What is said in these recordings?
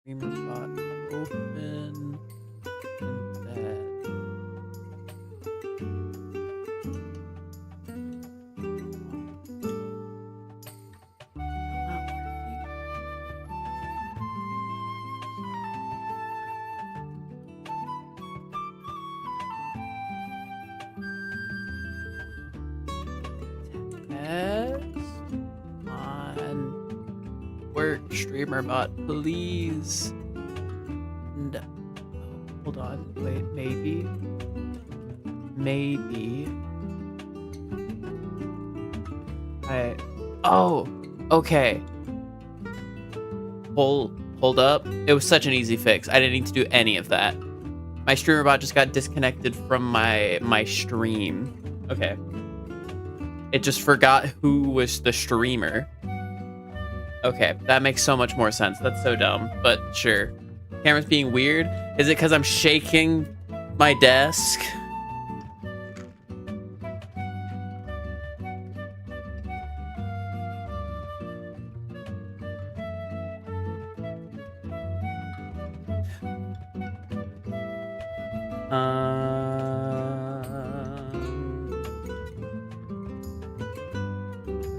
Streamer bot open embed. Not working. Test on work, streamer bot, please. No. Oh, hold on. Wait, maybe. Oh, okay. Hold up. It was such an easy fix. I didn't need to do any of that. My streamer bot just got disconnected from my stream. Okay. It just forgot who was the streamer. Okay, that makes so much more sense. That's so dumb, but sure. Camera's being weird. Is it because I'm shaking my desk?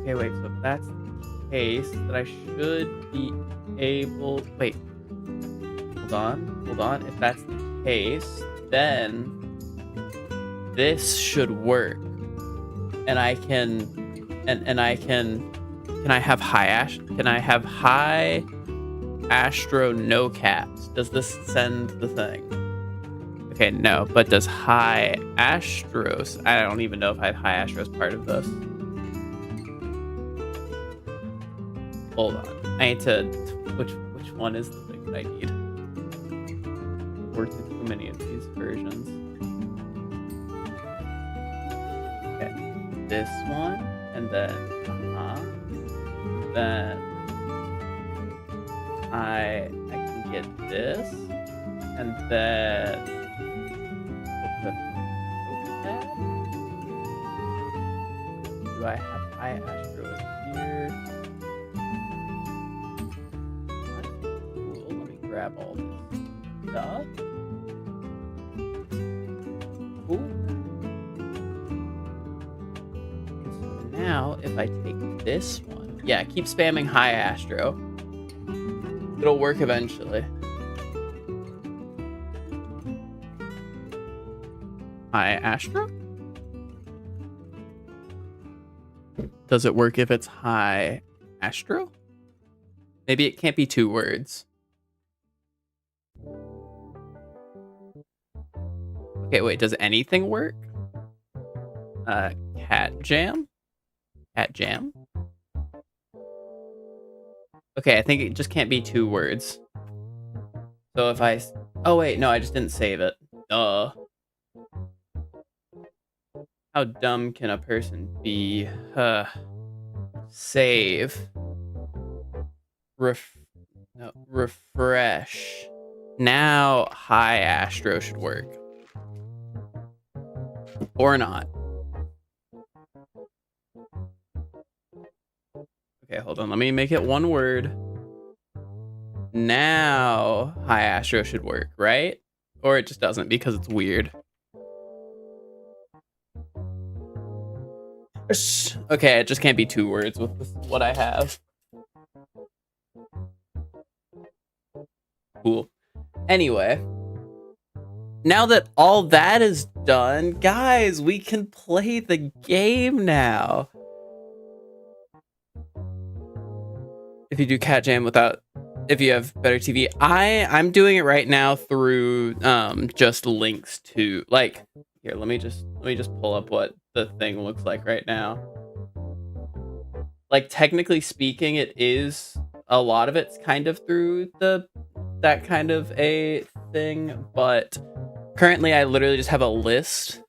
Okay, wait, so if that's the case, that I should be able... Wait. Hold on. If that's the case, then this should work. And I can... And I can... Can I have high Astro no caps? Does this send the thing? Okay, no, but does high Astros... I don't even know if I have high Astros part of this. Hold on. I need to... Which one is the thing that I need? Worked with too many of these versions. Okay. This one, and then... Then... I can get this, and then... Do I have high Astros here? Cool, let me grab all this stuff. Cool. So now, if I take this one, yeah, keep spamming high Astro. It'll work eventually. High Astro? Does it work if it's high Astro? Maybe it can't be 2 words. Okay, wait, does anything work? Cat jam? Cat jam? Okay, I think it just can't be 2 words. So if I... Oh, wait, no, I just didn't save it. Duh. How dumb can a person be? Save. Refresh. Now high Astro should work. Or not. Okay, hold on. Let me make it 1 word. Now high Astro should work, right? Or it just doesn't because it's weird. Okay, it just can't be 2 words with what I have. Cool. Anyway, now that all that is done, guys, we can play the game now. If you do Cat Jam without, if you have better TV, I'm doing it right now through just links to, like, here, let me just pull up what the thing looks like right now. Like, technically speaking, it is, a lot of it's kind of through that kind of a thing, but currently I literally just have a list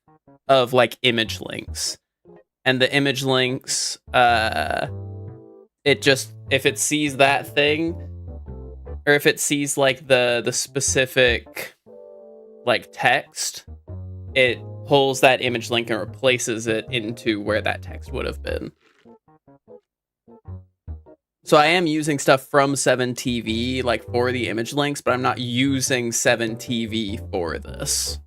of, like, image links. And the image links, it just, if it sees that thing, or if it sees, like, the specific, like, text, it pulls that image link and replaces it into where that text would have been. So I am using stuff from 7TV, like, for the image links, but I'm not using 7TV for this.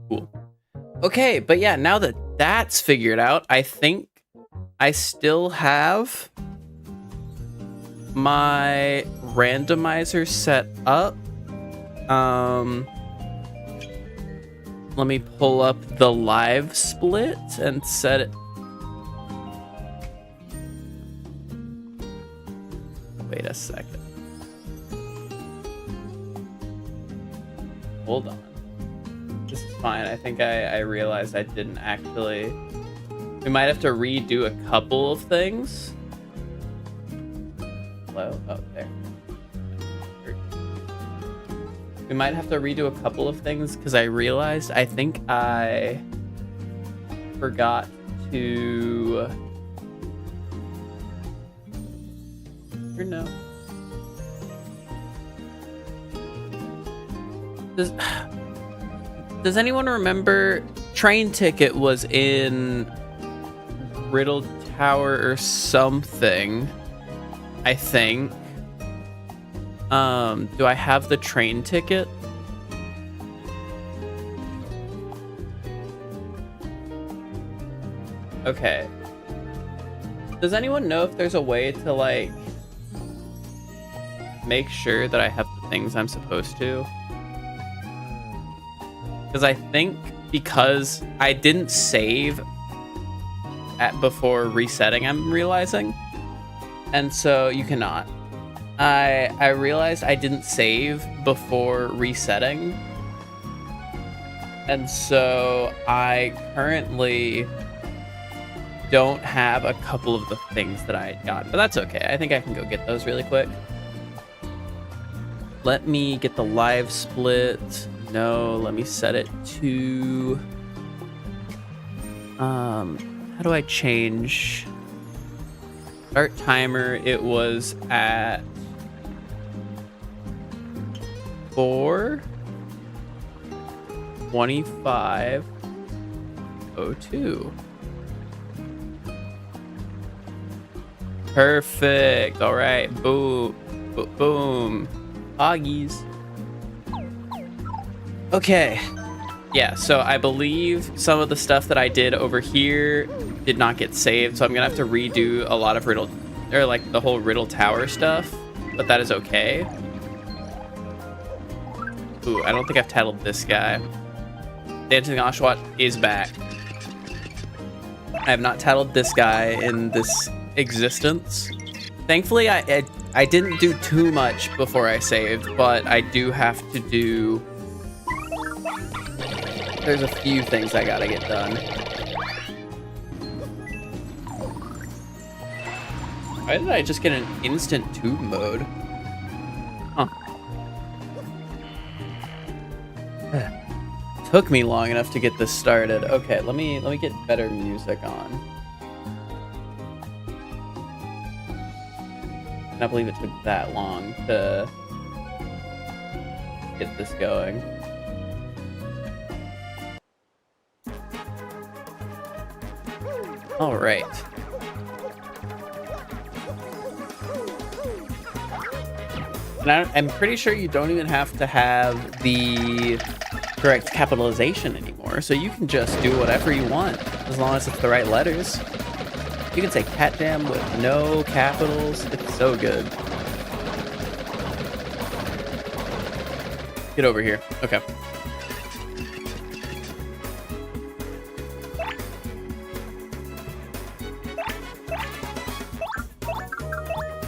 Cool. Okay, but yeah, now that that's figured out, I think I still have my randomizer set up. Let me pull up the live split and set it. Wait a second. Hold on. This is fine. I think I realized I didn't actually. We might have to redo a couple of things. Hello? Oh, there. We might have to redo a couple of things because I realized I think I forgot to. Or no. Does anyone remember Train Ticket was in Riddle Tower or something? I think. Do I have the train ticket? Okay. Does anyone know if there's a way to, like, make sure that I have the things I'm supposed to? Because I think because I didn't save before resetting, I'm realizing. And so you cannot. I realized I didn't save before resetting. And so I currently don't have a couple of the things that I got. But that's okay. I think I can go get those really quick. Let me get the live split. No, let me set it to... how do I change... Start timer, it was at 4:25:02. Perfect. All right. Boom. Boom. Hoggies. Okay. Yeah, so I believe some of the stuff that I did over here did not get saved, so I'm gonna have to redo a lot of Riddle, or like the whole Riddle Tower stuff, but that is okay. Ooh, I don't think I've tattled this guy. Dancing Oshawott is back. I have not tattled this guy in this existence. Thankfully, I didn't do too much before I saved, but I do have to do... There's a few things I gotta get done. Why did I just get an instant tube mode? Huh. Took me long enough to get this started. Okay, let me get better music on. I can't believe it took that long to get this going. All right. And I'm pretty sure you don't even have to have the correct capitalization anymore, so you can just do whatever you want as long as it's the right letters. You can say cat jam with no capitals. It's so good. Get over here. Okay.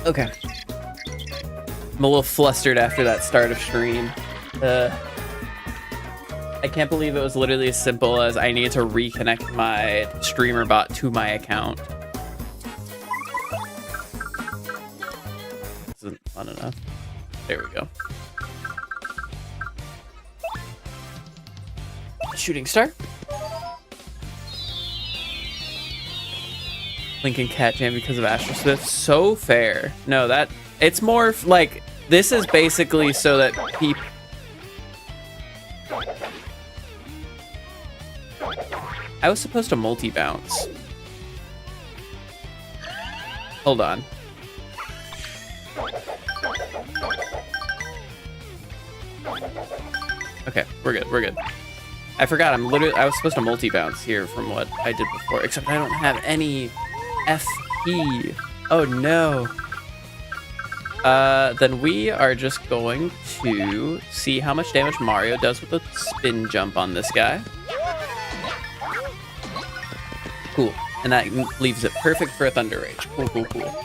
Okay. I'm a little flustered after that start of stream. I can't believe it was literally as simple as I need to reconnect my streamer bot to my account. This isn't fun enough. There we go. Shooting star. Lincoln Cat Jam because of Astro Swift. So fair. No, that it's more like this is basically so that people. I was supposed to multi-bounce. Hold on. Okay, we're good, we're good. I forgot, I was supposed to multi-bounce here from what I did before, except I don't have any FP. Oh no. Then we are just going to see how much damage Mario does with a spin jump on this guy. Cool. And that leaves it perfect for a Thunder Rage. Cool, cool, cool.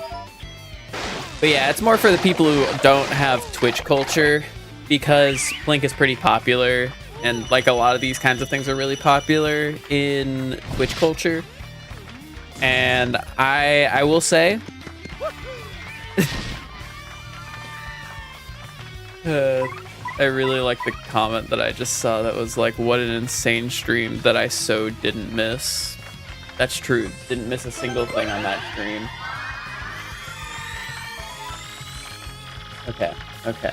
But yeah, it's more for the people who don't have Twitch culture, because Blink is pretty popular, and like a lot of these kinds of things are really popular in Twitch culture. And I will say, I really like the comment that I just saw that was like, what an insane stream that I so didn't miss. That's true. Didn't miss a single thing on that stream. Okay, okay.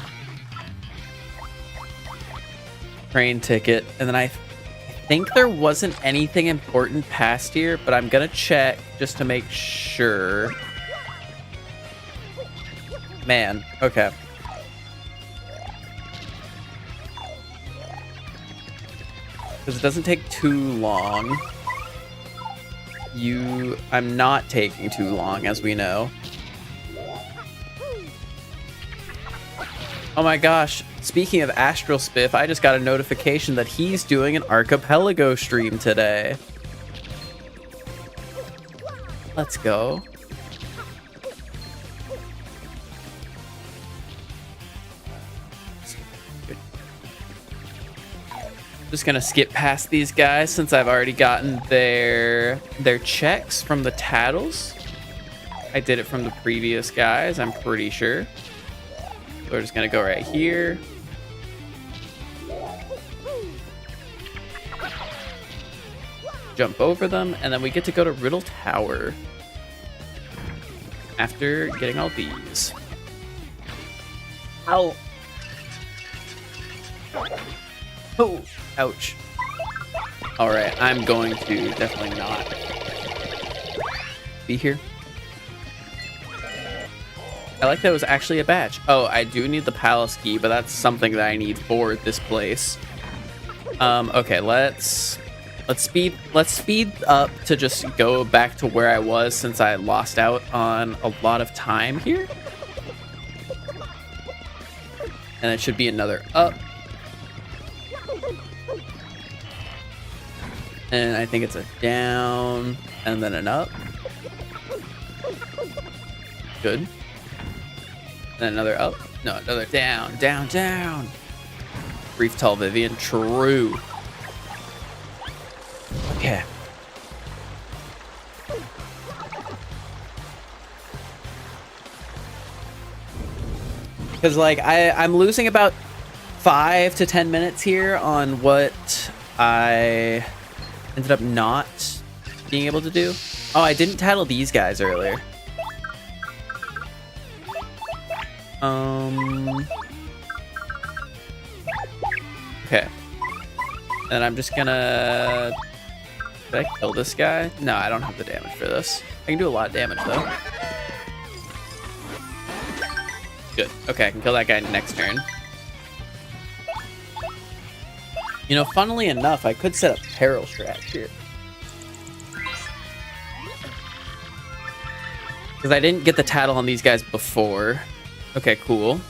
Train ticket. And then I think there wasn't anything important past here, but I'm gonna check just to make sure. Man, okay. Because it doesn't take too long. I'm not taking too long, as we know. Oh my gosh, speaking of Astral Spiff, I just got a notification that he's doing an Archipelago stream today. Let's go. Just gonna skip past these guys since I've already gotten their checks from the tattles. I did it from the previous guys, I'm pretty sure. So we're just gonna go right here. Jump over them, and then we get to go to Riddle Tower after getting all these. Ow. Oh, ouch. All right, I'm going to definitely not be here. I like that it was actually a badge. Oh, I do need the palace key, but that's something that I need for this place. Okay, let's speed up to just go back to where I was, since I lost out on a lot of time here. And it should be another up. And I think it's a down and then an up. Good. Then another up. No, another down, down, down. Brief Tall Vivian, true. Okay. Because like I'm losing about 5 to 10 minutes here on what I ended up not being able to do. Oh, I didn't tattle these guys earlier. Okay. And I'm just gonna... Did I kill this guy? No, I don't have the damage for this. I can do a lot of damage, though. Good. Okay, I can kill that guy next turn. You know, funnily enough, I could set up peril strat here. Because I didn't get the tattle on these guys before. Okay, cool.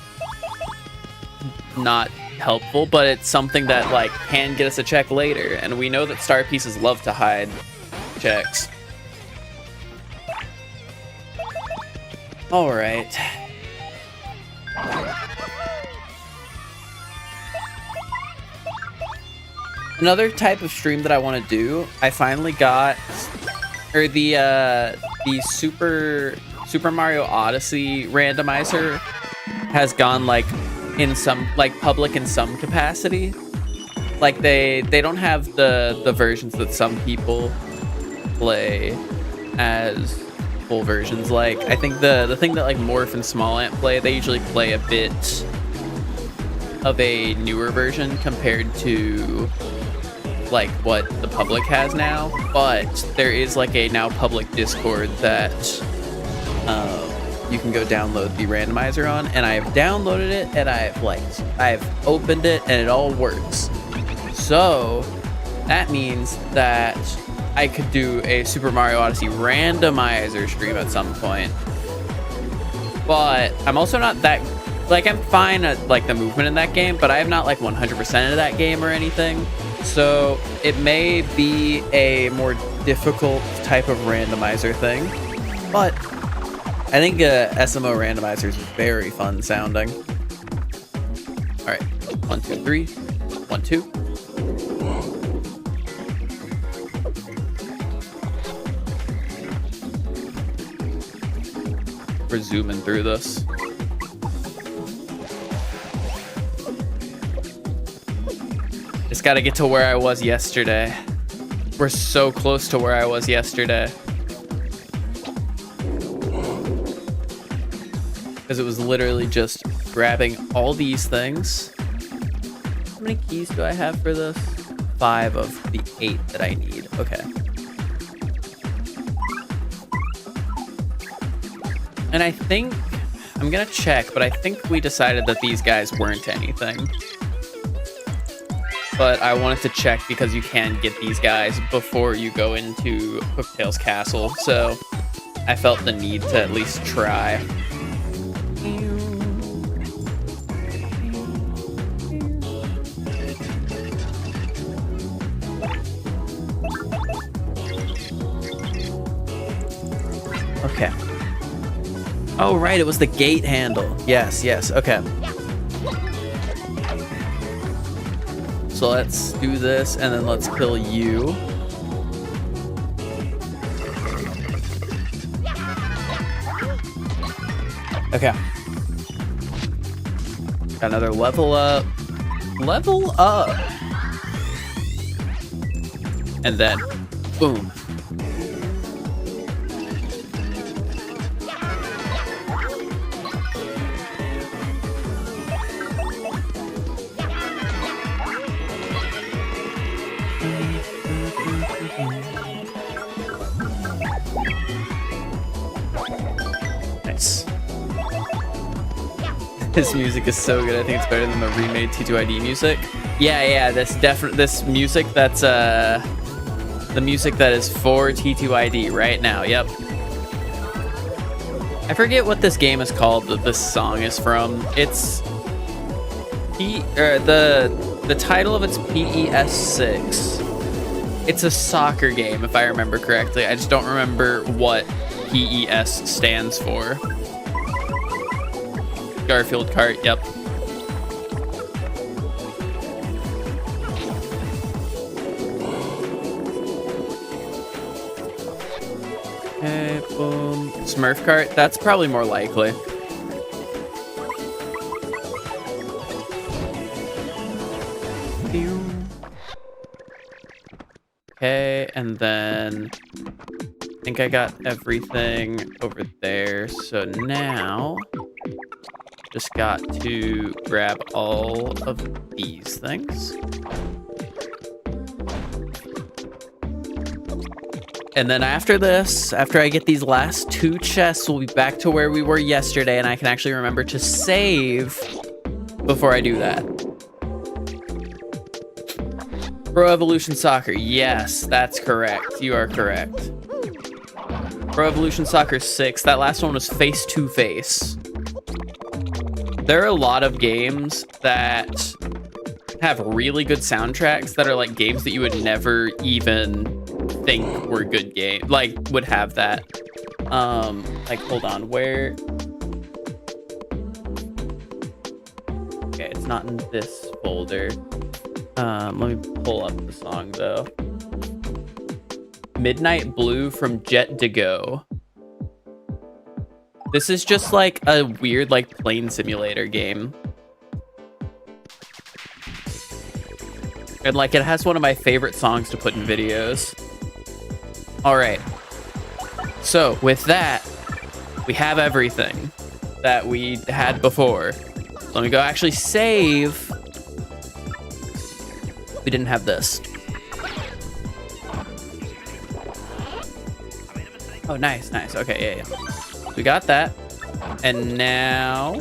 Not helpful, but it's something that, like, can get us a check later. And we know that star pieces love to hide checks. Alright. Another type of stream that I want to do, I finally got, or the Super Mario Odyssey randomizer has gone like in some, like, public in some capacity. Like they don't have the versions that some people play as full versions. Like I think the thing that like Morph and Small Ant play, they usually play a bit of a newer version compared to like what the public has now, but there is like a now public Discord that you can go download the randomizer on, and I have downloaded it and I've opened it and it all works. So that means that I could do a Super Mario Odyssey randomizer stream at some point. But I'm also not that, like, I'm fine at like the movement in that game, but I have not like 100% of that game or anything. So it may be a more difficult type of randomizer thing, but I think SMO randomizer is very fun sounding. All right, 1, 2, 3, 1, 2. We're zooming through this. Just gotta get to where I was yesterday. We're so close to where I was yesterday. Because it was literally just grabbing all these things. How many keys do I have for this? 5 of the 8 that I need. Okay. And I think, I'm gonna check, but I think we decided that these guys weren't anything. But I wanted to check because you can get these guys before you go into Hooktail's castle. So I felt the need to at least try. Okay. Oh, right, it was the gate handle. Yes, yes, okay. So let's do this, and then let's kill you. Okay. Got another level up. Level up! And then, boom. Nice. This music is so good. I think it's better than the remade TTYD music. Yeah, this music that's the music that is for TTYD right now. Yep. I forget what this game is called that this song is from. It's the title of it's PES6. It's a soccer game, if I remember correctly. I just don't remember what PES stands for. Garfield cart, yep. Okay, boom. Smurf cart, that's probably more likely. Okay, and then I think I got everything over there. So now just got to grab all of these things. And then after this, after I get these last 2 chests, we'll be back to where we were yesterday, and I can actually remember to save before I do that. Pro Evolution Soccer. Yes, that's correct. You are correct. Pro Evolution Soccer 6. That last one was face to face. There are a lot of games that have really good soundtracks that are like games that you would never even think were good games. Like, would have that. Like, hold on. Where? Okay, it's not in this folder. Let me pull up the song, though. Midnight Blue from Jet to Go. This is just like a weird, like, plane simulator game. And, like, it has one of my favorite songs to put in videos. Alright. So, with that, we have everything that we had before. So let me go actually save. We didn't have this. Oh, nice, nice. Okay, yeah. We got that. And now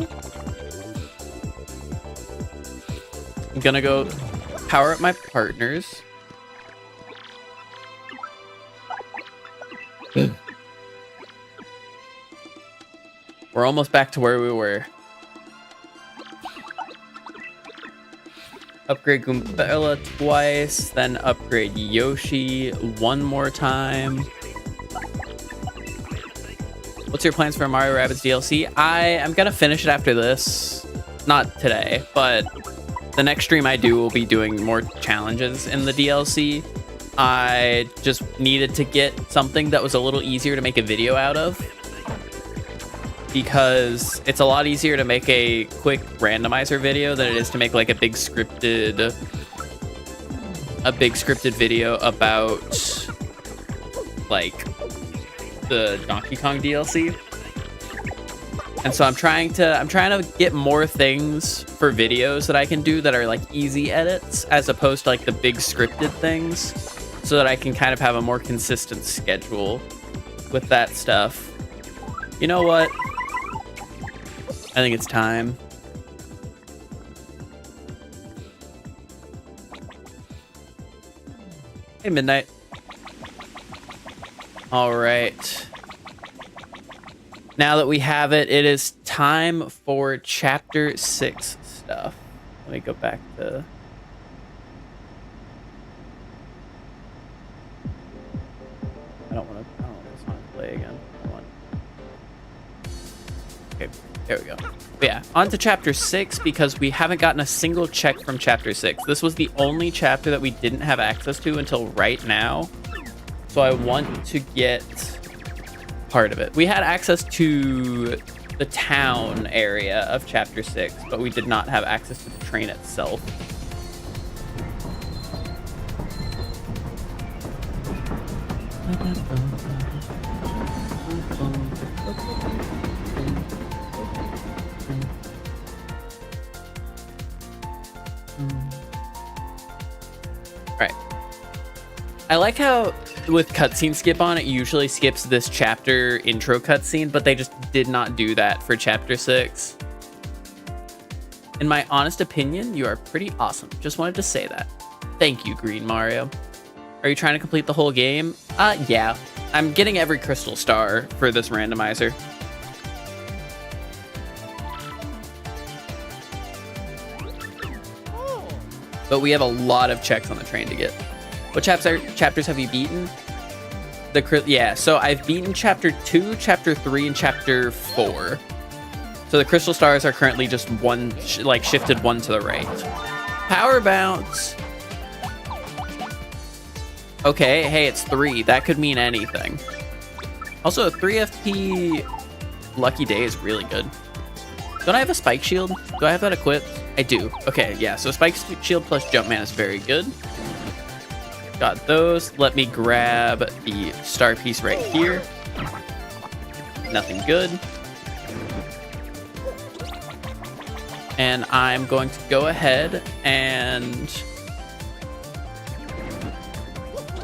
I'm gonna go power up my partners. We're almost back to where we were. Upgrade Goombella twice, then upgrade Yoshi one more time. What's your plans for Mario Rabbids DLC? I am gonna finish it after this. Not today, but the next stream I do will be doing more challenges in the DLC. I just needed to get something that was a little easier to make a video out of, because it's a lot easier to make a quick randomizer video than it is to make like a big scripted video about like the Donkey Kong DLC. And so I'm trying to get more things for videos that I can do that are like easy edits, as opposed to like the big scripted things, so that I can kind of have a more consistent schedule with that stuff. You know what? I think it's time. Hey, Midnight. All right. Now that we have it, it is time for Chapter 6 stuff. Let me go back to... I don't want this song to play again. Okay, there we go. But yeah, on to Chapter 6, because we haven't gotten a single check from Chapter 6. This was the only chapter that we didn't have access to until right now. So I want to get part of it. We had access to the town area of Chapter 6, but we did not have access to the train itself. Right. I like how with cutscene skip on, it usually skips this chapter intro cutscene, but they just did not do that for Chapter 6. In my honest opinion, you are pretty awesome. Just wanted to say that. Thank you, Green Mario. Are you trying to complete the whole game? Yeah. I'm getting every crystal star for this randomizer. But we have a lot of checks on the train to get. What chapters have you beaten? Yeah, so I've beaten Chapter 2, Chapter 3, and Chapter 4. So the crystal stars are currently just one, shifted one to the right. Power bounce. Okay, hey, it's 3. That could mean anything. Also, 3 FP Lucky Day is really good. Don't I have a spike shield? Do I have that equipped? I do. Okay, yeah, so spike shield plus Jumpman is very good. Got those. Let me grab the star piece right here. Nothing good. And I'm going to go ahead and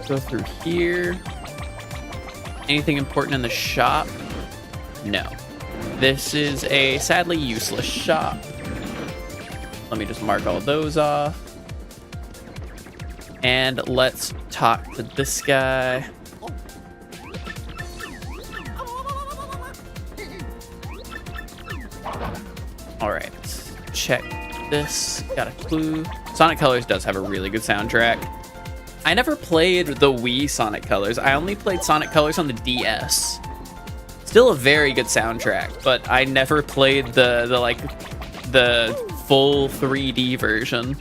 go through here. Anything important in the shop? No. This is a sadly useless shop. Let me just mark all those off. And let's talk to this guy. All right, check this. Got a clue. Sonic Colors does have a really good soundtrack. I never played the Wii Sonic Colors. I only played Sonic Colors on the DS. Still a very good soundtrack, but I never played the full 3D version.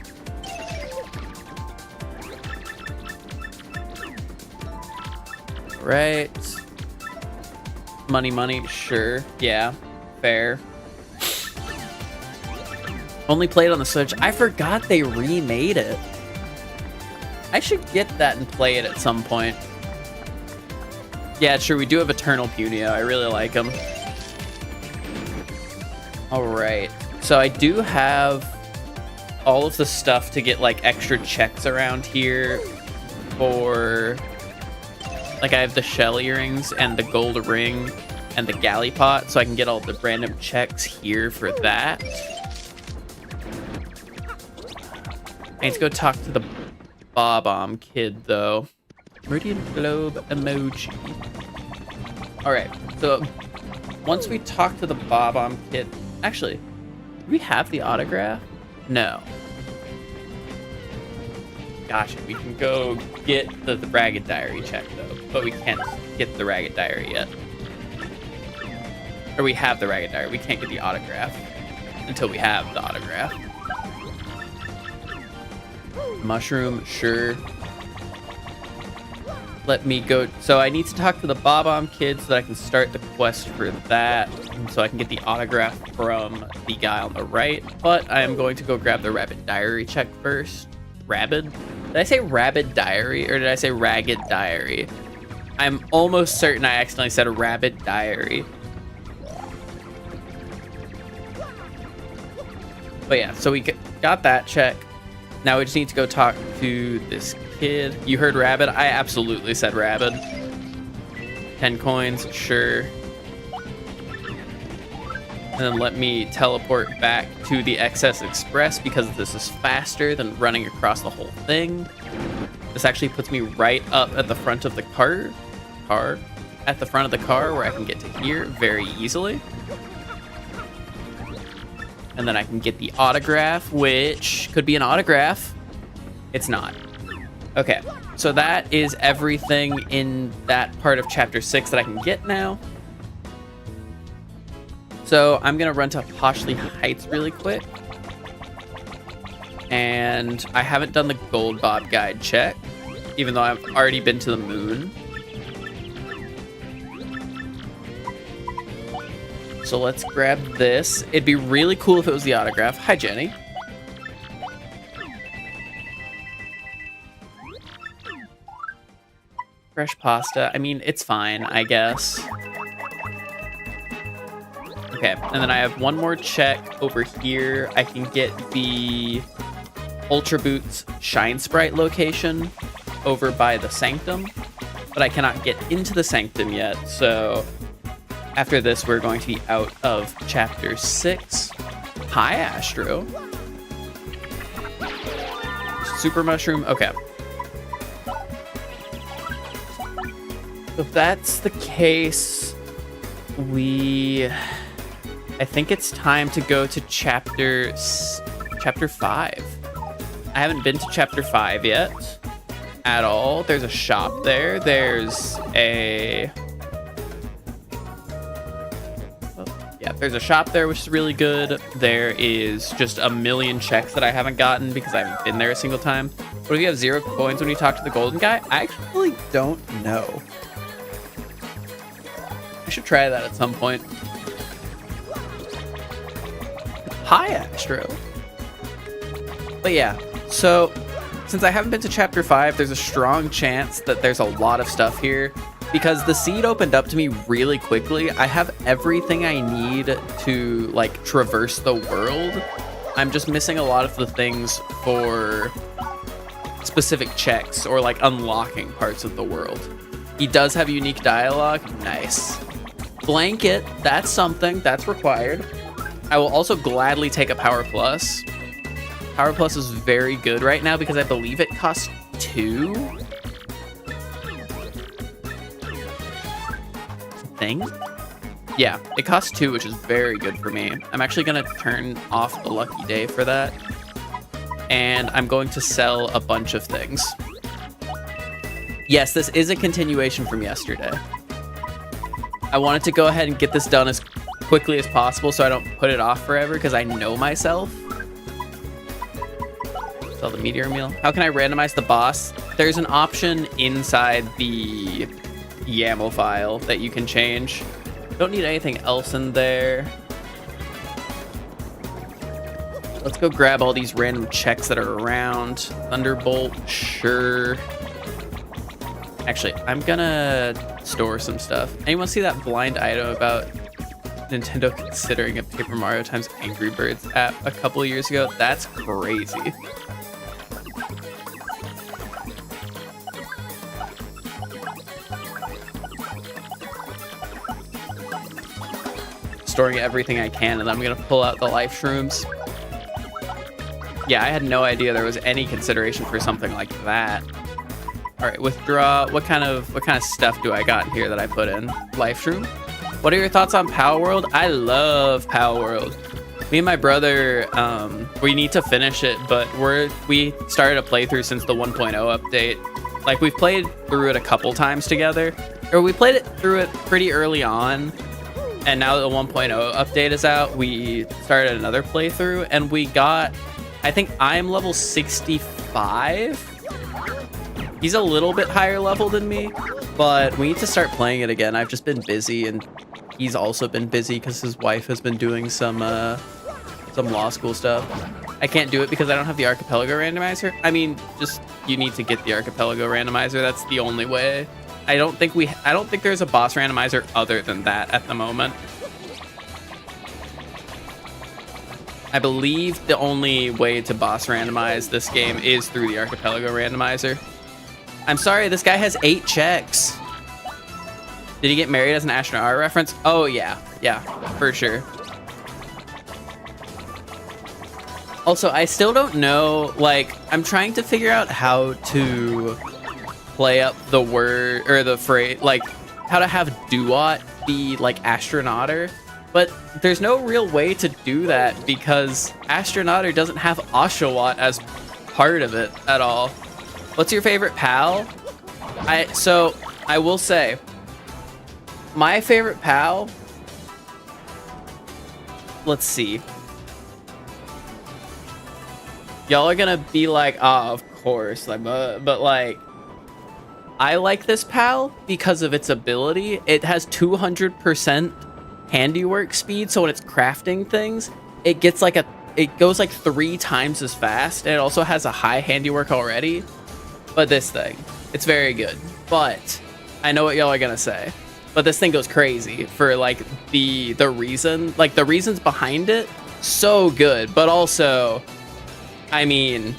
Right. Money, sure. Yeah, fair. Only played on the Switch. I forgot they remade it. I should get that and play it at some point. Yeah, sure, we do have Eternal Punia. I really like him. Alright. So I do have all of the stuff to get, like, extra checks around here for Like I have the shell earrings and the gold ring and the galley pot, so I can get all the random checks here for that. I need to go talk to the Bob-omb kid, though. Meridian globe emoji. Alright, so once we talk to the Bob-omb kid... Actually, do we have the autograph? No. Gosh, we can go get the Ragged Diary check, though. But we can't get the Ragged Diary yet. Or we have the Ragged Diary. We can't get the autograph until we have the autograph. Mushroom, sure. Let me go. So I need to talk to the Bob-omb kid so that I can start the quest for that. So I can get the autograph from the guy on the right. But I am going to go grab the Rabbit Diary check first. Rabid? Did I say Rabbit Diary or did I say Ragged Diary? I'm almost certain I accidentally said Rabbit Diary. But yeah, so we got that check. Now we just need to go talk to this kid. You heard rabbit? I absolutely said rabbit. 10 coins, sure. And then let me teleport back to the XS Express because this is faster than running across the whole thing. This actually puts me right up at the front of the car. At the front of the car where I can get to here very easily. And then I can get the autograph, which could be an autograph. It's not. Okay, so that is everything in that part of Chapter 6 that I can get now. So I'm going to run to Poshley Heights really quick. And I haven't done the Gold Bob Guide check, even though I've already been to the moon. So let's grab this. It'd be really cool if it was the autograph. Hi, Jenny. Fresh pasta. I mean, it's fine, I guess. Okay, and then I have one more check over here. I can get the Ultra Boots Shine Sprite location over by the Sanctum, but I cannot get into the Sanctum yet, so... After this, we're going to be out of Chapter 6. Hi, Astro. Super Mushroom. Okay. If that's the case, I think it's time to go to Chapter 5. I haven't been to Chapter 5 yet at all. There's a shop there. There's a... There's a shop there, which is really good. There is just a million checks that I haven't gotten because I haven't been there a single time. What if you have 0 coins when you talk to the golden guy? I actually don't know. I should try that at some point. Hi, Astro. But yeah, so since I haven't been to Chapter 5, there's a strong chance that there's a lot of stuff here. Because the seed opened up to me really quickly. I have everything I need to, like, traverse the world. I'm just missing a lot of the things for specific checks or, like, unlocking parts of the world. He does have unique dialogue. Nice. Blanket. That's something. That's required. I will also gladly take a Power Plus. Power Plus is very good right now because I believe it costs 2. Yeah, it costs 2, which is very good for me. I'm actually going to turn off the lucky day for that. And I'm going to sell a bunch of things. Yes, this is a continuation from yesterday. I wanted to go ahead and get this done as quickly as possible so I don't put it off forever because I know myself. Sell the meteor meal. How can I randomize the boss? There's an option inside the YAML file that you can change. Don't need anything else in there. Let's go grab all these random checks that are around. Thunderbolt, sure. Actually, I'm gonna store some stuff. Anyone see that blind item about Nintendo considering a Paper Mario times Angry Birds app a couple of years ago? That's crazy. storing everything I can, and then I'm gonna pull out the life shrooms. Yeah, I had no idea there was any consideration for something like that. All right, withdraw. What kind of stuff do I got in here that I put in? Life shroom. What are your thoughts on Power World? I love Power World. Me and my brother, we need to finish it, but we started a playthrough since the 1.0 update. Like, we've played through it a couple times together, or we played it through it pretty early on, and now that the 1.0 update is out, we started another playthrough, and we got, I think I'm level 65. He's a little bit higher level than me, but we need to start playing it again. I've just been busy, and he's also been busy because his wife has been doing some law school stuff. I can't do it because I don't have the Archipelago randomizer. I mean, just you need to get the Archipelago randomizer. That's the only way. I don't think there's a boss randomizer other than that at the moment. I believe the only way to boss randomize this game is through the Archipelago randomizer. I'm sorry, this guy has 8 checks. Did he get married as an astronaut art reference? Oh, yeah, for sure. Also, I still don't know, like, I'm trying to figure out how to play up the word, or the phrase, like, how to have duot be, like, astronauter. But there's no real way to do that because astronauter doesn't have Oshawott as part of it at all. What's your favorite pal? So, I will say, my favorite pal, let's see. Y'all are gonna be like, oh, of course, like, but like, I like this pal because of its ability. It has 200% handiwork speed, so when it's crafting things, it goes like 3 times as fast, and it also has a high handiwork already. But this thing, it's very good. But I know what y'all are gonna say. But this thing goes crazy for like the reason, like the reasons behind it, so good. But also, I mean,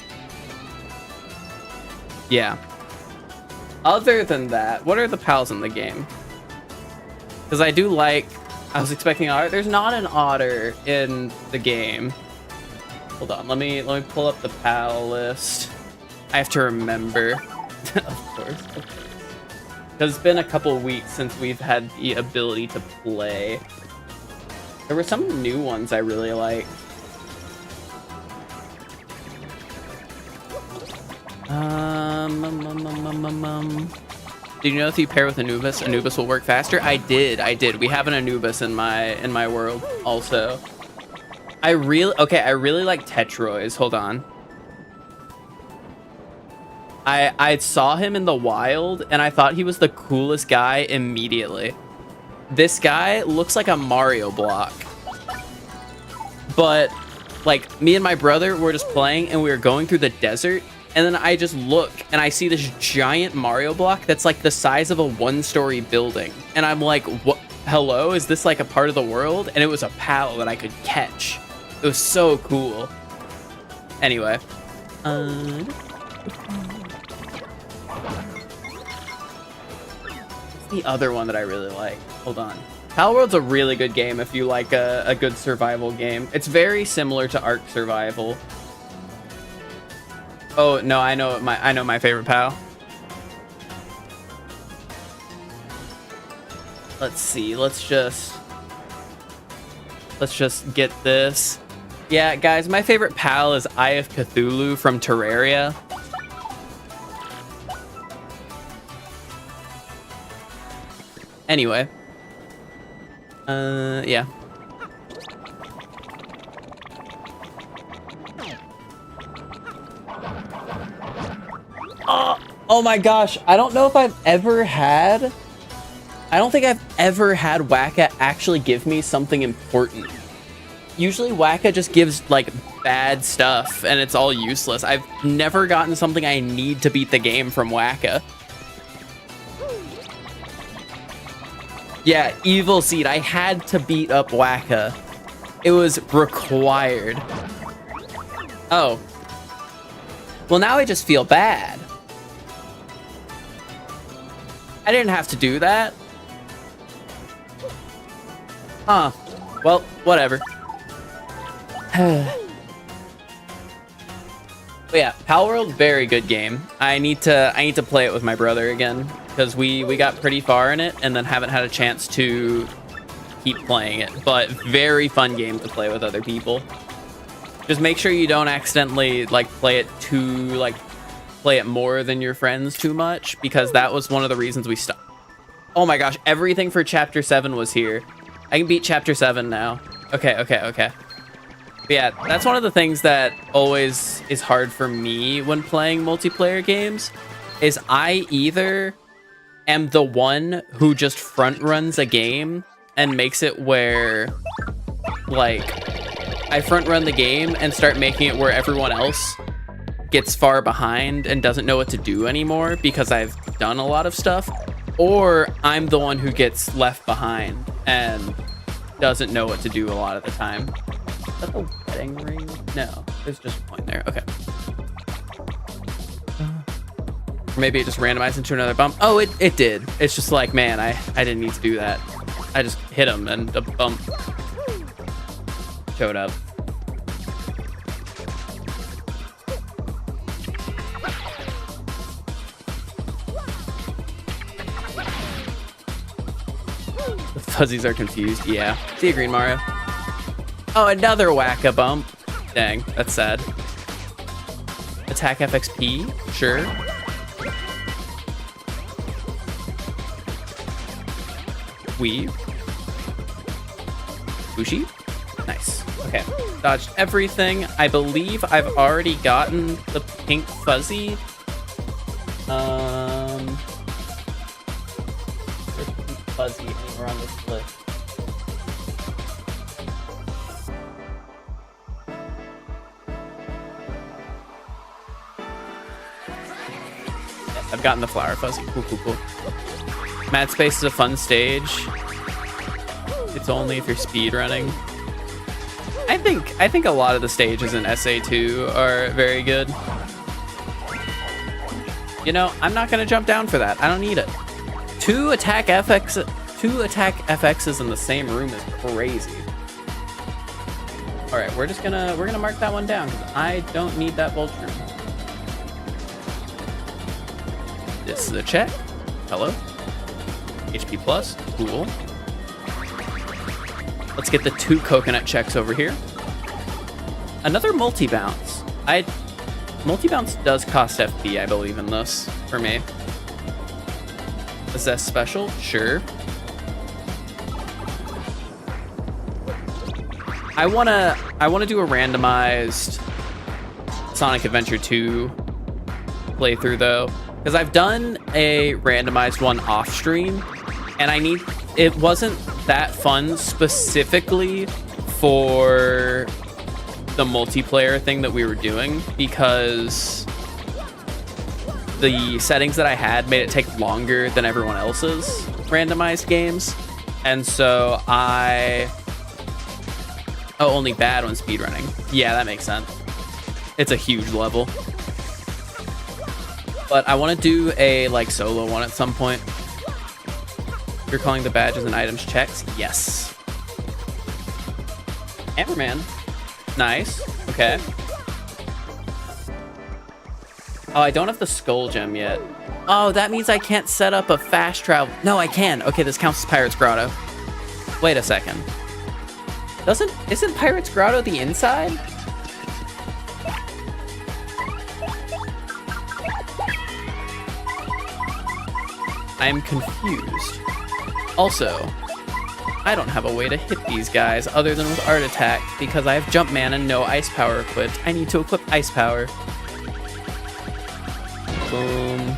yeah. Other than that, what are the pals in the game? Because I do like, I was expecting otter. There's not an otter in the game. Hold on, let me pull up the pal list. I have to remember, of course. Because it's been a couple weeks since we've had the ability to play. There were some new ones I really like. Did you know if you pair with Anubis will work faster? I did. We have an Anubis in my world also. I really like Tetroys. Hold on. I saw him in the wild, and I thought he was the coolest guy immediately. This guy looks like a Mario block. But, like, me and my brother were just playing, and we were going through the desert, and then I just look, and I see this giant Mario block that's, like, the size of a 1-story building. And I'm like, what? Hello? Is this, like, a part of the world? And it was a pal that I could catch. It was so cool. Anyway. The other one that I really like. Hold on. Pal World's a really good game if you like a good survival game. It's very similar to Ark Survival. Oh no, I know my favorite pal. Let's see. Let's just get this. Yeah, guys, my favorite pal is Eye of Cthulhu from Terraria. Anyway, yeah. Oh my gosh, I don't know if I've ever had, I don't think I've ever had Wacka actually give me something important. Usually Wacka just gives, like, bad stuff, and it's all useless. I've never gotten something I need to beat the game from Wacka. Yeah, Evil Seed. I had to beat up Wacka. It was required. Oh. Well, now I just feel bad. I didn't have to do that. Huh. Well, whatever. But yeah, Pal World, very good game. I need to play it with my brother again because we got pretty far in it and then haven't had a chance to keep playing it. But very fun game to play with other people. Just make sure you don't accidentally like play it more than your friends too much, because that was one of the reasons we stopped. Oh my gosh, everything for chapter 7 was here. I can beat chapter 7 now. Okay. But yeah, that's one of the things that always is hard for me when playing multiplayer games, is I either am the one who just front runs a game and makes it where, like, I front run the game and start making it where everyone else gets far behind and doesn't know what to do anymore because I've done a lot of stuff, or I'm the one who gets left behind and doesn't know what to do a lot of the time. Is that the wedding ring? No, there's just a point there. Okay. Or maybe it just randomized into another bump. Oh, it did. It's just like, man, I didn't need to do that. I just hit him and a bump showed up. The fuzzies are confused. Yeah. See you, Green Mario. Oh, another whack-a-bump. Dang, that's sad. Attack FXP? Sure. Weave. Bushi? Nice. Okay. Dodged everything. I believe I've already gotten the pink fuzzy. There's pink fuzzy anywhere on this list. I've gotten the flower fuzzy. Cool. Mad Space is a fun stage. It's only if you're speed running. I think a lot of the stages in SA2 are very good. You know, I'm not gonna jump down for that. I don't need it. Two attack FXs in the same room is crazy. All right, we're gonna mark that one down because I don't need that vulture. This is a check. Hello. HP plus. Cool. Let's get the 2 coconut checks over here. Another multi-bounce. Multi-bounce does cost FP, I believe, in this, for me. Is that special? Sure. I wanna do a randomized Sonic Adventure 2 playthrough, though. Because I've done a randomized one off stream, and it wasn't that fun specifically for the multiplayer thing that we were doing, because the settings that I had made it take longer than everyone else's randomized games. And so only bad when speedrunning. Yeah, that makes sense. It's a huge level. But I want to do a solo one at some point. You're calling the badges and items checks? Yes. Hammerman. Nice. Okay. Oh, I don't have the skull gem yet. Oh, that means I can't set up a fast travel. No, I can. Okay, this counts as Pirate's Grotto. Wait a second. Isn't Pirate's Grotto the inside? I'm confused. Also, I don't have a way to hit these guys other than with Art Attack because I have Jumpman and no Ice Power equipped. I need to equip Ice Power. Boom.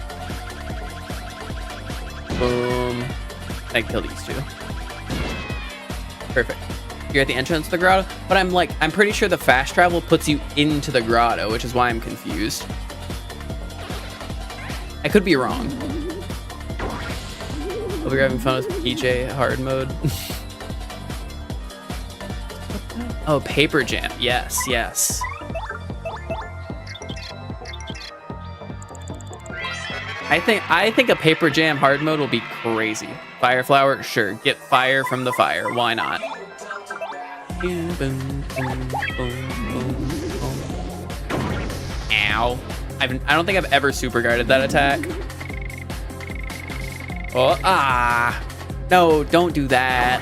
Boom. I kill these two. Perfect. You're at the entrance to the grotto, but I'm pretty sure the fast travel puts you into the grotto, which is why I'm confused. I could be wrong. Hope you're having fun with PJ hard mode. Oh, Paper Jam. Yes. I think a Paper Jam hard mode will be crazy. Fire Flower, sure. Get fire from the fire. Why not? Boom, boom, boom, boom, boom. Ow. I don't think I've ever super guarded that attack. Oh, ah. No, don't do that.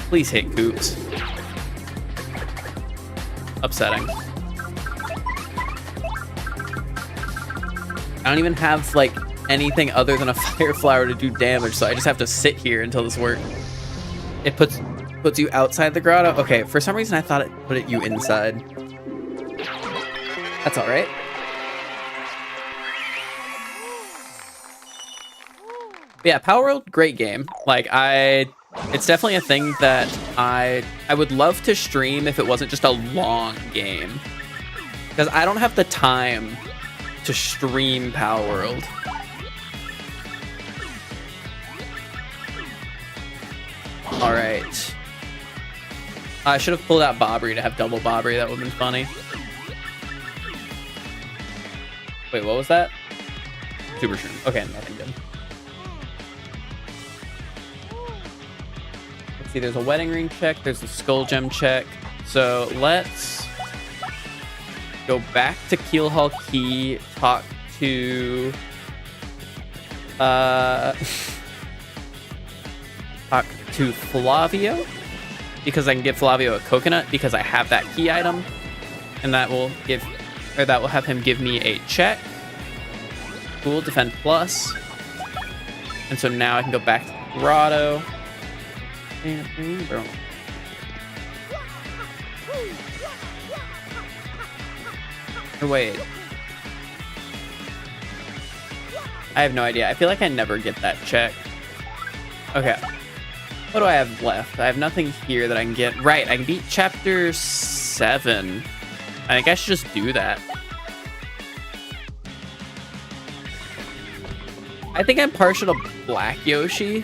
Please hit Goops. Upsetting. I don't even have, like, anything other than a fire flower to do damage, so I just have to sit here until this works. It puts you outside the grotto? Okay, for some reason I thought it put you inside. That's alright. Yeah, Power World, great game. Like, it's definitely a thing that I would love to stream if it wasn't just a long game. Because I don't have the time to stream Power World. Alright. I should have pulled out Bobbery to have double Bobbery. That would have been funny. Wait, what was that? Super Shroom. Okay, nothing good. Let's see, there's a Wedding Ring check. There's a Skull Gem check. So let's go back to Keelhaul Key, talk to... talk to Flavio, because I can give Flavio a coconut because I have that key item, and that will have him give me a check. Cool, defend plus. And so now I can go back to the grotto. Oh, wait. I have no idea. I feel like I never get that check. Okay. What do I have left? I have nothing here that I can get. Right, I can beat chapter 7. I think I should just do that. I think I'm partial to Black Yoshi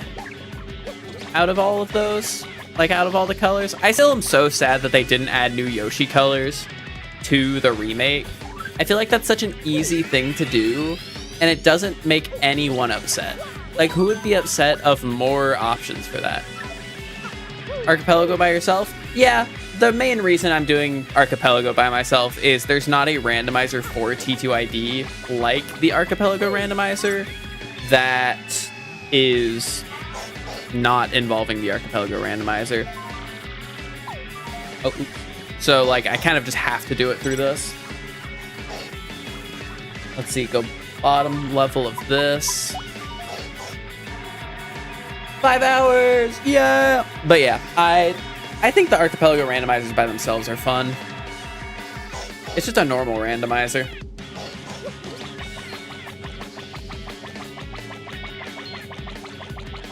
out of all of those. Like, out of all the colors. I still am so sad that they didn't add new Yoshi colors to the remake. I feel like that's such an easy thing to do, and it doesn't make anyone upset. Like, who would be upset of more options for that? Archipelago by yourself? Yeah, the main reason I'm doing Archipelago by myself is there's not a randomizer for TTYD like the Archipelago randomizer that is not involving the Archipelago randomizer. Oh, so, like, I kind of just have to do it through this. Let's see, go bottom level of this. 5 hours, yeah. But yeah, I think the Archipelago randomizers by themselves are fun. It's just a normal randomizer.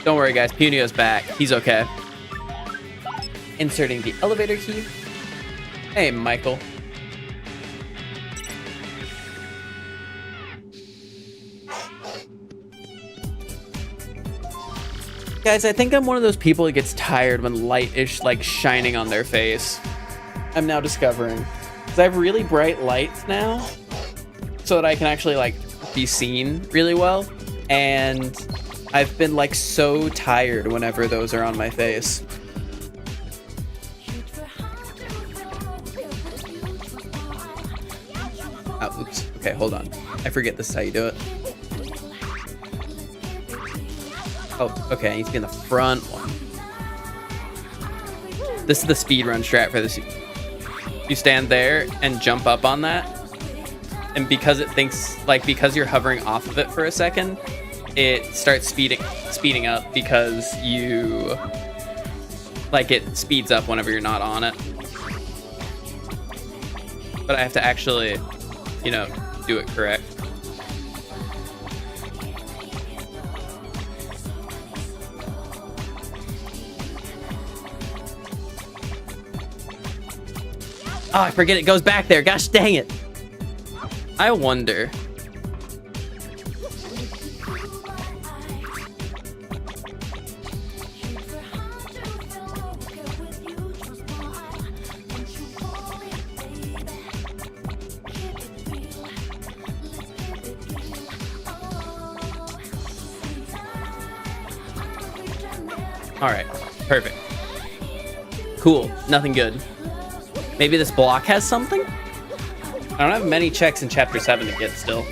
Don't worry, guys. Punio's back. He's okay. Inserting the elevator key. Hey, Michael. Guys, I think I'm one of those people that gets tired when light is like shining on their face. I'm now discovering. Because I have really bright lights now, so that I can actually like be seen really well. And I've been like so tired whenever those are on my face. Oh, oops. Okay, hold on. I forget this is how you do it. Oh, okay, I need to be in the front one. This is the speedrun strat for this. You stand there and jump up on that, and because it thinks, like, because you're hovering off of it for a second, it starts speeding up because you, like, it speeds up whenever you're not on it. But I have to actually, you know, do it correct. Oh, I forget it goes back there. Gosh dang it. I wonder. All right, perfect. Cool. Nothing good. Maybe this block has something? I don't have many checks in Chapter 7 to get still.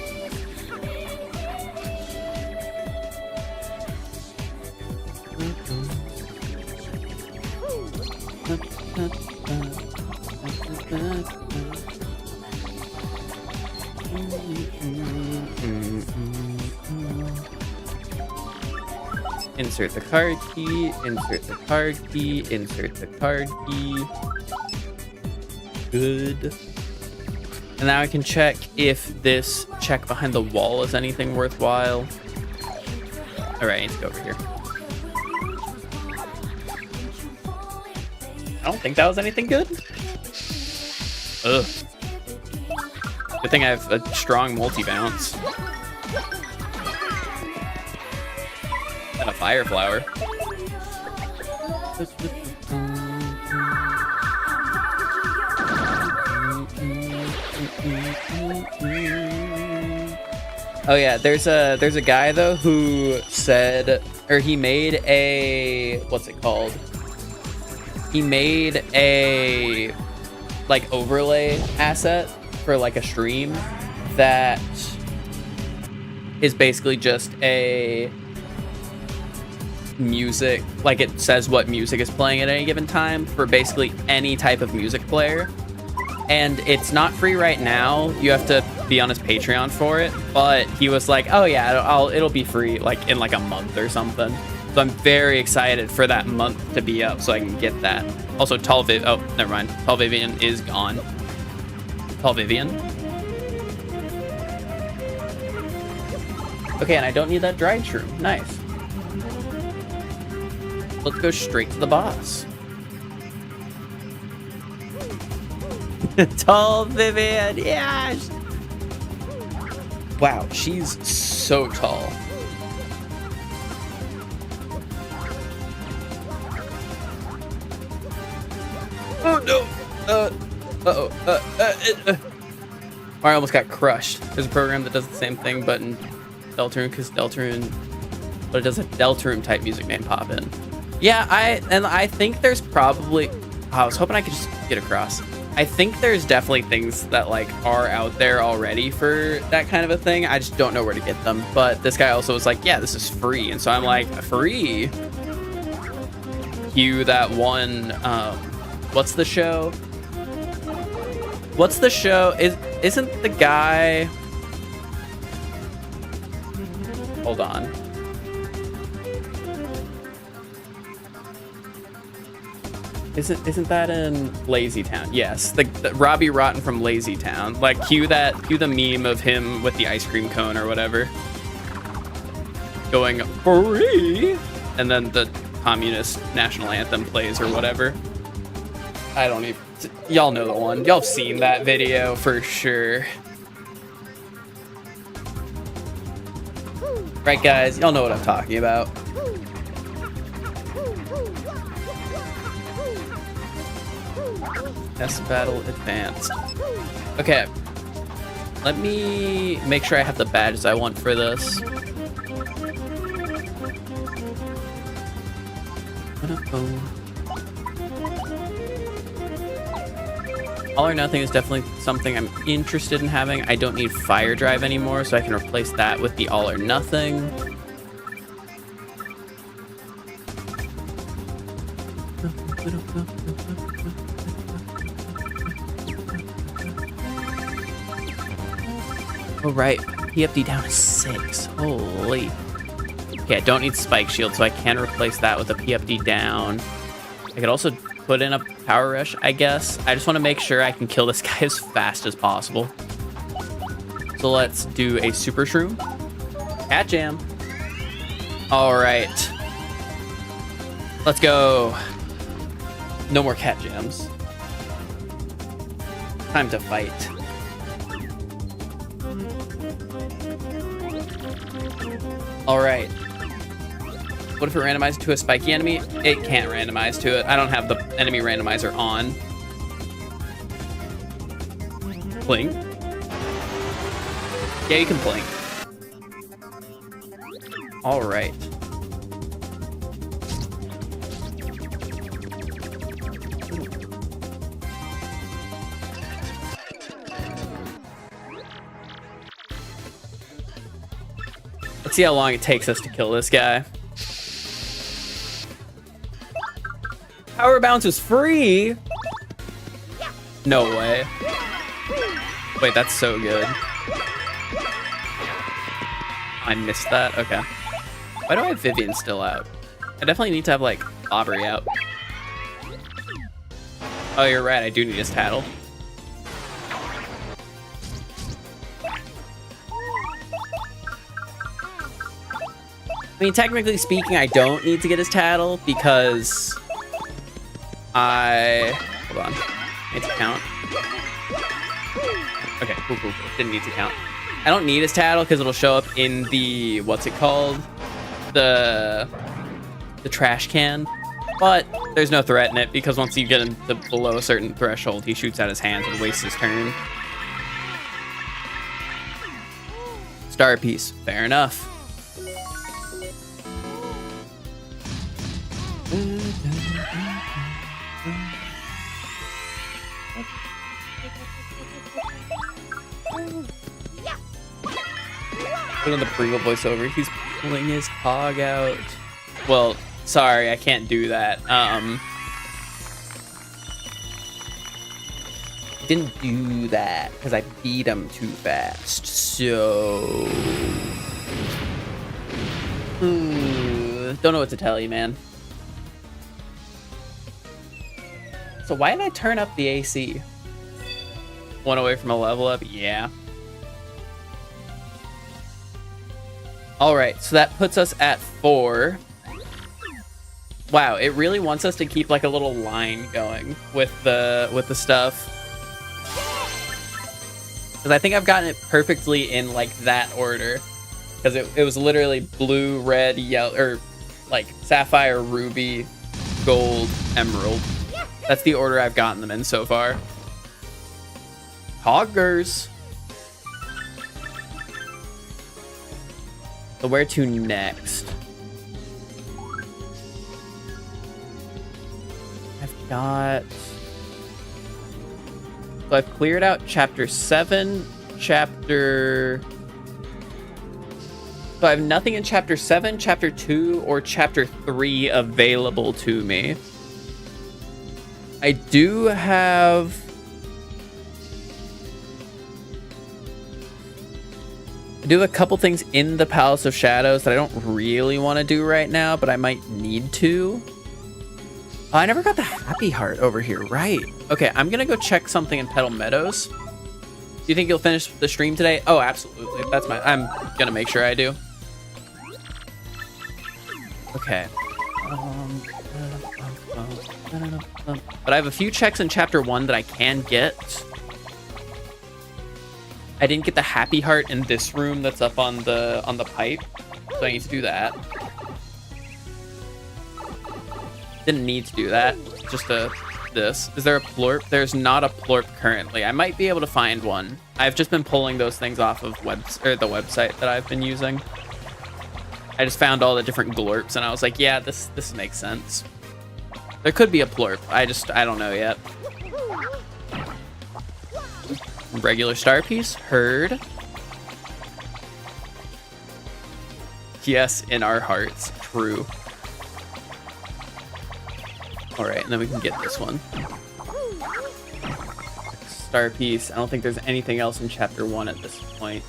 Insert the card key, insert the card key, insert the card key. Good. And now I can check if this check behind the wall is anything worthwhile. All right, I need to go over here. I don't think that was anything good. Ugh. Good thing I have a strong multi-bounce. And a fire flower. Oh yeah, there's a guy though who said, or he made a, what's it called? He made a like overlay asset for like a stream that is basically just a music, like it says what music is playing at any given time for basically any type of music player. And it's not free right now. You have to be on his Patreon for it. But he was like, "Oh yeah, it'll be free like in like a month or something." So I'm very excited for that month to be up so I can get that. Also, Tall Viv. Oh, never mind. Tall Vivian is gone. Tall Vivian. Okay, and I don't need that dried shroom. Nice. Let's go straight to the boss. Tall Vivian, yes! Wow, she's so tall. Oh no! I almost got crushed. There's a program that does the same thing, but in Deltarune, because Deltarune, but it does a Deltarune type music name pop in. Yeah, I think there's probably, I was hoping I could just get across. I think there's definitely things that like are out there already for that kind of a thing. I just don't know where to get them. But this guy also was like, yeah, this is free. And so I'm like, free? Cue that one, what's the show? What's the show? Isn't the guy, hold on. Isn't that in Lazy Town? Yes, the Robbie Rotten from Lazy Town. Like cue the meme of him with the ice cream cone or whatever, going free, and then the communist national anthem plays or whatever. I don't even. Y'all know the one. Y'all have seen that video for sure. Right, guys? Y'all know what I'm talking about. S battle advanced. Okay. Let me make sure I have the badges I want for this. All or Nothing is definitely something I'm interested in having. I don't need Fire Drive anymore, so I can replace that with the All or Nothing. Oh, right. PFD down to 6. Holy. Okay, I don't need Spike Shield, so I can replace that with a PFD down. I could also put in a Power Rush, I guess. I just want to make sure I can kill this guy as fast as possible. So let's do a Super Shroom. Cat Jam. All right. Let's go. No more Cat Jams. Time to fight. All right. What if it randomized to a spiky enemy? It can't randomize to it. I don't have the enemy randomizer on. Blink. Yeah, you can blink. All right. Let's see how long it takes us to kill this guy. Power bounce is free? No way. Wait, that's so good. I missed that? Okay. Why do I have Vivian still out? I definitely need to have, like, Aubrey out. Oh, you're right. I do need his tattle. I mean, technically speaking, I don't need to get his tattle because hold on. I need to count. Okay, cool. Didn't need to count. I don't need his tattle because it'll show up in the, what's it called? The trash can. But there's no threat in it because once you get him to below a certain threshold, he shoots out his hands and wastes his turn. Star piece. Fair enough. Put on the Pringle voiceover. He's pulling his hog out. Well, sorry, I can't do that. Didn't do that because I beat him too fast. So, don't know what to tell you, man. So why did I turn up the AC? One away from a level up? Yeah. All right, so that puts us at 4. Wow, it really wants us to keep like a little line going with the stuff. Because I think I've gotten it perfectly in like that order. Because it was literally blue, red, yellow, or like sapphire, ruby, gold, emerald. That's the order I've gotten them in so far. Hoggers. So where to next? I've got... So I've cleared out chapter 7, chapter... So I have nothing in chapter 7, chapter 2, or chapter 3 available to me. I do have... I do have a couple things in the Palace of Shadows that I don't really want to do right now, but I might need to. Oh, I never got the Happy Heart over here, right? Okay, I'm gonna go check something in Petal Meadows. Do you think you'll finish the stream today? Oh, absolutely. I'm gonna make sure I do. Okay. But I have a few checks in chapter 1 that I can get. I didn't get the Happy Heart in this room that's up on the pipe, so I need to do that. Didn't need to do that. Just this. Is there a plorp? There's not a plorp currently. I might be able to find one. I've just been pulling those things off of the website that I've been using. I just found all the different glorps and I was like, yeah, this makes sense. There could be a plorp. I don't know yet. Regular star piece. Heard. Yes, in our hearts. True. Alright, and then we can get this one. Star piece. I don't think there's anything else in chapter 1 at this point.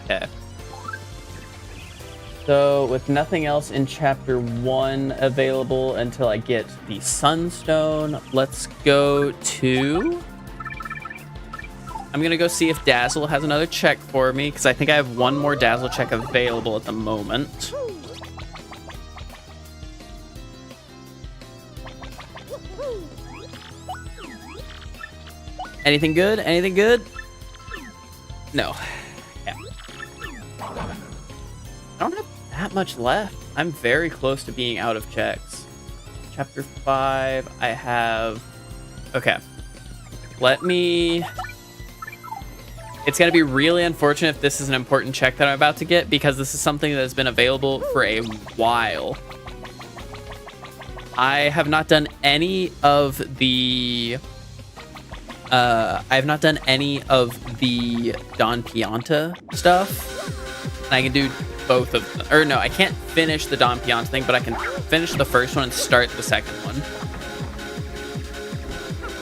Okay. So, with nothing else in chapter 1 available until I get the Sunstone, let's go to... I'm gonna go see if Dazzle has another check for me, because I think I have one more Dazzle check available at the moment. Anything good? Anything good? No. Yeah. I don't have that much left. I'm very close to being out of checks. Chapter 5, I have... Okay. Let me... It's going to be really unfortunate if this is an important check that I'm about to get, because this is something that has been available for a while. I have not done any of the... I have not done any of the Don Pianta stuff. And I can do both of them. Or no, I can't finish the Dompion thing, but I can finish the first one and start the second one.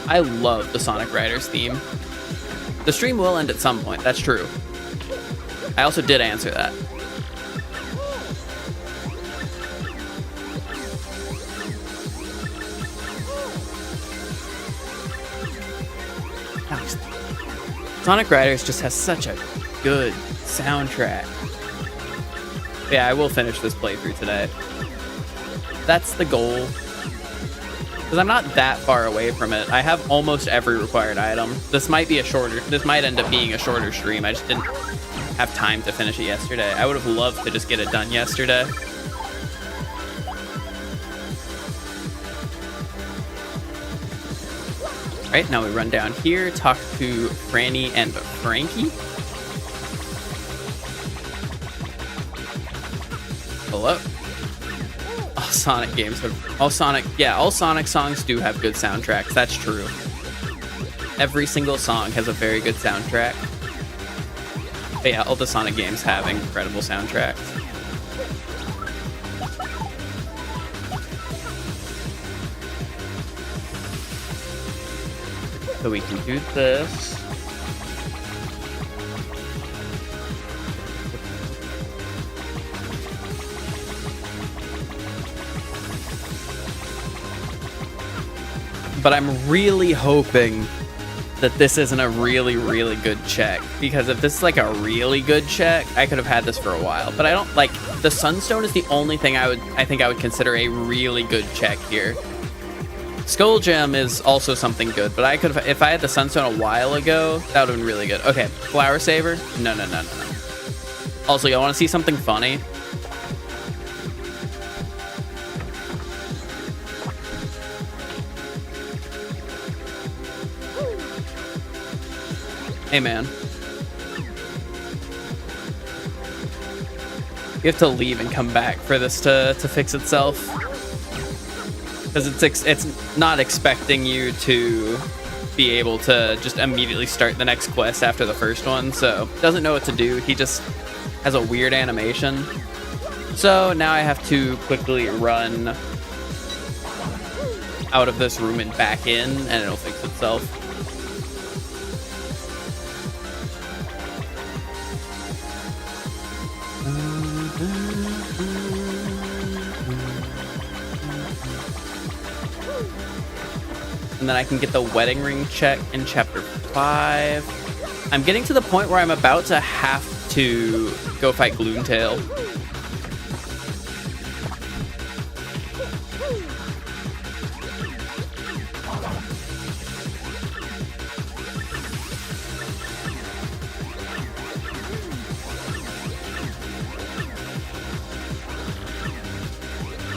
I love the Sonic Riders theme. The stream will end at some point, that's true. I also did answer that. Sonic Riders just has such a good soundtrack. Yeah, I will finish this playthrough today. That's the goal. Because I'm not that far away from it. I have almost every required item. This might end up being a shorter stream. I just didn't have time to finish it yesterday. I would have loved to just get it done yesterday. All right, now we run down here, talk to Franny and Frankie. Hello. All Sonic songs do have good soundtracks. That's true. Every single song has a very good soundtrack. But yeah, all the Sonic games have incredible soundtracks. So we can do this. But I'm really hoping that this isn't a really, really good check. Because if this is like a really good check, I could have had this for a while. But I don't like the Sunstone is the only thing I think I would consider a really good check here. Skull Gem is also something good, but I could have, if I had the Sunstone a while ago, that would have been really good. Okay, Flower Saver? No. Also, y'all want to see something funny? Hey, man. You have to leave and come back for this to fix itself. Because it's not expecting you to be able to just immediately start the next quest after the first one, so doesn't know what to do. He just has a weird animation. So now I have to quickly run out of this room and back in, and it'll fix itself. And then I can get the wedding ring check in chapter 5. I'm getting to the point where I'm about to have to go fight Gloomtail.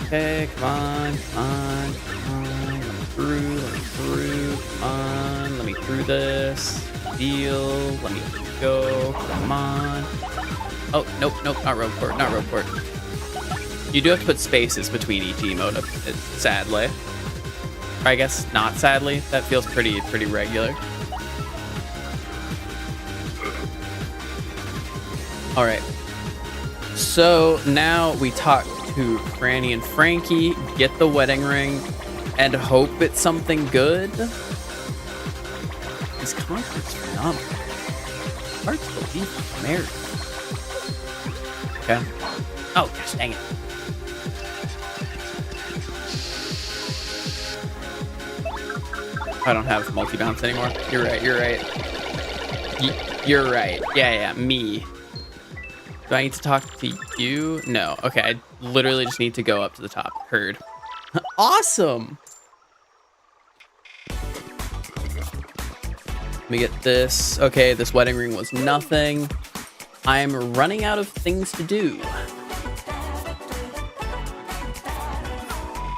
Okay, come on. Let me through this. Deal. Let me go. Come on. Oh, nope, not rope port. You do have to put spaces between each emote, sadly. Or I guess not sadly. That feels pretty regular. All right. So now we talk to Franny and Frankie, get the wedding ring, and hope it's something good. This concert's phenomenal. Hard to believe he's married. Okay. Oh, gosh, dang it. I don't have multi-bounce anymore. You're right. You're right. Yeah, me. Do I need to talk to you? No. Okay, I literally just need to go up to the top. Heard. Awesome! Let me get this. Okay, this wedding ring was nothing. I'm running out of things to do.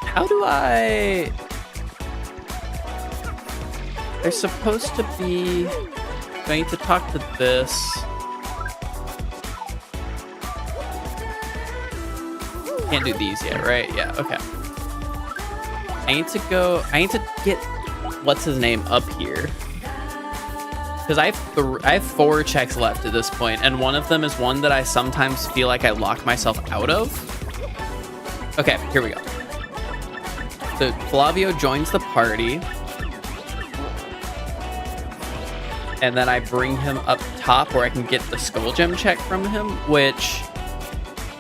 How do I... There's supposed to be... Do I need to talk to this? Can't do these yet, right? Yeah, okay. I need to get what's his name up here. because I have 4 checks left at this point, and one of them is one that I sometimes feel like I lock myself out of. Okay, here we go. So Flavio joins the party, and then I bring him up top where I can get the skull gem check from him, which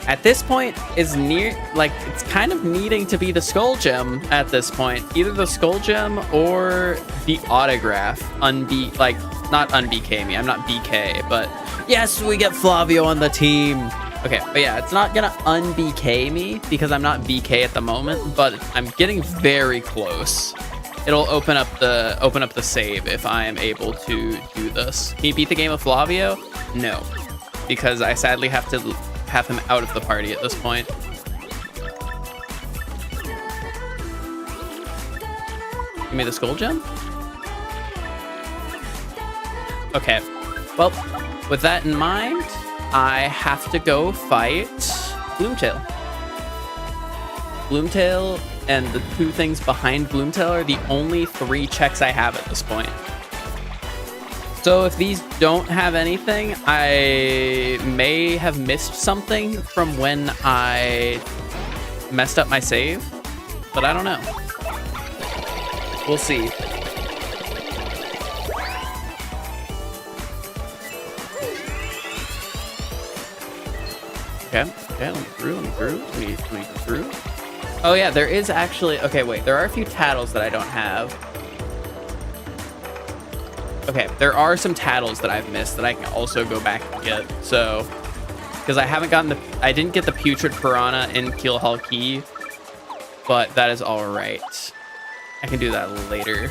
at this point is it's kind of needing to be the skull gem at this point. Either the skull gem or the autograph. Not un-BK me. I'm not BK, but yes, we get Flavio on the team. Okay, but yeah, it's not gonna un-BK me because I'm not BK at the moment, but I'm getting very close. It'll open up the save if I am able to do this. Can you beat the game of Flavio? No, because I sadly have to have him out of the party at this point. Give me the skull gem. Okay, well, with that in mind, I have to go fight Gloomtail. Gloomtail and the 2 things behind Gloomtail are the only 3 checks I have at this point. So if these don't have anything, I may have missed something from when I messed up my save, but I don't know. We'll see. Okay, let me through. Oh yeah, there is actually, okay, wait, there are a few tattles that I don't have. Okay, there are some tattles that I've missed that I can also go back and get, so, because I didn't get the Putrid Piranha in Keel Hall Key, but that is all right. I can do that later.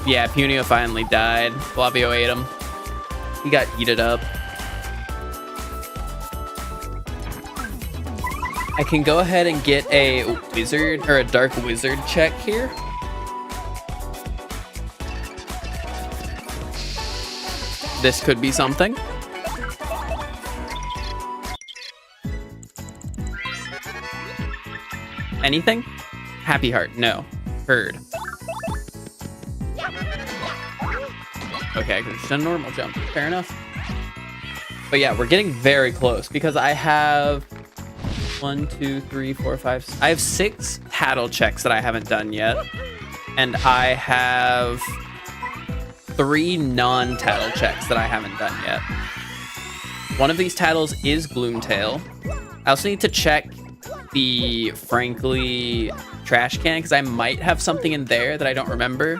Yeah, Punio finally died. Flavio ate him. He got eaten up. I can go ahead and get a wizard or a dark wizard check here. This could be something. Anything? Happy heart, no. Heard. Okay, I could have just done a normal jump. Fair enough. But yeah, we're getting very close because I have 1, 2, 3, 4, 5. I have 6 tattle checks that I haven't done yet, and I have 3 non-tattle checks that I haven't done yet. One of these tattles is Gloomtail. I also need to check the Frankly trash can because I might have something in there that I don't remember.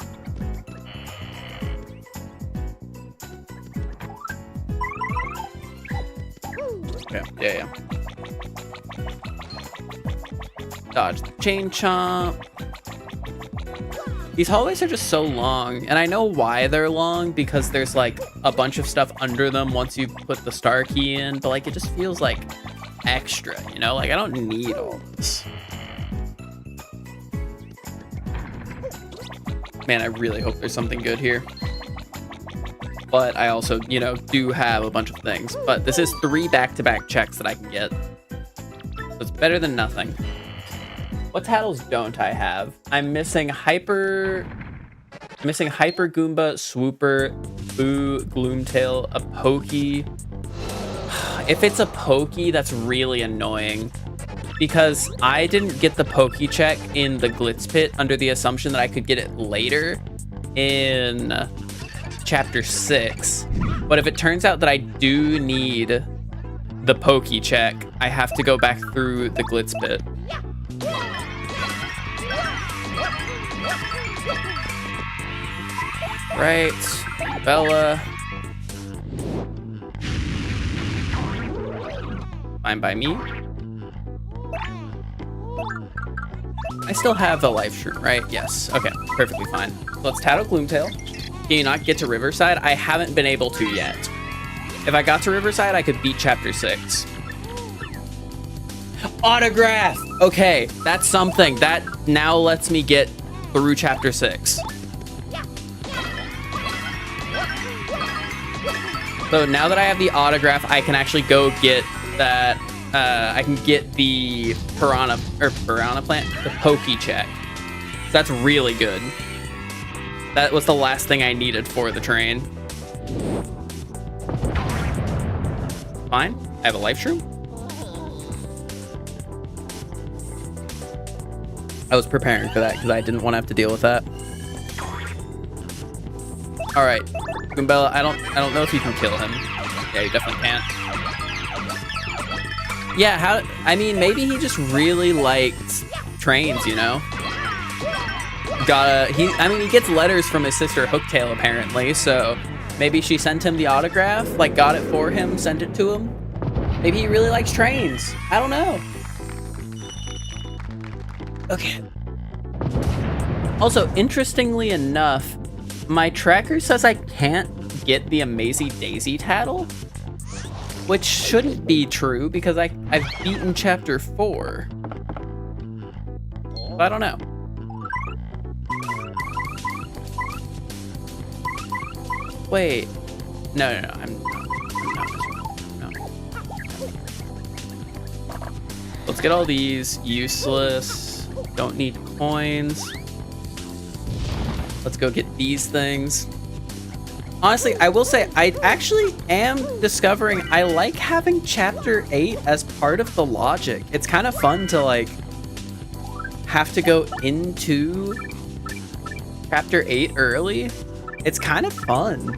Okay, yeah. Dodge the chain chomp. These hallways are just so long, and I know why they're long because there's like a bunch of stuff under them once you put the star key in, but like it just feels like extra, you know? Like I don't need all this. Man, I really hope there's something good here. But I also, you know, do have a bunch of things. But this is 3 back-to-back checks that I can get. So it's better than nothing. What tattles don't I have? I'm missing Hyper Goomba, Swooper, Boo, Gloomtail, a Pokey. If it's a Pokey, that's really annoying. Because I didn't get the Pokey check in the Glitz Pit under the assumption that I could get it later in Chapter 6. But if it turns out that I do need the Pokey check, I have to go back through the Glitz Pit. Right, Bella. Fine by me. I still have a life shroom, right? Yes. Okay, perfectly fine. So let's tattle Gloomtail. Can you not get to Riverside? I haven't been able to yet. If I got to Riverside, I could beat Chapter 6. Autograph! Okay, that's something. That now lets me get through Chapter 6. So now that I have the autograph, I can actually go get that. I can get the piranha plant, the Pokey check. So That's really good. That was the last thing I needed for the train. Fine. I have a life shroom. I was preparing for that because I didn't want to have to deal with that. All right, Goombella. I don't know if you can kill him. Yeah, you definitely can't. Yeah, I mean, maybe he just really liked trains, you know? I mean, he gets letters from his sister Hooktail, apparently, so maybe she sent him the autograph, like, got it for him, sent it to him. Maybe he really likes trains. I don't know. Okay. Also, interestingly enough, my tracker says I can't get the Amazing Daisy tattle, which shouldn't be true because I've beaten chapter 4. I don't know. Wait. No. I'm not. No. Let's get all these. Useless. Don't need coins. Let's go get these things. Honestly, I will say I actually am discovering I like having chapter 8 as part of the logic. It's kind of fun to like have to go into chapter 8 early. It's kind of fun.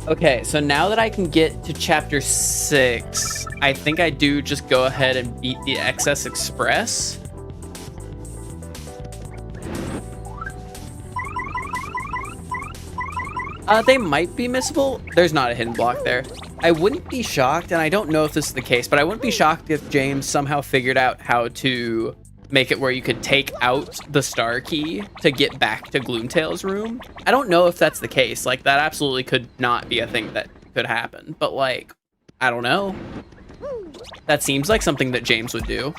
Okay, so now that I can get to chapter 6, I think I do just go ahead and beat the Excess Express. They might be missable. There's not a hidden block there. I wouldn't be shocked, and I don't know if this is the case, but I wouldn't be shocked if James somehow figured out how to make it where you could take out the star key to get back to Gloomtail's room. I don't know if that's the case. Like, that absolutely could not be a thing that could happen. But, like, I don't know. That seems like something that James would do.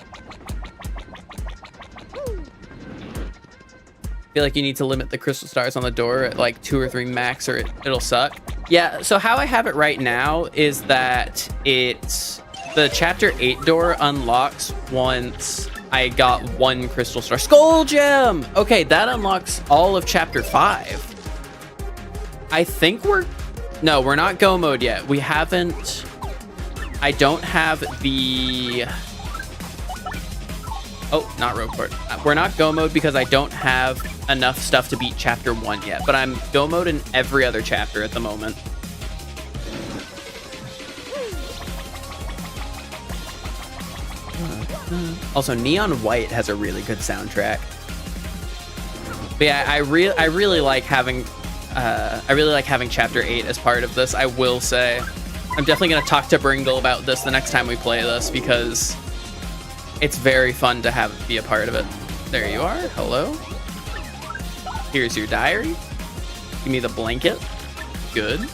I feel like you need to limit the crystal stars on the door at like 2 or 3 max or it'll suck. Yeah, so how I have it right now is that the chapter 8 door unlocks once I got 1 crystal star. Skull gem! Okay, that unlocks all of chapter 5. I think no, we're not go mode yet. We haven't, I don't have the, oh, not road court. We're not go mode because I don't have enough stuff to beat chapter 1 yet, but I'm go mode in every other chapter at the moment. Also, Neon White has a really good soundtrack. But yeah, I really like having chapter 8 as part of this. I will say, I'm definitely gonna talk to Bringle about this the next time we play this because it's very fun to have it be a part of it. There you are. Hello. Here's your diary. Give me the blanket. Good.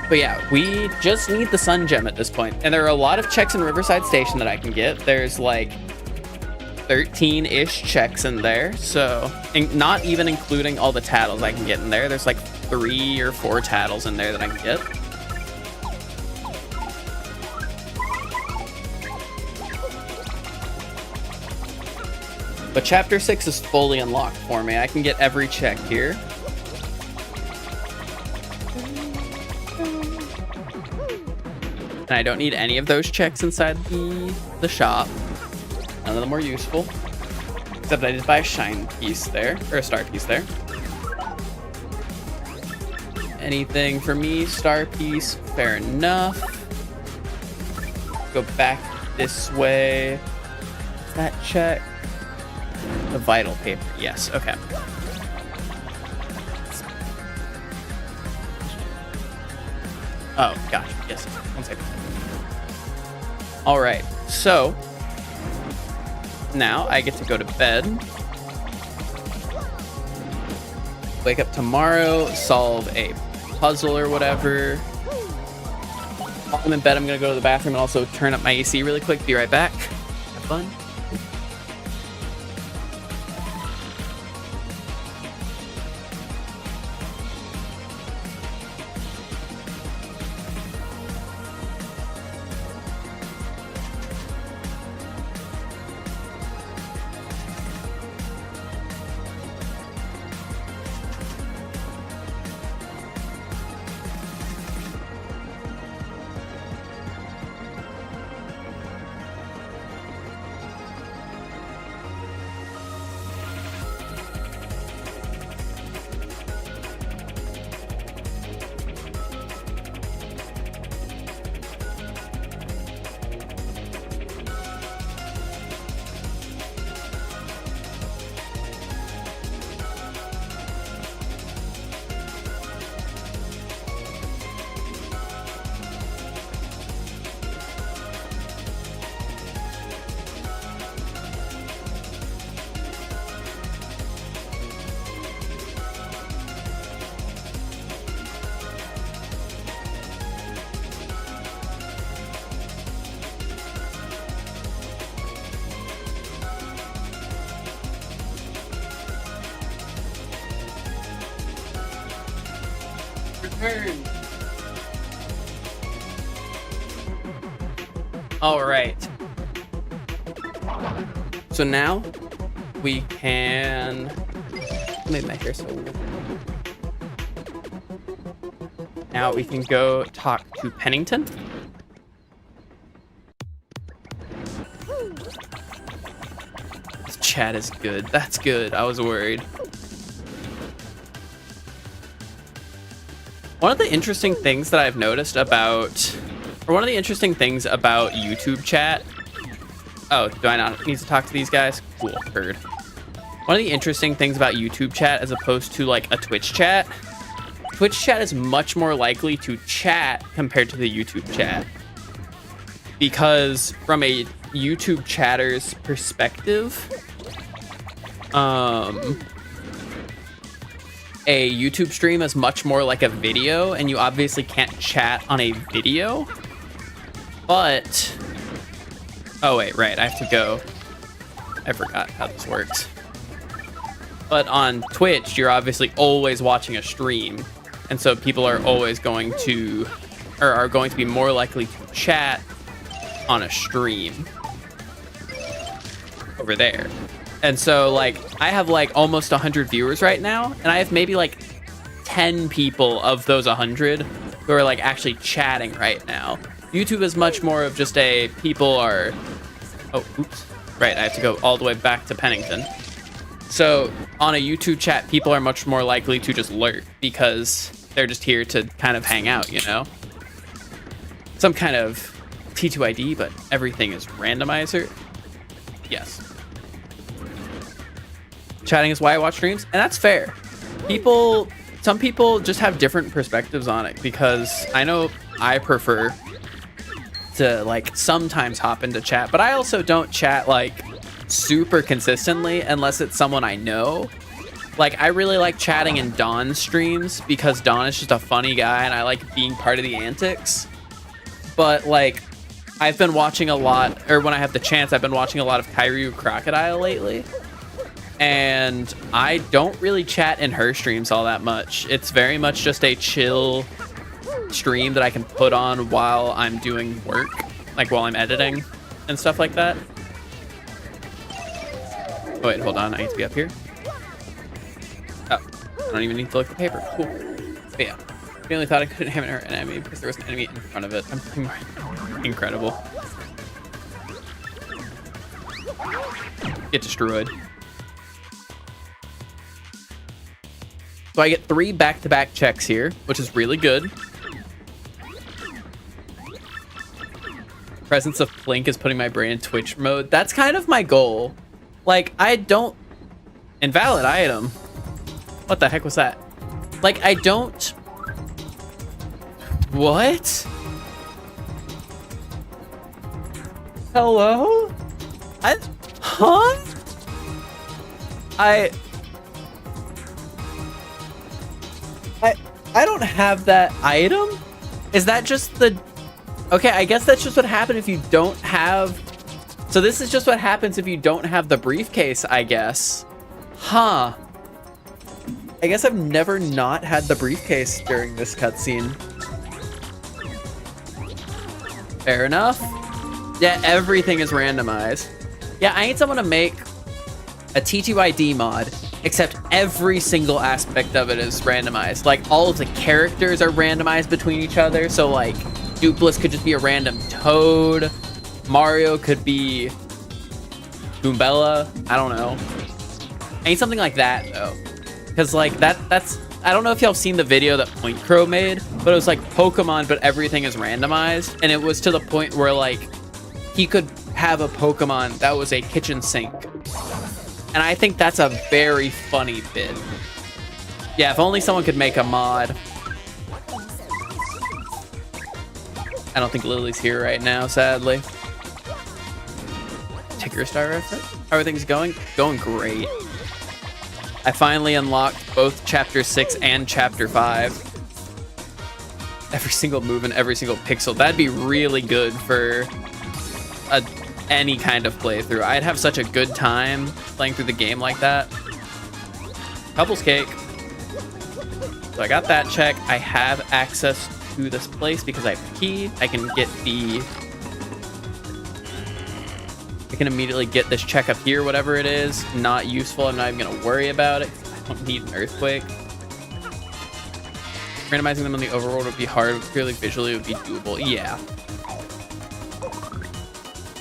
But yeah, we just need the sun gem at this point. And there are a lot of checks in Riverside Station that I can get. There's like 13-ish checks in there. So, and not even including all the tattles I can get in there. There's like 3 or 4 tattles in there that I can get. But chapter 6 is fully unlocked for me. I can get every check here. And I don't need any of those checks inside the shop. None of them were useful. Except I did buy a shine piece there, or a star piece there. Anything for me? Star piece, fair enough. Go back this way. That check. The vital paper, yes, okay. Oh, gosh, yes, 1 second. All right, so now I get to go to bed. Wake up tomorrow, solve a puzzle or whatever. While I'm in bed, I'm gonna go to the bathroom and also turn up my AC really quick. Be right back. Have fun. turn. All right. So now we can make my hair so weird. Now we can go talk to Pennington. This chat is good. That's good. I was worried. One of the interesting things that I've noticed about, or one of the interesting things about YouTube chat. Oh, do I not need to talk to these guys? Cool, heard. One of the interesting things about YouTube chat as opposed to like a Twitch chat is much more likely to chat compared to the YouTube chat. Because from a YouTube chatter's perspective, a YouTube stream is much more like a video, and you obviously can't chat on a video. But, oh wait, right, I have to go. I forgot how this works. But on Twitch, you're obviously always watching a stream, and so people are always going to, or are going to be more likely to chat on a stream over there. And so, like, I have, like, almost 100 viewers right now, and I have maybe, like, 10 people of those 100 who are, like, actually chatting right now. YouTube is much more of just a, people are, oh, oops. Right, I have to go all the way back to Pennington. So, on a YouTube chat, people are much more likely to just lurk, because they're just here to kind of hang out, you know? Some kind of TTYD, but everything is randomizer. Yes. Chatting is why I watch streams, and that's fair. Some people just have different perspectives on it, because I know I prefer to like sometimes hop into chat, but I also don't chat like super consistently unless it's someone I know. Like, I really like chatting in Don's streams because Don is just a funny guy and I like being part of the antics. But like, I've been watching a lot, or when I have the chance, I've been watching a lot of Kyryu Crocodile lately. And I don't really chat in her streams all that much. It's very much just a chill stream that I can put on while I'm doing work, like while I'm editing and stuff like that. Oh, wait, hold on. I need to be up here. Oh, I don't even need to look at the paper. Cool. But yeah, I really thought I couldn't have an enemy because there was an enemy in front of it. I'm playing more. Incredible. Get destroyed. So I get 3 back-to-back checks here, which is really good. Presence of Plink is putting my brain in Twitch mode. That's kind of my goal. Like, I don't... Invalid item. What the heck was that? Like, I don't... What? Hello? Huh? I don't have that item? Is that just the... Okay, I guess that's just what happened if you don't have... So this is just what happens if you don't have the briefcase, I guess. Huh. I guess I've never not had the briefcase during this cutscene. Fair enough. Yeah, everything is randomized. Yeah, I need someone to make a TTYD mod, except every single aspect of it is randomized. Like, all of the characters are randomized between each other. So, like, Dupless could just be a random Toad. Mario could be Goombella. I don't know. I need something like that, though. Because, like, that's... I don't know if y'all have seen the video that Point Crow made, but it was like Pokemon, but everything is randomized. And it was to the point where, like, he could have a Pokemon that was a kitchen sink. And I think that's a very funny bit. Yeah, if only someone could make a mod. I don't think Lily's here right now, sadly. Ticker Star reference? How are things going? Going great. I finally unlocked both Chapter 6 and Chapter 5. Every single move and every single pixel. That'd be really good for any kind of playthrough. I'd have such a good time playing through the game like that. Couples cake. So I got that check. I have access to this place because I have a key. I can immediately get this check up here, whatever it is. Not useful. I'm not even going to worry about it. I don't need an earthquake. Randomizing them on the overworld would be hard, but purely visually it would be doable. Yeah.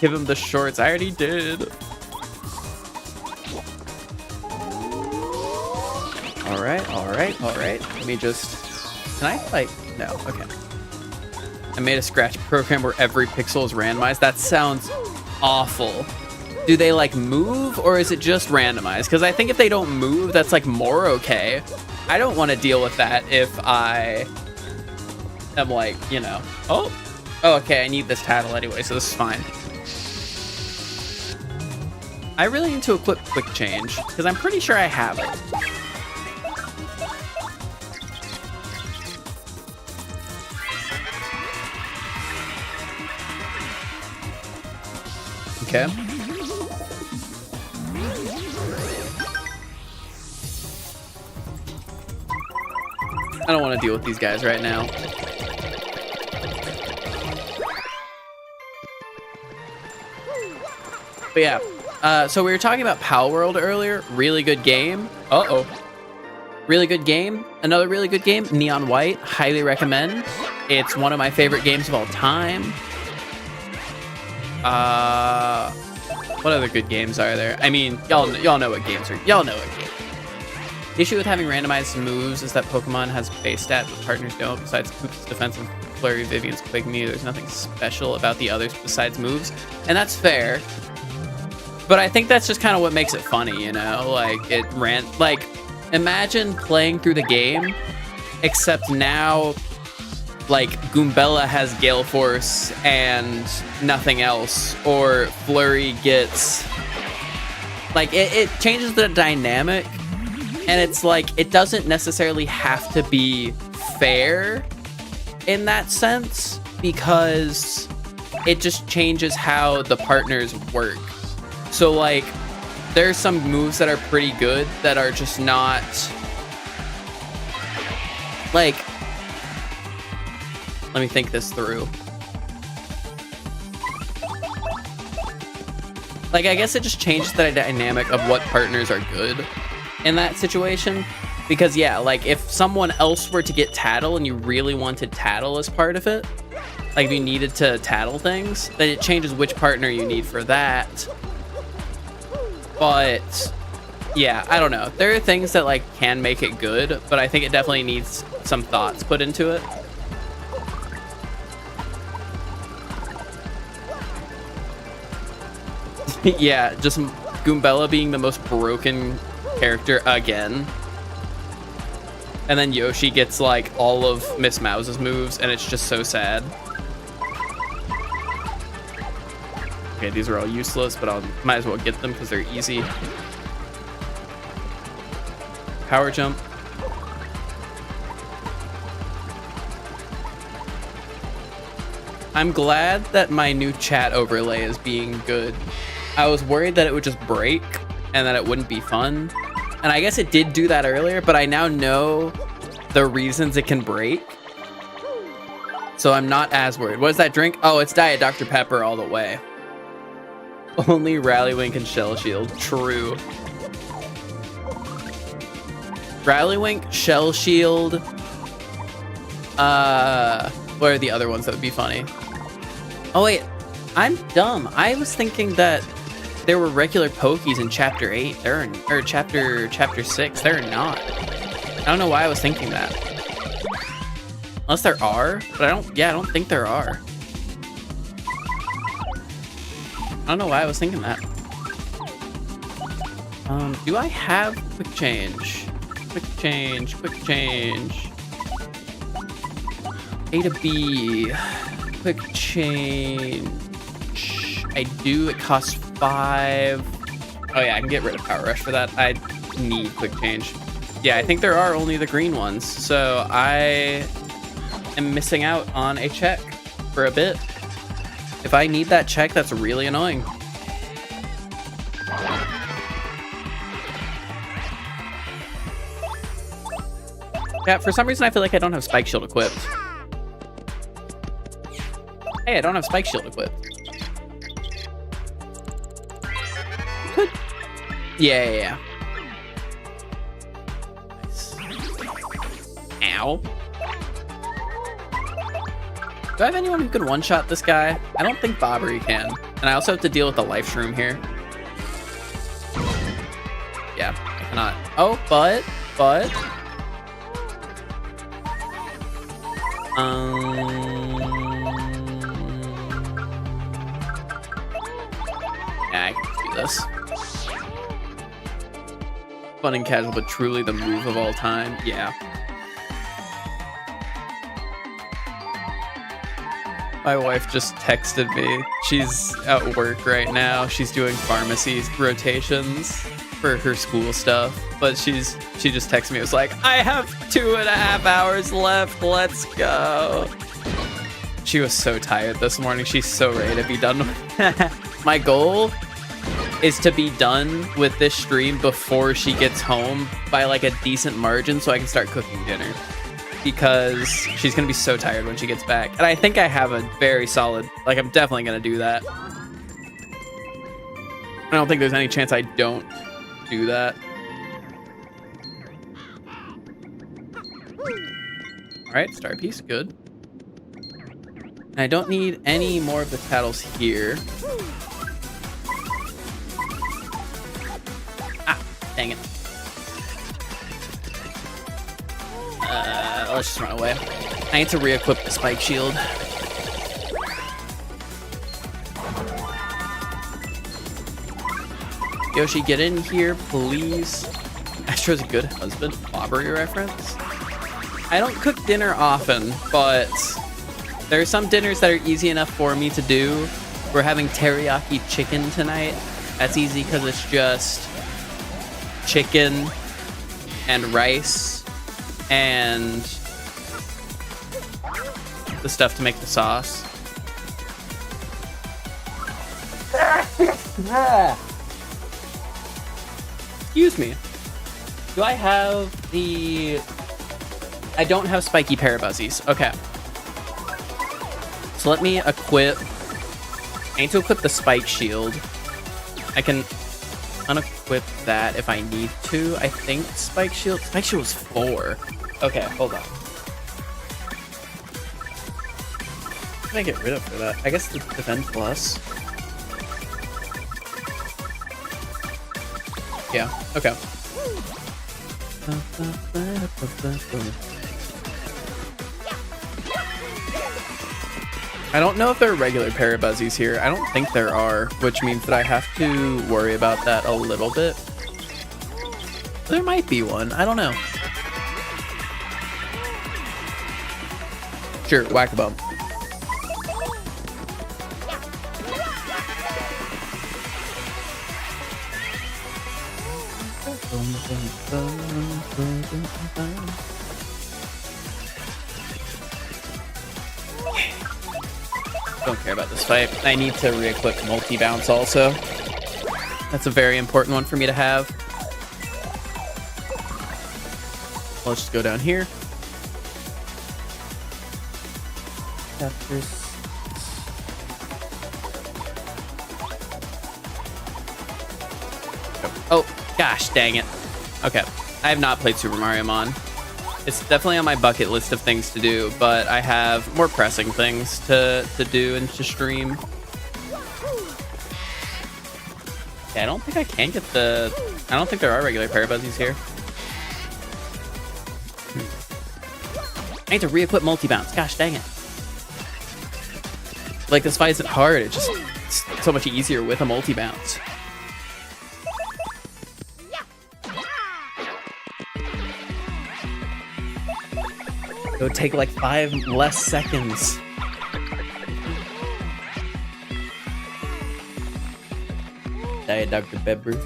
Give him the shorts. I already did. All right. Let me just... Can I, like... No, okay. I made a scratch program where every pixel is randomized. That sounds awful. Do they, like, move, or is it just randomized? Because I think if they don't move, that's, like, more okay. I don't want to deal with that if I am, like, you know... Oh, okay, I need this tattle anyway, so this is fine. I really need to equip quick change, because I'm pretty sure I have it. Okay. I don't want to deal with these guys right now. But yeah, so we were talking about Pal World earlier. Really good game. Uh-oh. Really good game. Another really good game, Neon White. Highly recommend. It's one of my favorite games of all time. What other good games are there? I mean, y'all know what games are. Y'all know what games. The issue with having randomized moves is that Pokemon has base stat, but partners don't. Besides Poop's defense and Flurry, Vivian's Quick Mew, there's nothing special about the others besides moves, and that's fair. But I think that's just kind of what makes it funny, you know? Like imagine playing through the game, except now, like, Goombella has Gale Force and nothing else, or Flurry gets... Like, it changes the dynamic, and it's like, it doesn't necessarily have to be fair in that sense, because it just changes how the partners work. So, like, there's some moves that are pretty good that are just not... Like... Let me think this through. Like, I guess it just changes the dynamic of what partners are good in that situation. Because, yeah, like, if someone else were to get Tattle and you really wanted Tattle as part of it, like, if you needed to Tattle things, then it changes which partner you need for that. But, yeah, I don't know. There are things that, like, can make it good, but I think it definitely needs some thoughts put into it. Yeah, just Goombella being the most broken character again. And then Yoshi gets, like, all of Miss Mouse's moves, and it's just so sad. Okay, these are all useless, but I might as well get them because they're easy. Power jump. I'm glad that my new chat overlay is being good. I was worried that it would just break and that it wouldn't be fun. And I guess it did do that earlier, but I now know the reasons it can break. So I'm not as worried. What is that drink? Oh, it's Diet Dr. Pepper all the way. Only Rallywink and Shell Shield. True. Rallywink, Shell Shield. What are the other ones that would be funny? Oh, wait. I'm dumb. I was thinking that there were regular Pokies in Chapter 8. Or Chapter 6. They're not. I don't know why I was thinking that. Unless there are, but I don't think there are. I don't know why I was thinking that. Do I have quick change? Quick change. A to B. Quick change. I do. It costs 5. Oh yeah, I can get rid of Power Rush for that. I need quick change. Yeah, I think there are only the green ones, so I am missing out on a check for a bit. If I need that check, that's really annoying. Yeah, for some reason I feel like I don't have Spike Shield equipped. Hey, I don't have Spike Shield equipped. Could. Yeah. Nice. Ow. Do I have anyone who can one-shot this guy? I don't think Bobbery can. And I also have to deal with the life shroom here. Yeah, I cannot. Oh, but. Yeah, I can do this. Fun and casual, but truly the move of all time. Yeah. My wife just texted me. She's at work right now. She's doing pharmacy rotations for her school stuff. But she just texted me. It was like, I have 2.5 hours left. Let's go. She was so tired this morning. She's so ready to be done with. My goal is to be done with this stream before she gets home by like a decent margin so I can start cooking dinner. Because she's going to be so tired when she gets back. And I think I have a very solid, like I'm definitely going to do that. I don't think there's any chance I don't do that. All right, star piece, good. And I don't need any more of the tattles here. Ah, dang it. Let's just run away. I need to re-equip the spike shield. Yoshi, get in here, please. Astro's a good husband. Bobbery reference. I don't cook dinner often, but there are some dinners that are easy enough for me to do. We're having teriyaki chicken tonight. That's easy because it's just chicken and rice and the stuff to make the sauce. Excuse me. Do I have the... I don't have spiky parabuzzies. Okay. So let me equip... I need to equip the spike shield. I can unequip that if I need to. I think spike shield... Spike shield was 4. Okay, hold on. What can I get rid of for that? I guess the defend plus. Yeah, okay. I don't know if there are regular parabuzzies here. I don't think there are, which means that I have to worry about that a little bit. There might be one. I don't know. Sure, whack a bump. Don't care about this fight. I need to re-equip multi-bounce also. That's a very important one for me to have. Let's just go down here. Oh, gosh, dang it. Okay, I have not played Super Mario Mon. It's definitely on my bucket list of things to do, but I have more pressing things to do and to stream. Yeah, I don't think I can get the... I don't think there are regular parabuzzies here. I need to re-equip multi-bounce. Gosh, dang it. Like, this fight isn't hard. It's just so much easier with a multi-bounce. It would take like 5 less seconds. Diet Dr. Pepper.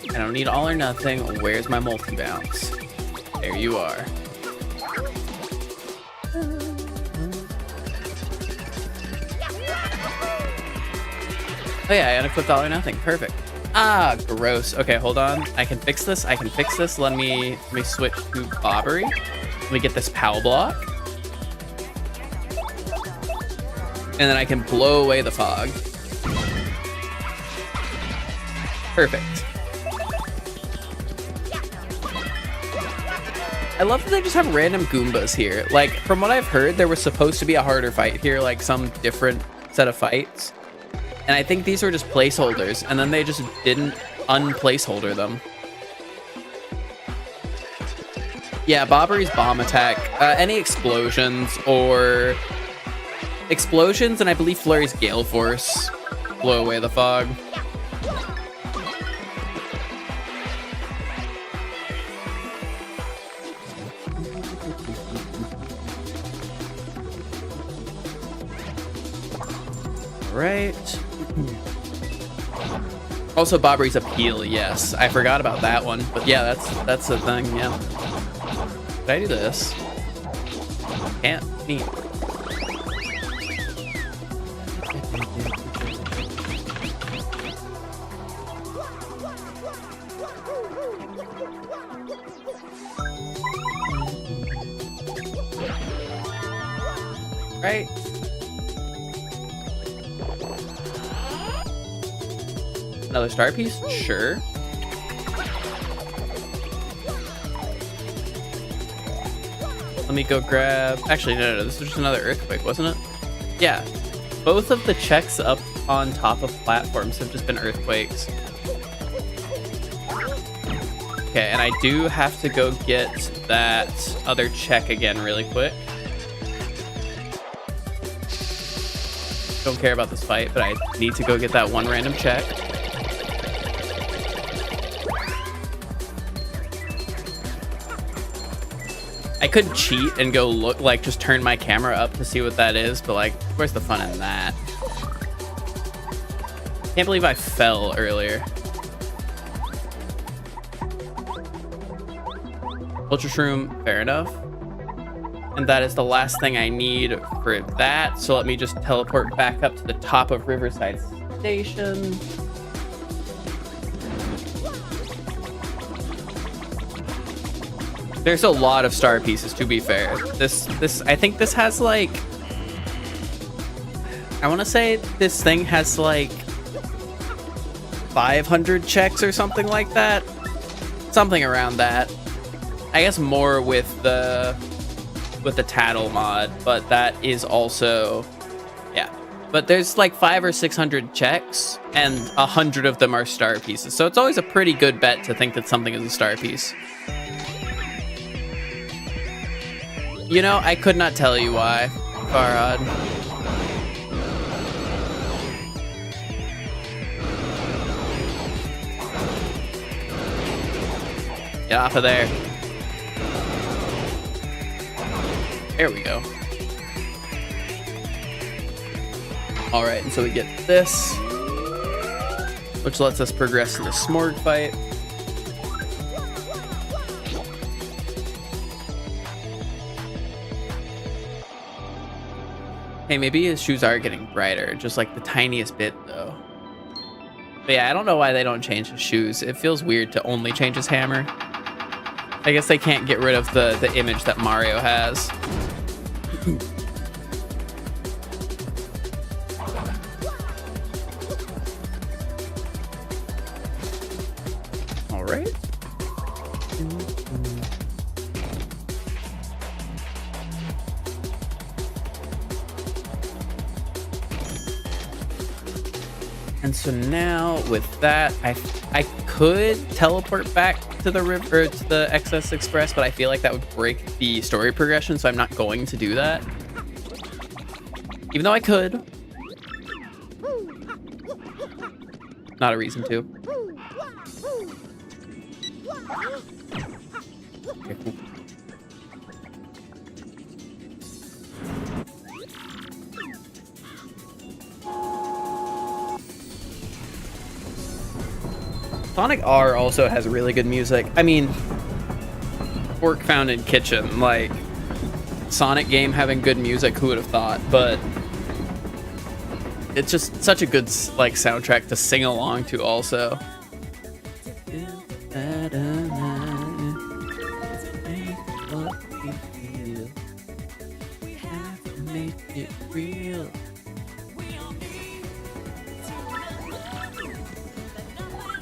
I don't need all or nothing. Where's my multi-bounce? There you are. Oh yeah, I unequipped all or nothing. Perfect. Ah, gross. Okay, hold on. I can fix this. I can fix this. Let me switch to Bobbery. Let me get this POW block. And then I can blow away the fog. Perfect. I love that they just have random Goombas here. Like, from what I've heard, there was supposed to be a harder fight here, like some different set of fights. And I think these were just placeholders, and then they just didn't unplaceholder them. Yeah, Bobbery's bomb attack. Any explosions, or... Explosions, and I believe Flurry's Gale Force blow away the fog. Right. Also, Bobbery's Appeal, yes. I forgot about that one, but yeah, that's the thing, yeah. Did I do this? Can't. Neat. Right. Another star piece? Sure. Let me go grab... Actually, no, this was just another earthquake, wasn't it? Yeah. Both of the checks up on top of platforms have just been earthquakes. Okay, and I do have to go get that other check again really quick. Don't care about this fight, but I need to go get that one random check. I could cheat and go look, like, just turn my camera up to see what that is, but, like, where's the fun in that? Can't believe I fell earlier. Ultra Shroom, fair enough. And that is the last thing I need for that, so let me just teleport back up to the top of Riverside Station. There's a lot of star pieces, to be fair. I think this has like, I want to say this thing has like 500 checks or something like that. Something around that. I guess more with the tattle mod, but that is also, yeah. But there's like 500 or 600 checks, and 100 of them are star pieces. So it's always a pretty good bet to think that something is a star piece. You know, I could not tell you why, Farad. Get off of there. There we go. All right, and so we get this, which lets us progress to the Smorg fight. Hey, maybe his shoes are getting brighter, just like the tiniest bit, though. But yeah, I don't know why they don't change his shoes. It feels weird to only change his hammer. I guess they can't get rid of the image that Mario has. All right. And so now with that, I could teleport back to the river, to the XS Express, but I feel like that would break the story progression, so I'm not going to do that. Even though I could. Not a reason to. Okay, cool. Sonic R also has really good music. I mean, work found in kitchen, like, Sonic game having good music, who would have thought? But it's just such a good, like, soundtrack to sing along to also.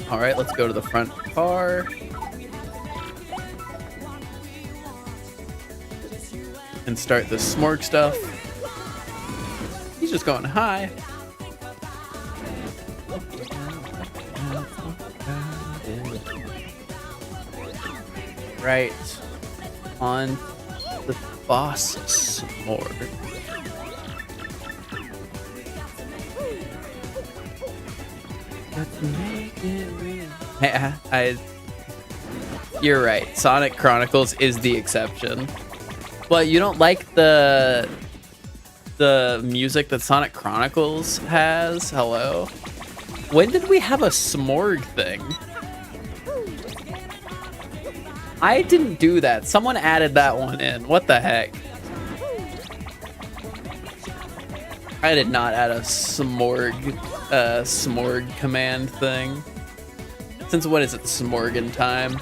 All right, let's go to the front car. And start the smorg stuff. He's just going high. Right on the boss s'more. Let's make it real. You're right. Sonic Chronicles is the exception. But you don't like the music that Sonic Chronicles has? Hello? When did we have a smorg thing? I didn't do that. Someone added that one in. What the heck? I did not add a smorg command thing. Since when is it smorgin time?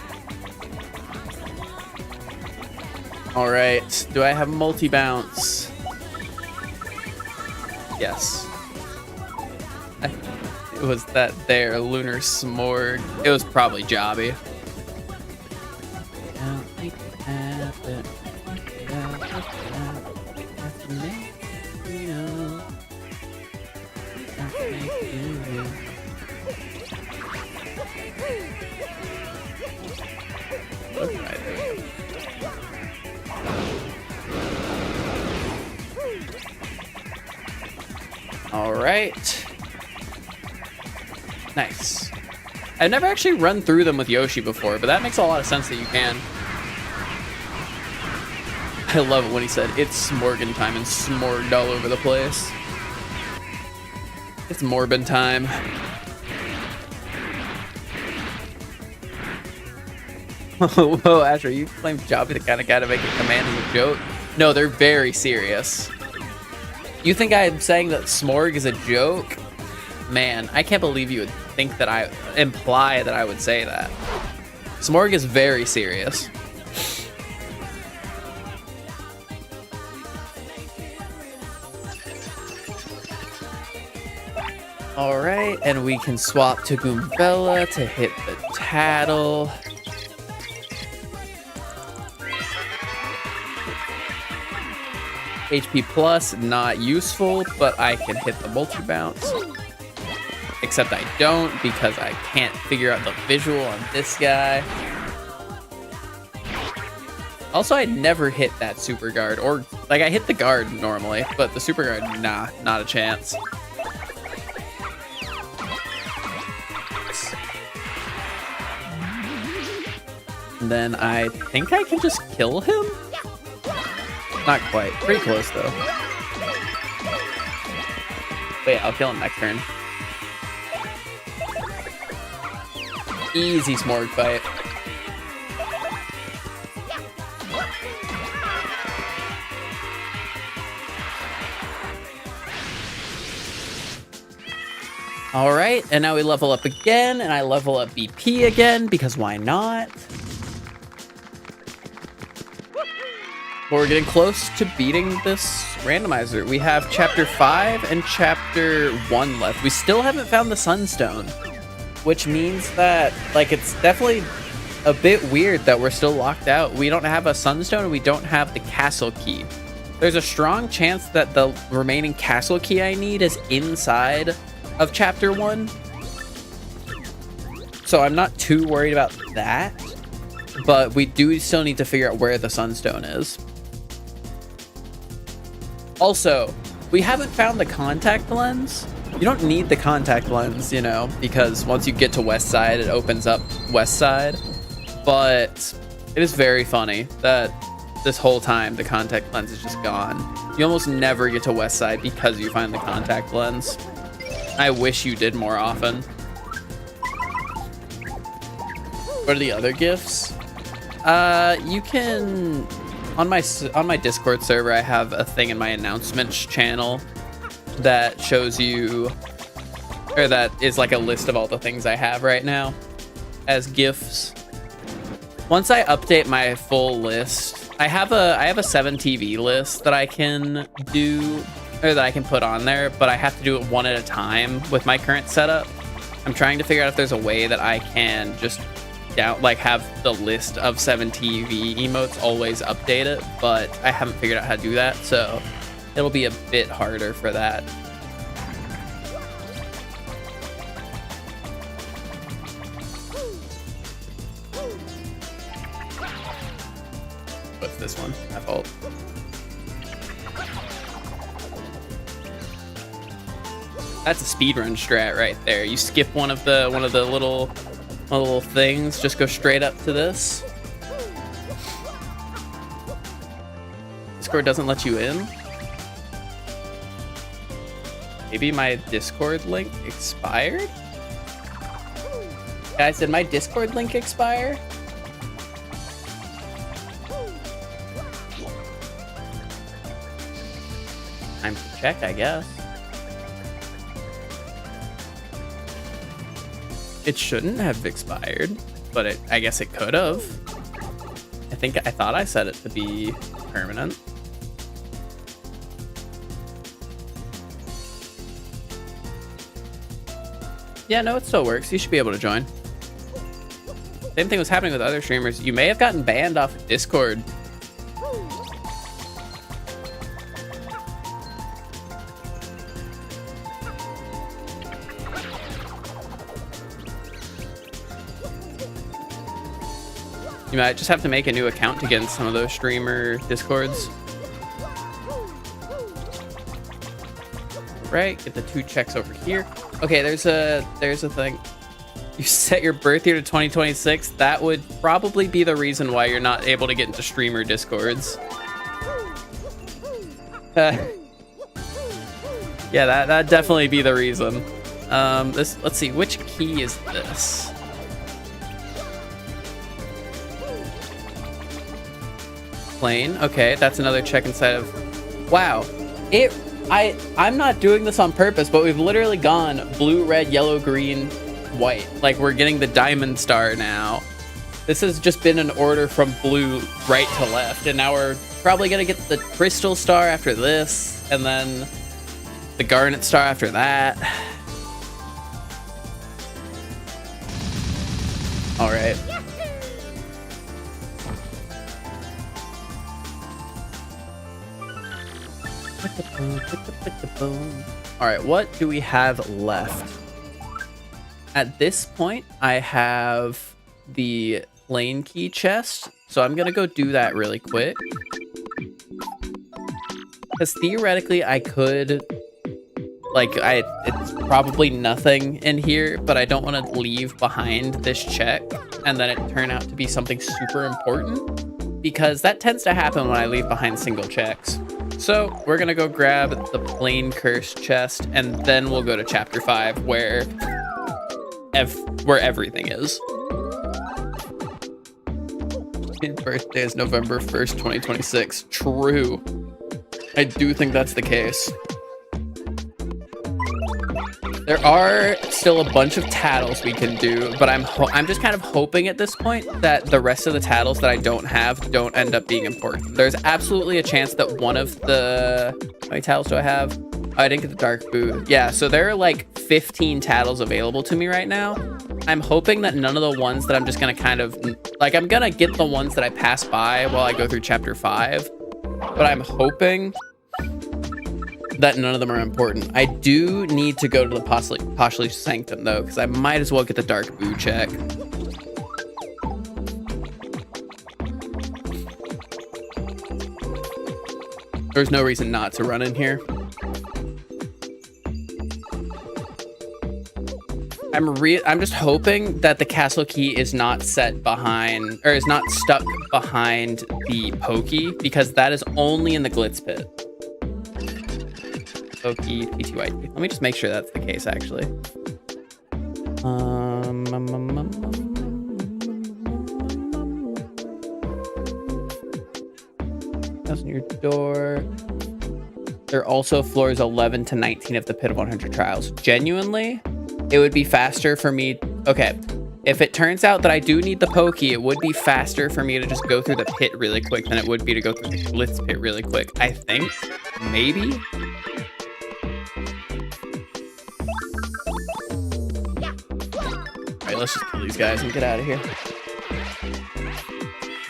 All right. Do I have multi-bounce? Yes. It was that there, Lunar Smorg. It was probably Jobby. What am I doing? All right. Nice. I've never actually run through them with Yoshi before, but that makes a lot of sense that you can. I love it when he said, it's Smorgin time, and smorged all over the place. It's Morbin time. Whoa, Asher, you claim Jobby the kind of guy to make a command as a joke? No, they're very serious. You think I'm saying that Smorg is a joke? Man, I can't believe you would think that I imply that I would say that. Smorg is very serious. All right, and we can swap to Goombella to hit the tattle. HP plus, not useful, but I can hit the multi-bounce. Except I don't because I can't figure out the visual on this guy. Also, I never hit that super guard, or like I hit the guard normally, but the super guard, nah, not a chance. And then I think I can just kill him? Not quite. Pretty close, though. But yeah, I'll kill him next turn. Easy Smorg fight. All right, and now we level up again, and I level up BP again, because why not? But we're getting close to beating this randomizer. We have chapter 5 and chapter 1 left. We still haven't found the Sunstone, which means that, like, it's definitely a bit weird that we're still locked out. We don't have a Sunstone and we don't have the castle key. There's a strong chance that the remaining castle key I need is inside of chapter 1. So I'm not too worried about that, but we do still need to figure out where the Sunstone is. Also, we haven't found the contact lens. You don't need the contact lens, you know, because once you get to West Side, it opens up West Side. But it is very funny that this whole time the contact lens is just gone. You almost never get to West Side because you find the contact lens. I wish you did more often. What are the other gifts? You can... On my Discord server, I have a thing in my announcements channel that shows you, or that is like a list of all the things I have right now as gifts. Once I update my full list, I have a 7 TV list that I can do, or that I can put on there, but I have to do it one at a time with my current setup. I'm trying to figure out if there's a way that I can just have the list of 7TV emotes always updated, but I haven't figured out how to do that, so it'll be a bit harder for that. What's this one? My fault. That's a speedrun strat right there. You skip one of the little things, just go straight up to this. Discord doesn't let you in. Maybe my Discord link expired? Guys, did my Discord link expire? Time to check, I guess. It shouldn't have expired, but I guess it could have. I thought I set it to be permanent. Yeah, no, it still works. You should be able to join. Same thing was happening with other streamers. You may have gotten banned off of Discord. You might just have to make a new account to get in some of those streamer Discords. Right, get the 2 checks over here. Okay, there's a thing. You set your birth year to 2026. That would probably be the reason why you're not able to get into streamer Discords. Yeah, that'd definitely be the reason. Let's see, which key is this? Plane. Okay, that's another check inside of. Wow, I'm not doing this on purpose, but we've literally gone blue, red, yellow, green, white. Like, we're getting the diamond star now. This has just been an order from blue right to left, and now we're probably gonna get the crystal star after this, and then the garnet star after that. All right. All right, what do we have left? At this point, I have the plane key chest, so I'm gonna go do that really quick. Because theoretically, I could, it's probably nothing in here, but I don't want to leave behind this check and then it turn out to be something super important, because that tends to happen when I leave behind single checks. So we're gonna go grab the plane curse chest, and then we'll go to chapter 5 where everything is. His birthday is November 1st, 2026. True. I do think that's the case. There are still a bunch of tattles we can do, but I'm just kind of hoping at this point that the rest of the tattles that I don't have don't end up being important. There's absolutely a chance that one of the... How many tattles do I have? Oh, I didn't get the dark boot. Yeah, so there are like 15 tattles available to me right now. I'm hoping that none of the ones that I'm just going to kind of... I'm going to get the ones that I pass by while I go through chapter 5. But I'm hoping that none of them are important. I do need to go to the Postly Sanctum, though, because I might as well get the Dark Boo check. There's no reason not to run in here. I'm just hoping that the castle key is not set behind, or is not stuck behind the pokey, because that is only in the Glitz Pit. Pokey, TTYD. Let me just make sure that's the case, actually. That's in your door. There are also floors 11 to 19 of the Pit of 100 Trials. Genuinely, it would be faster for me. Okay, if it turns out that I do need the pokey, it would be faster for me to just go through the pit really quick than it would be to go through the Glitz Pit really quick. I think, maybe. Okay, let's just kill these guys and get out of here. The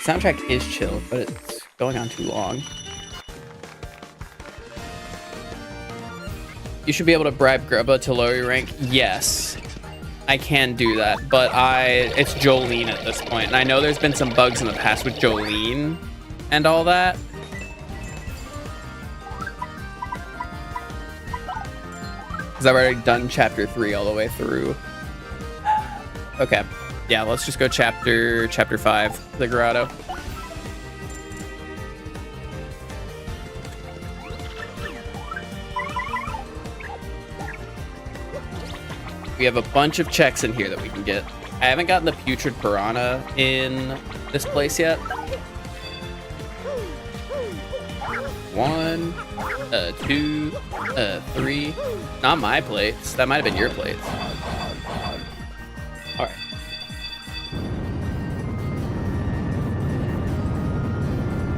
soundtrack is chill, but it's going on too long. You should be able to bribe Grubba to lower your rank. Yes, I can do that, but it's Jolene at this point, and I know there's been some bugs in the past with Jolene and all that. Because I've already done chapter 3 all the way through. Okay, yeah, let's just go chapter 5, the grotto. We have a bunch of checks in here that we can get. I haven't gotten the putrid piranha in this place yet. 1, 2, 3. Not my plates. That might have been your plates. All right.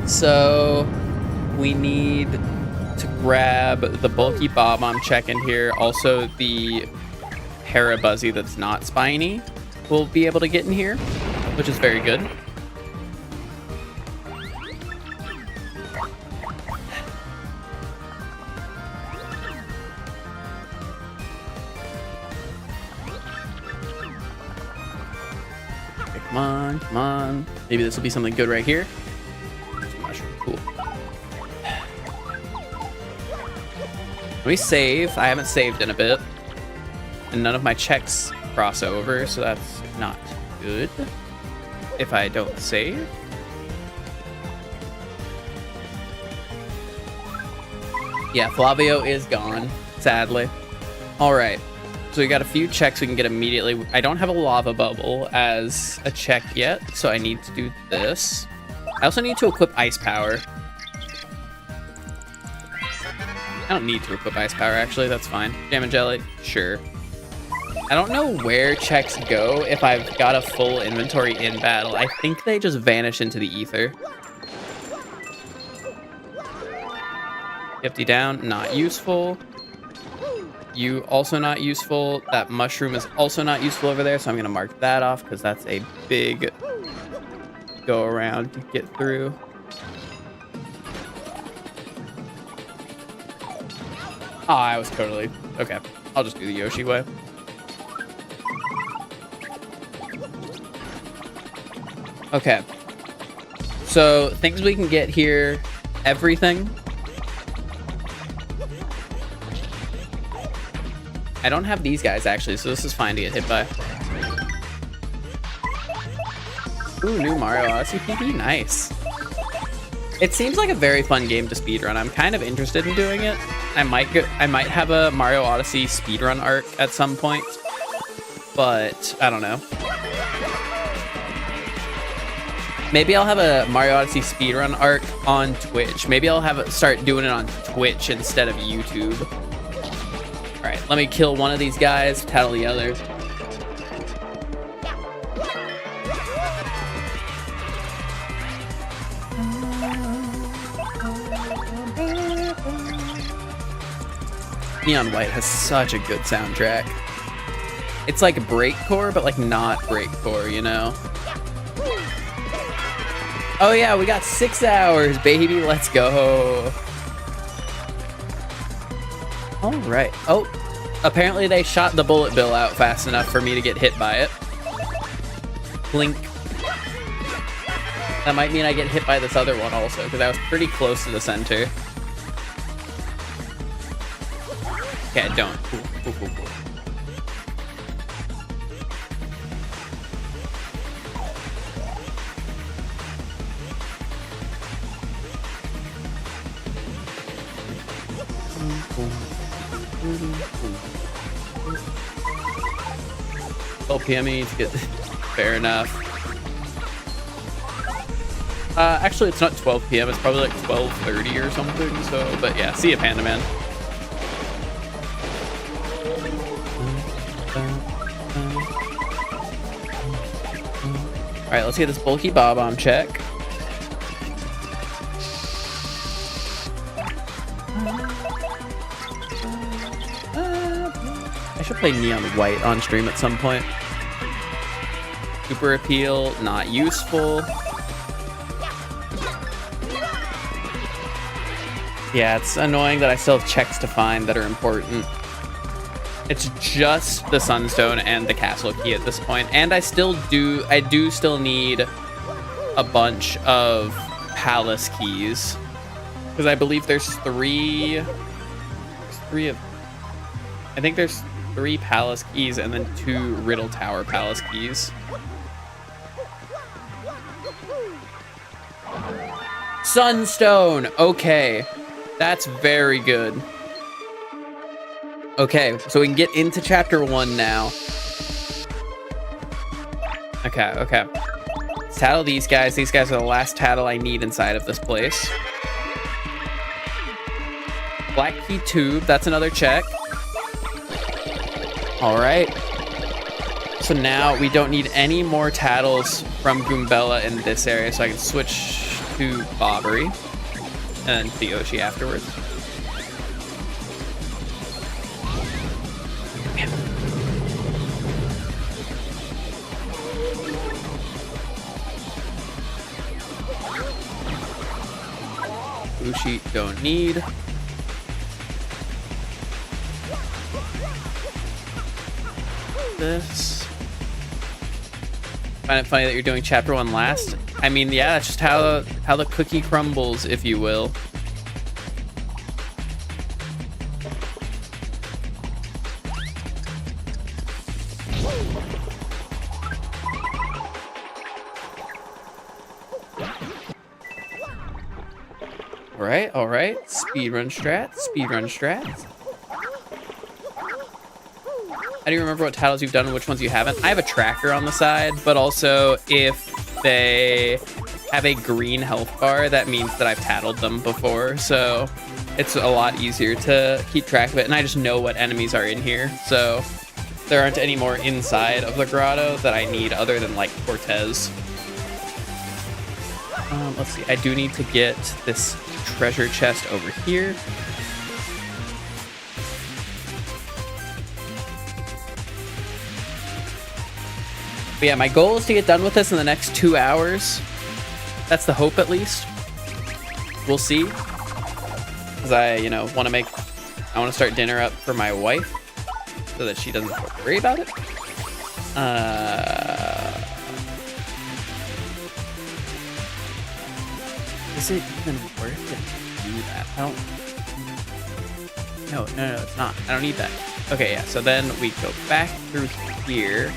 So we need to grab the bulky bomb check in here. Also the Parabuzzy that's not spiny will be able to get in here, which is very good. Okay, come on, come on. Maybe this will be something good right here. Mushroom, cool. Let me save. I haven't saved in a bit. And none of my checks cross over, so that's not good if I don't save. Yeah, Flavio is gone, sadly. All right, so we got a few checks we can get immediately. I don't have a lava bubble as a check yet, so I need to do this. I also need to equip ice power. I don't need to equip ice power, actually, that's fine. Jam and jelly, sure. I don't know where checks go if I've got a full inventory in battle. I think they just vanish into the ether. 50 down, not useful. You also not useful. That mushroom is also not useful over there, so I'm going to mark that off because that's a big go around to get through. Oh, I was totally... Okay, I'll just do the Yoshi way. Okay, so things we can get here, everything. I don't have these guys actually, so this is fine to get hit by. Ooh, new Mario Odyssey PB, nice. It seems like a very fun game to speedrun. I'm kind of interested in doing it. I might have a Mario Odyssey speedrun arc at some point, but I don't know. Maybe I'll have a Mario Odyssey speedrun arc on Twitch. Maybe I'll start doing it on Twitch instead of YouTube. All right, let me kill one of these guys, tattle the others. Neon White has such a good soundtrack. It's like breakcore, but like not breakcore, you know? Oh yeah, we got 6 hours, baby. Let's go. All right. Oh, apparently they shot the bullet bill out fast enough for me to get hit by it. Blink. That might mean I get hit by this other one also, because I was pretty close to the center. Okay, don't. Cool, cool, cool, cool. Oh, PME to get fair enough. Actually, it's not 12 p.m. It's probably like 12:30 or something. So, but yeah, see ya, Panda Man. All right, let's get this bulky bomb check. I should play Neon White on stream at some point. Super appeal, not useful. Yeah, it's annoying that I still have checks to find that are important. It's just the Sunstone and the castle key at this point. And I do still need a bunch of palace keys. Because I believe there's three palace keys and then 2 Riddle Tower palace keys. Sunstone! Okay. That's very good. Okay, so we can get into chapter 1 now. Okay. Let's tattle these guys. These guys are the last tattle I need inside of this place. Black key tube, that's another check. All right. So now we don't need any more tattles from Goombella in this area, so I can switch to Bobbery and the Yoshi afterwards. Yoshi don't need. This. Find it funny that you're doing chapter 1 last. I mean, yeah, that's just how the cookie crumbles, if you will. All right. Speedrun strats. How do you remember what titles you've done and which ones you haven't? I have a tracker on the side, but also if they have a green health bar, that means that I've tattled them before. So it's a lot easier to keep track of it. And I just know what enemies are in here. So there aren't any more inside of the grotto that I need other than like Cortez. Let's see. I do need to get this treasure chest over here. But yeah, my goal is to get done with this in the next 2 hours. That's the hope, at least. We'll see. Because I want to start dinner up for my wife so that she doesn't have to worry about it. Is it even worth it to do that? No, it's not. I don't need that. Okay, yeah, so then we go back through here.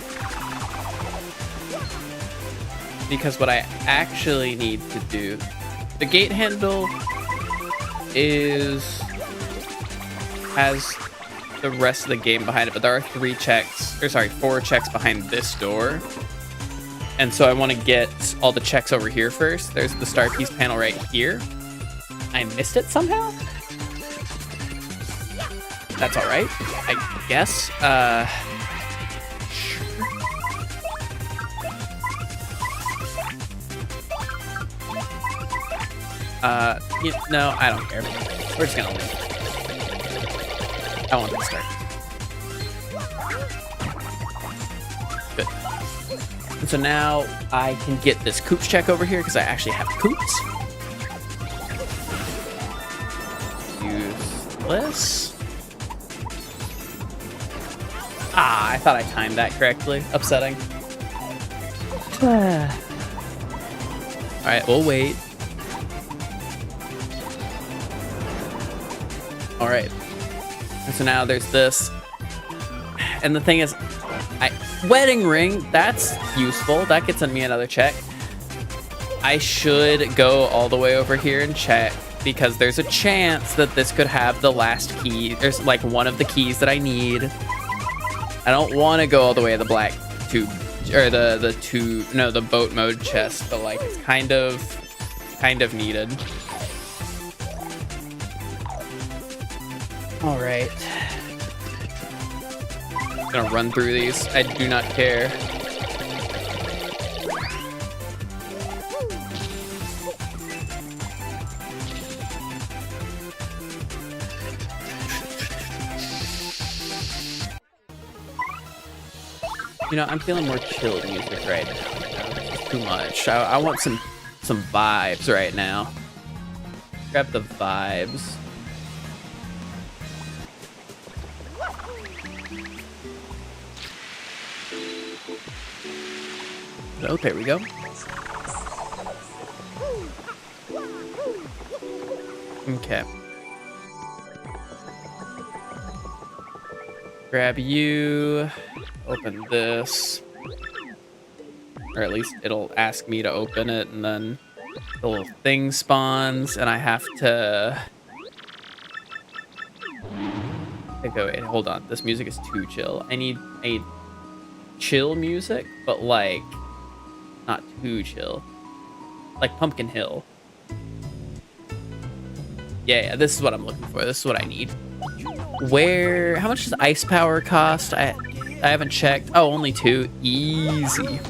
Because what I actually need to do, the gate handle has the rest of the game behind it, but there are 4 checks behind this door. And so I want to get all the checks over here first. There's the star piece panel right here. I missed it somehow? That's all right, I guess. No, I don't care. We're just gonna leave. I want to start. Good. And so now I can get this Coops check over here because I actually have Coops. Useless. I thought I timed that correctly. Upsetting. Alright, we'll wait. Alright. And so now there's this. And the thing is, wedding ring, that's useful. That gets me another check. I should go all the way over here and check because there's a chance that this could have the last key. There's like one of the keys that I need. I don't want to go all the way to the black tube or the boat mode chest, but like it's kind of needed. All right. I'm gonna run through these. I do not care. You know, I'm feeling more chill music right now. You know, this is too much. I want some vibes right now. Grab the vibes. Oh, there we go. Okay. Grab you. Open this. Or at least it'll ask me to open it, and then the little thing spawns, and I have to... Okay, wait, hold on. This music is too chill. I need chill music, but like not too chill. Like Pumpkin Hill. Yeah, this is what I'm looking for. This is what I need. How much does ice power cost? I haven't checked. Oh, only 2. Easy.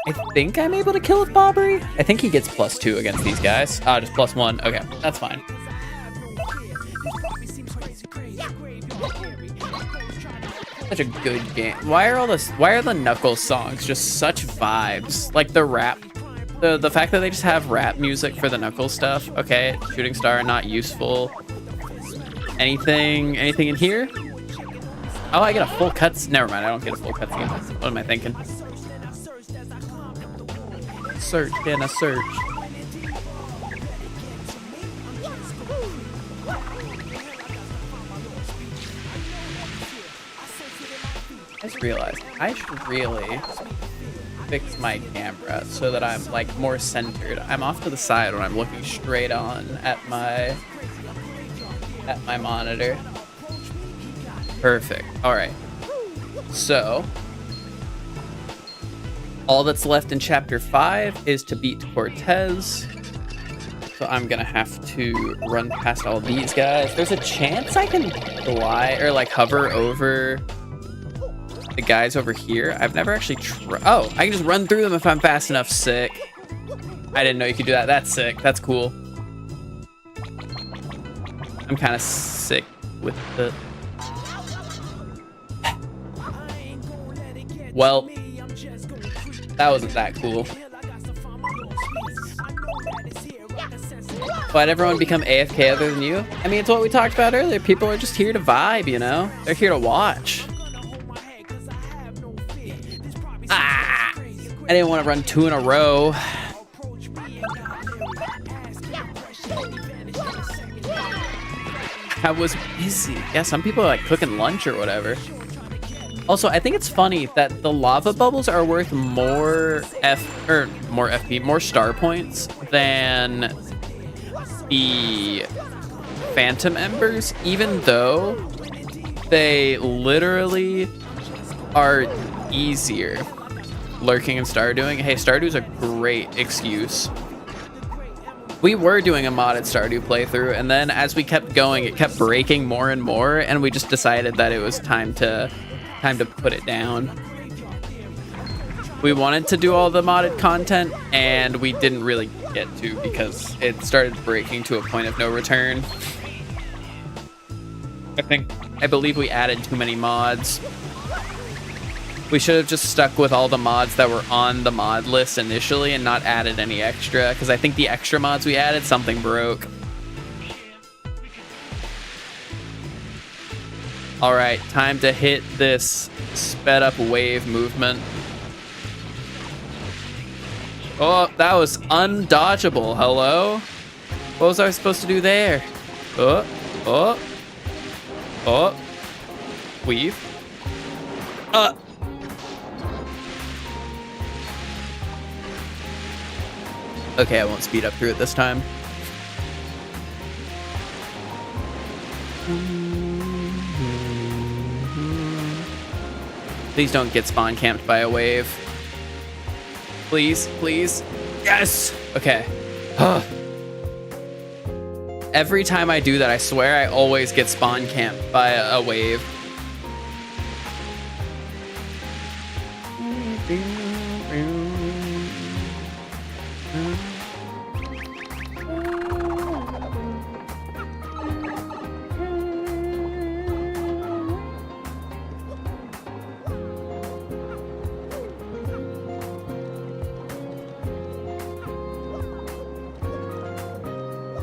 I think I'm able to kill with Bobbery. I think he gets +2 against these guys. Just +1. Okay, that's fine. Such a good game. Why are the Knuckles songs just such vibes? Like the rap, the fact that they just have rap music for the Knuckles stuff. Okay, shooting star not useful. Anything in here? Oh, I get a full cuts. Never mind, I don't get a full cutscene. What am I thinking? Search and a search. I just realized I should really fix my camera so that I'm like more centered. I'm off to the side when I'm looking straight on at my monitor. Perfect. All right. So all that's left in chapter 5 is to beat Cortez. So I'm gonna have to run past all these guys. There's a chance I can glide or like hover over the guys over here. I've never actually oh, I can just run through them if I'm fast enough. Sick. I didn't know you could do that. That's sick. That's cool. I'm kind of sick with the... Well, that wasn't that cool. Why'd everyone become AFK other than you? I mean, it's what we talked about earlier. People are just here to vibe, you know? They're here to watch. Ah! I didn't want to run 2 in a row. I was busy. Yeah, some people are like cooking lunch or whatever. Also, I think it's funny that the lava bubbles are worth more more star points than the phantom embers, even though they literally are easier. Lurking and Stardewing. Hey, Stardew's a great excuse. We were doing a modded Stardew playthrough, and then as we kept going, it kept breaking more and more, and we just decided that it was time to put it down. We wanted to do all the modded content, and we didn't really get to because it started breaking to a point of no return. I believe we added too many mods. We should have just stuck with all the mods that were on the mod list initially and not added any extra, because I think the extra mods we added, something broke. All right, time to hit this sped up wave movement. Oh, that was undodgeable. Hello? What was I supposed to do there? Oh. Weave. Okay, I won't speed up through it this time. Please don't get spawn camped by a wave. Please, please. Yes! Okay. Every time I do that, I swear I always get spawn camped by a wave.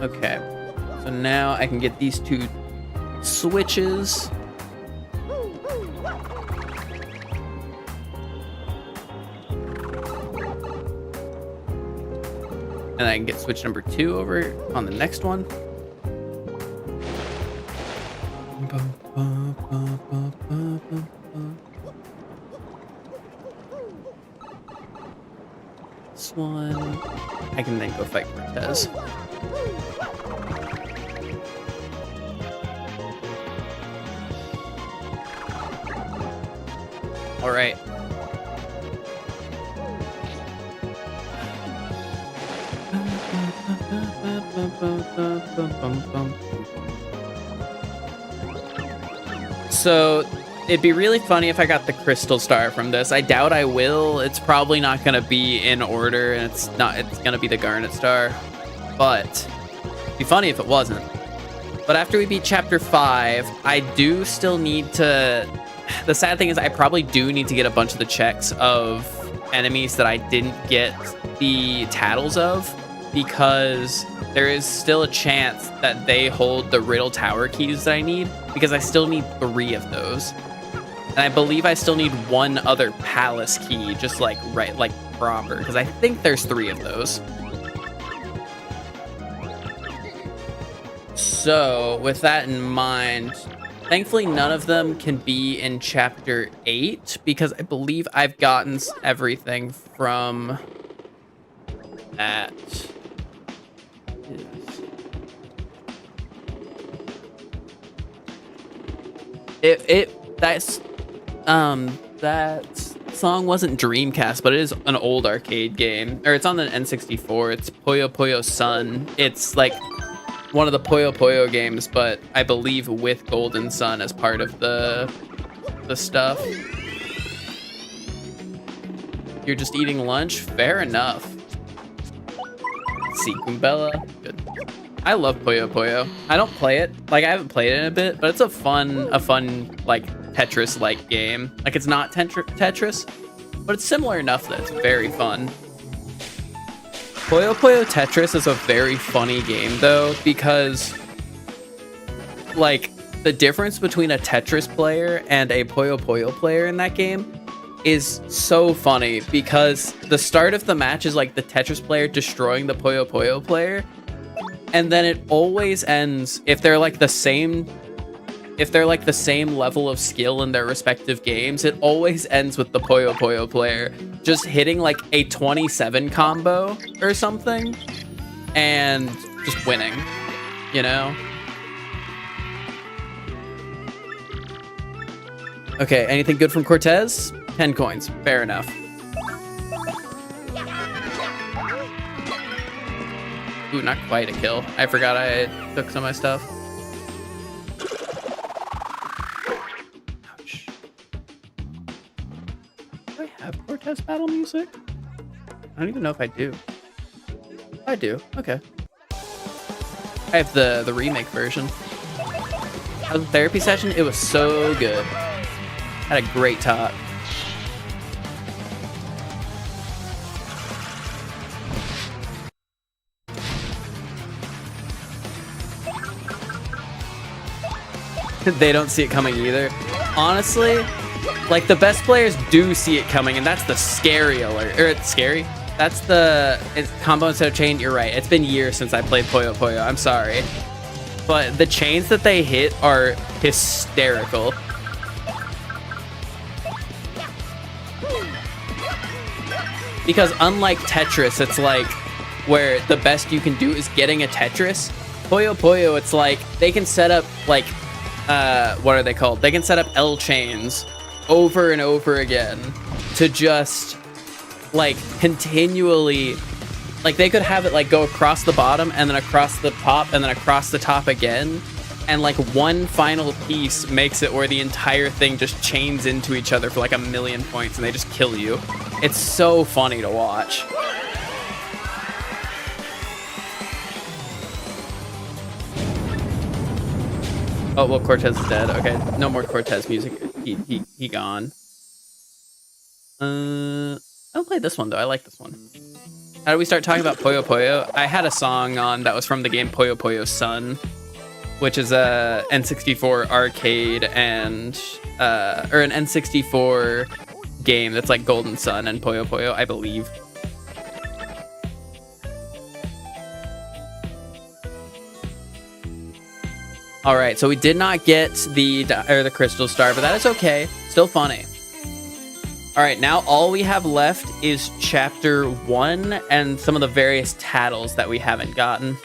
Okay. So now I can get these 2 switches. And I can get switch number 2 over on the next one. This one. I can then go fight Cortez. All right. So it'd be really funny if I got the crystal star from this. I doubt I will. It's probably not going to be in order, and it's going to be the garnet star. But it'd be funny if it wasn't. But after we beat chapter 5, I do still need to... The sad thing is I probably do need to get a bunch of the checks of enemies that I didn't get the tattles of, because there is still a chance that they hold the riddle tower keys that I need, because I still need 3 of those. And I believe I still need 1 other palace key, just like proper, because I think there's 3 of those. So with that in mind, thankfully none of them can be in chapter 8, because I believe I've gotten everything from that. That song wasn't Dreamcast, but it is an old arcade game, or it's on the N64. It's Puyo Puyo Sun. It's like one of the Puyo Puyo games, but I believe with Golden Sun as part of the stuff. You're just eating lunch? Fair enough. See Kumbella. Good. I love Puyo Puyo. I don't play it. Like, I haven't played it in a bit, but it's a fun like Tetris-like game. Like, it's not Tetris, but it's similar enough that it's very fun. Puyo Puyo Tetris is a very funny game, though, because like the difference between a Tetris player and a Puyo Puyo player in that game is so funny, because the start of the match is like the Tetris player destroying the Puyo Puyo player, and then it always ends, if they're like the same level of skill in their respective games, it always ends with the Puyo Puyo player just hitting like a 27 combo or something and just winning, you know? Okay, anything good from Cortez? 10 coins, fair enough. Ooh, not quite a kill. I forgot I took some of my stuff. Ouch. Do I have Cortez battle music? I don't even know if I do. I do, okay. I have the remake version. That was a therapy session. It was so good. Had a great talk. They don't see it coming either. Honestly, like, the best players do see it coming, and that's the scary alert. Or it's scary. That's it's combo instead of chain. You're right. It's been years since I played Puyo Puyo. I'm sorry. But the chains that they hit are hysterical. Because unlike Tetris, it's like where the best you can do is getting a Tetris. Puyo Puyo, it's like they can set up like what are they called? They can set up L chains over and over again to just like continually, like they could have it like go across the bottom and then across the top and then across the top again, and like one final piece makes it where the entire thing just chains into each other for like 1,000,000 points and they just kill you. It's so funny to watch. Oh, well, Cortez is dead. Okay, no more Cortez music. He gone. I'll play this one, though. I like this one. How do we start talking about Puyo Puyo? I had a song on that was from the game Puyo Puyo Sun, which is a N64 arcade and or an N64 game that's like Golden Sun and Puyo Puyo, I believe. All right, so we did not get the crystal star, but that is okay. Still funny. All right, now all we have left is chapter 1 and some of the various tattles that we haven't gotten.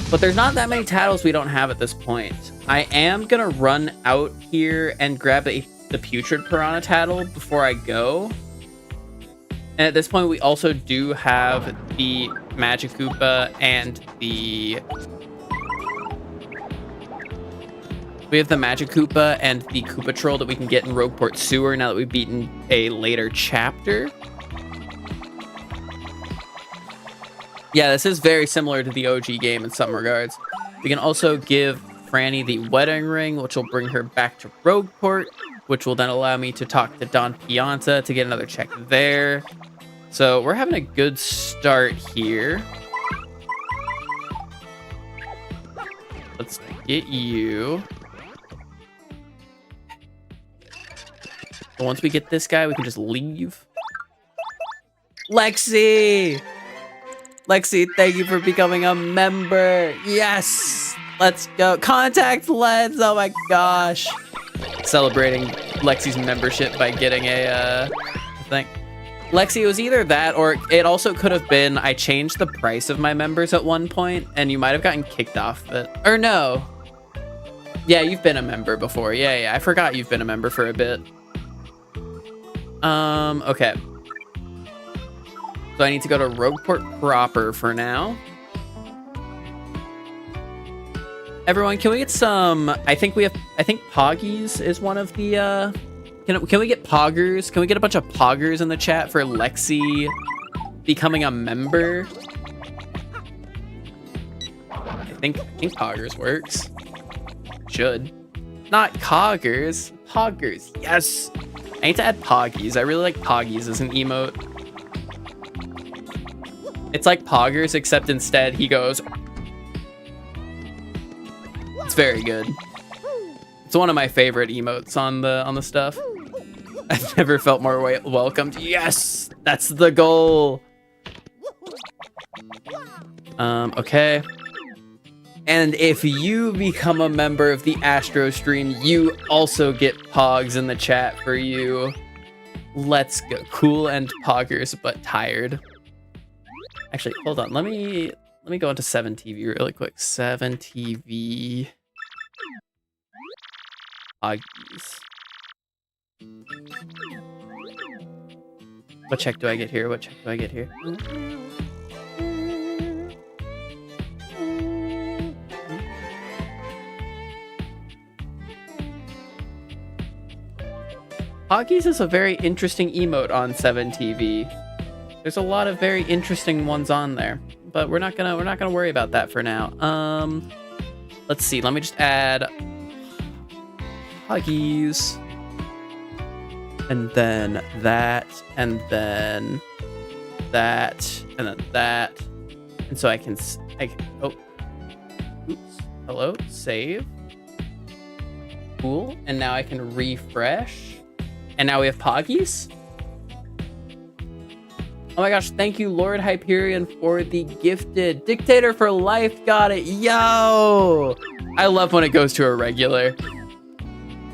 But there's not that many tattles we don't have at this point. I am gonna run out here and grab the putrid piranha tattle before I go. And at this point, we also do have the Magic Koopa and the... We have the Magic Koopa and the Koopa Troll that we can get in Rogueport Sewer now that we've beaten a later chapter. Yeah, this is very similar to the OG game in some regards. We can also give Franny the wedding ring, which will bring her back to Rogueport, which will then allow me to talk to Don Pianta to get another check there. So we're having a good start here. Let's get you. Once we get this guy, we can just leave. Lexi! Lexi, thank you for becoming a member. Yes! Let's go. Contact Lens! Oh my gosh. Celebrating Lexi's membership by getting a thing. Lexi, it was either that or it also could have been I changed the price of my members at one point and you might have gotten kicked off it. Or no. Yeah, you've been a member before. Yeah, I forgot you've been a member for a bit. Okay. So I need to go to Rogueport proper for now. Everyone, can we get some... I think Poggies is one of the... Can we get Poggers? Can we get a bunch of Poggers in the chat for Lexi becoming a member? I think Poggers works. Should. Not Coggers. Poggers. Yes! I need to add Poggies. I really like Poggies as an emote. It's like Poggers, except instead he goes... It's very good. It's one of my favorite emotes on the stuff. I've never felt more welcomed. Yes! That's the goal! Okay. And if you become a member of the Astro stream, you also get Pogs in the chat for you. Let's go. Cool and Poggers, but tired. Actually, hold on. Let me go into 7TV really quick. 7TV. Poggies. What check do I get here? What check do I get here? Poggies is a very interesting emote on 7TV. There's a lot of very interesting ones on there, but we're not gonna worry about that for now. Let's see. Let me just add Poggies, and then that, and then that, and then that, and so I can oh, oops, hello, save, cool, and now I can refresh, and now we have Poggies. Oh my gosh, thank you, Lord Hyperion, for the gifted. Dictator for life got it. Yo! I love when it goes to a regular.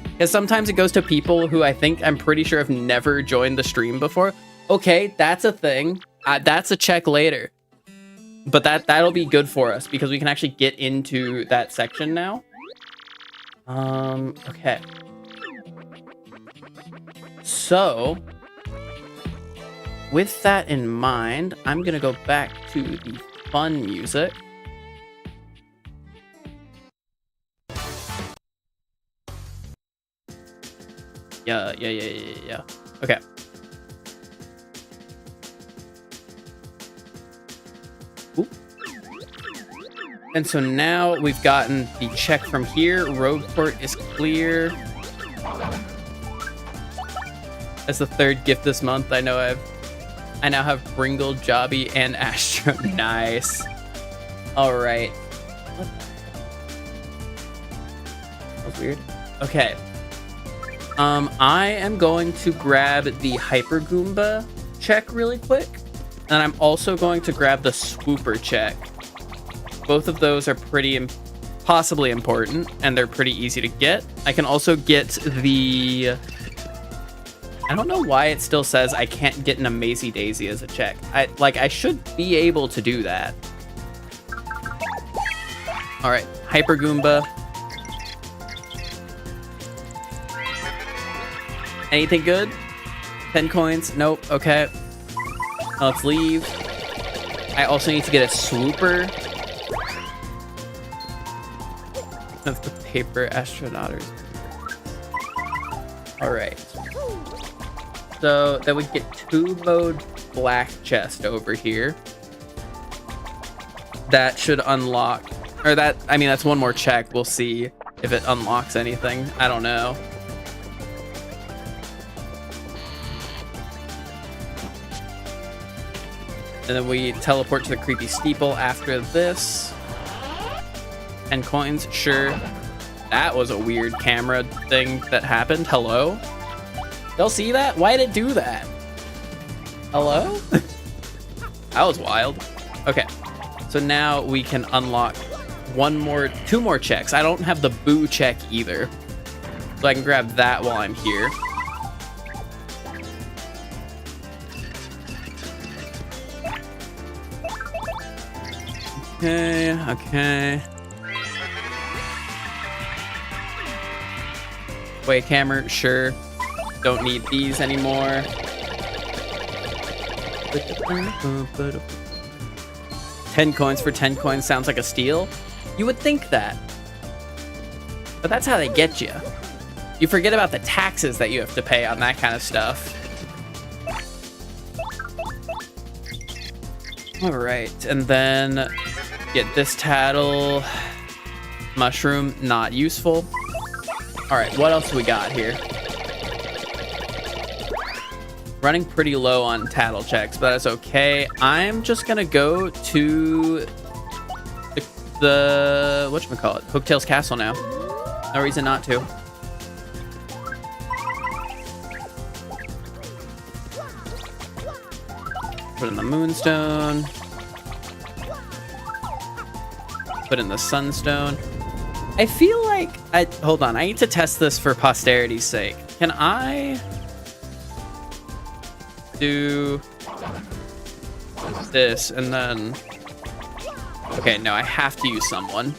Because sometimes it goes to people who I'm pretty sure have never joined the stream before. Okay, that's a thing. That's a check later. But that'll be good for us because we can actually get into that section now. Okay. So... with that in mind, I'm gonna go back to the fun music. Yeah. Okay. Ooh. And so now we've gotten the check from here. Rogueport is clear. That's the third gift this month. I know I've I now have Bringle, Jobby, and Astro. Nice. All right. What? That was weird. Okay. I am going to grab the Hyper Goomba check really quick. And I'm also going to grab the Swooper check. Both of those are pretty possibly important, and they're pretty easy to get. I can also get the... I don't know why it still says I can't get an Amazy Daisy as a check. I should be able to do that. All right, Hyper Goomba. Anything good? 10 coins? Nope. Okay. Let's leave. I also need to get a Swooper. That's the paper astronauters. All right. So then we get 2 mode black chest over here. That should unlock, or that, I mean, that's one more check. We'll see if it unlocks anything. I don't know. And then we teleport to the creepy steeple after this. 10 coins, sure. That was a weird camera thing that happened. Hello? Y'all see that? Why did it do that? Hello? That was wild. Okay, so now we can unlock 2 more checks. I don't have the boo check either, so I can grab that while I'm here. Okay. Wake hammer, sure. Don't need these anymore. 10 coins for 10 coins sounds like a steal. You would think that. But that's how they get you. You forget about the taxes that you have to pay on that kind of stuff. All right, and then get this tattle. Mushroom, not useful. All right, what else we got here? Running pretty low on tattle checks, but that's okay. I'm just gonna go to the whatchamacallit, Hooktail's Castle now. No reason not to. Put in the Moonstone. Put in the Sunstone. I feel like hold on, I need to test this for posterity's sake. Can I do this and then... Okay, no, I have to use someone.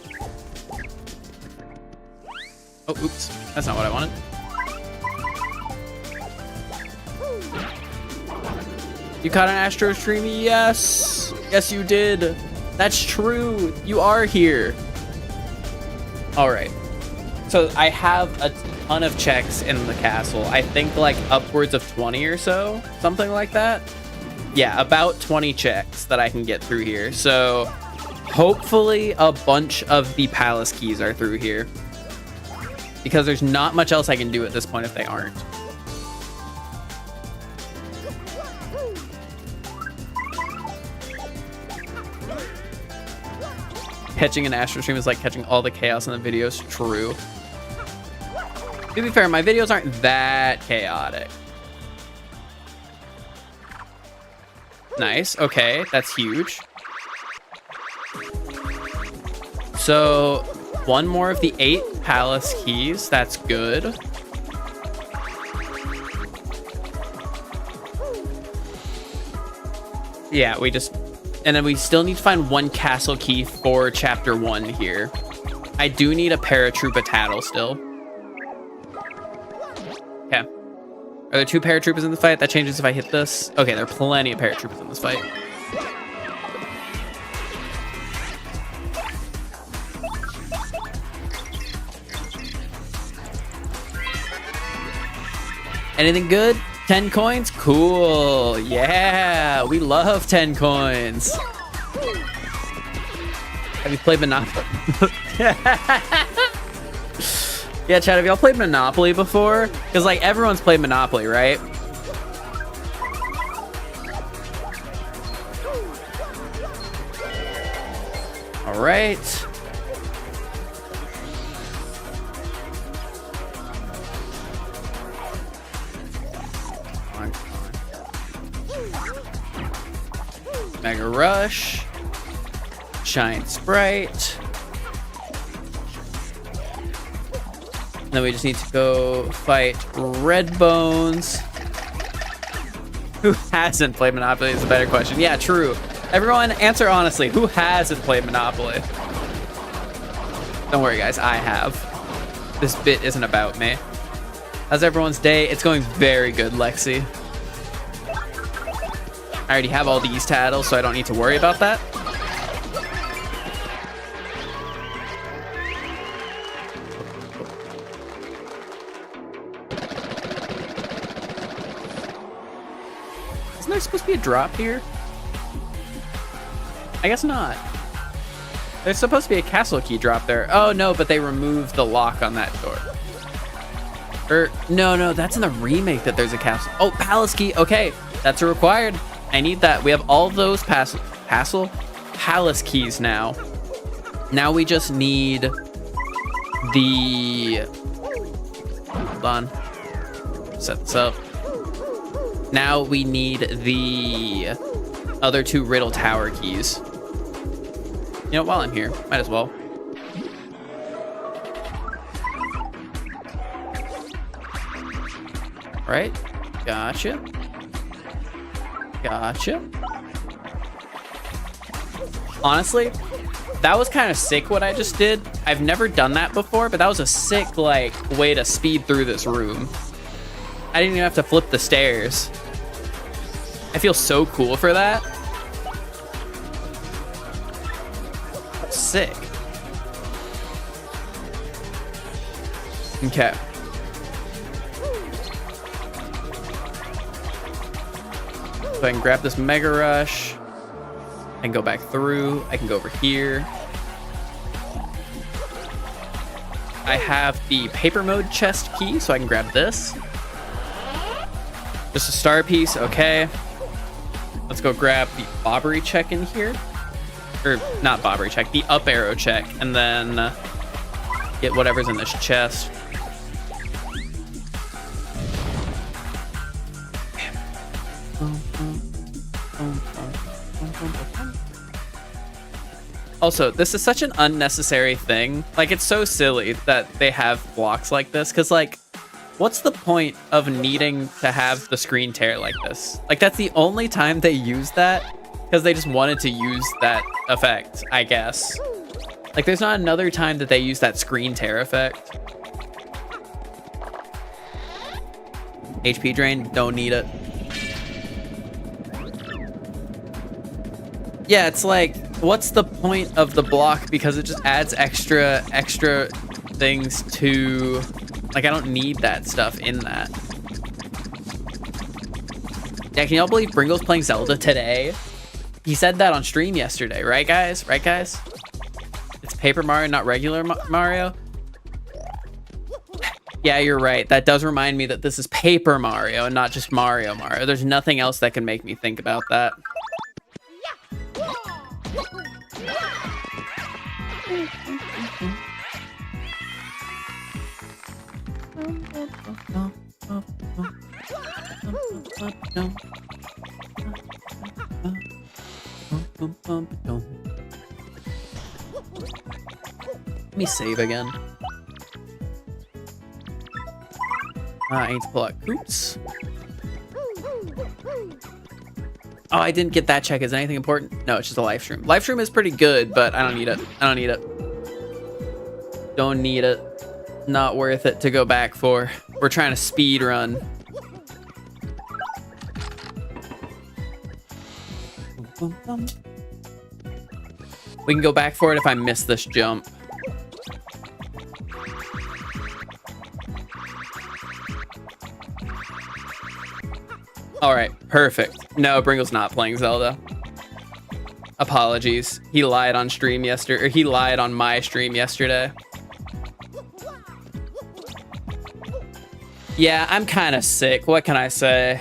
Oh, oops. That's not what I wanted. You caught an Astro Streamy? Yes! Yes, you did! That's true! You are here! Alright. So I have a ton of checks in the castle. I think like upwards of 20 or so. Something like that. Yeah, about 20 checks that I can get through here. So hopefully a bunch of the palace keys are through here. Because there's not much else I can do at this point if they aren't. Catching an Astro Stream is like catching all the chaos in the videos. True. To be fair, my videos aren't that chaotic. Nice. Okay, that's huge. So, one more of the 8 palace keys. That's good. Yeah, we just... And then we still need to find 1 castle key for chapter 1 here. I do need a paratroopa tattle still. Okay. Are there 2 paratroopers in the fight? That changes if I hit this. Okay, there are plenty of paratroopers in this fight. Anything good? 10 coins? Cool. Yeah, we love 10 coins. Have you played Monopoly? Yeah, Chad, have y'all played Monopoly before? Because, like, everyone's played Monopoly, right? All right. Mega Rush, Giant Sprite. And then we just need to go fight Red Bones. Who hasn't played Monopoly is a better question. Yeah, true. Everyone, answer honestly. Who hasn't played Monopoly? Don't worry, guys. I have. This bit isn't about me. How's everyone's day? It's going very good, Lexi. I already have all these tattles, so I don't need to worry about that. Isn't there supposed to be a drop here? I guess not. There's supposed to be a castle key drop there. Oh, no, but they removed the lock on that door. No, that's in the remake that there's a castle. Oh, palace key. Okay, that's required. I need that. We have all those palace keys now. Now we just need the... Hold on. Set this up. Now we need the other 2 Riddle Tower keys. You know, while I'm here, might as well. All right, gotcha. Gotcha. Honestly, that was kind of sick what I just did. I've never done that before, but that was a sick, like, way to speed through this room. I didn't even have to flip the stairs. I feel so cool for that. Sick. Okay. So I can grab this Mega Rush. I can go back through. I can go over here. I have the paper mode chest key, so I can grab this. Just a star piece, okay. Let's go grab the Bobbery check in here. Or not Bobbery check, the up arrow check. And then get whatever's in this chest. Also, this is such an unnecessary thing. Like, it's so silly that they have blocks like this, because, like, what's the point of needing to have the screen tear like this? Like, that's the only time they use that, because they just wanted to use that effect, I guess. Like, there's not another time that they use that screen tear effect. HP drain, don't need it. Yeah, it's like, what's the point of the block? Because it just adds extra things to, like, I don't need that stuff in that. Yeah, can y'all believe Bringle's playing Zelda today? He said that on stream yesterday, right guys? Right guys? It's Paper Mario, not regular Mario. Yeah, you're right. That does remind me that this is Paper Mario and not just Mario. There's nothing else that can make me think about that. Let me save again. I need to pull out Coots. Oh, I didn't get that check. Is anything important? No, it's just a live stream. Live stream is pretty good, but I don't need it. I don't need it. Don't need it. Not worth it to go back for. We're trying to speed run. We can go back for it if I miss this jump. All right, perfect. No, Bringle's not playing Zelda. Apologies. He lied on stream yesterday, or he lied on my stream yesterday. Yeah, I'm kind of sick. What can I say?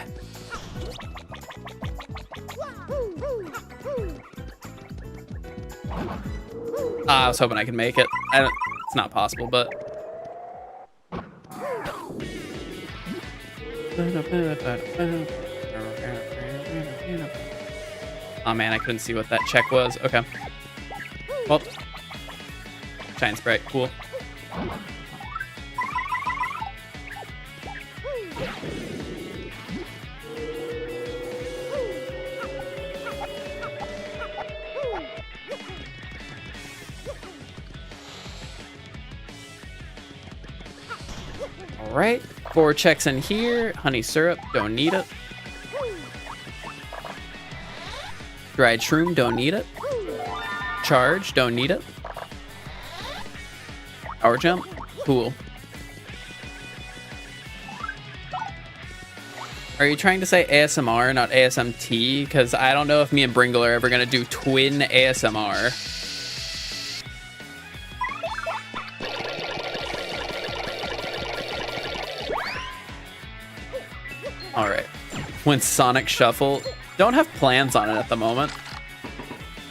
I was hoping I could make it. It's not possible, but... Oh man, I couldn't see what that check was. Okay. Well, Shine Sprite, cool. All right, 4 checks in here. Honey syrup, don't need it. Dried shroom, don't need it. Charge, don't need it. Power jump, cool. Are you trying to say ASMR, not ASMT? Because I don't know if me and Bringle are ever going to do twin ASMR. All right. When Sonic Shuffle, don't have plans on it at the moment.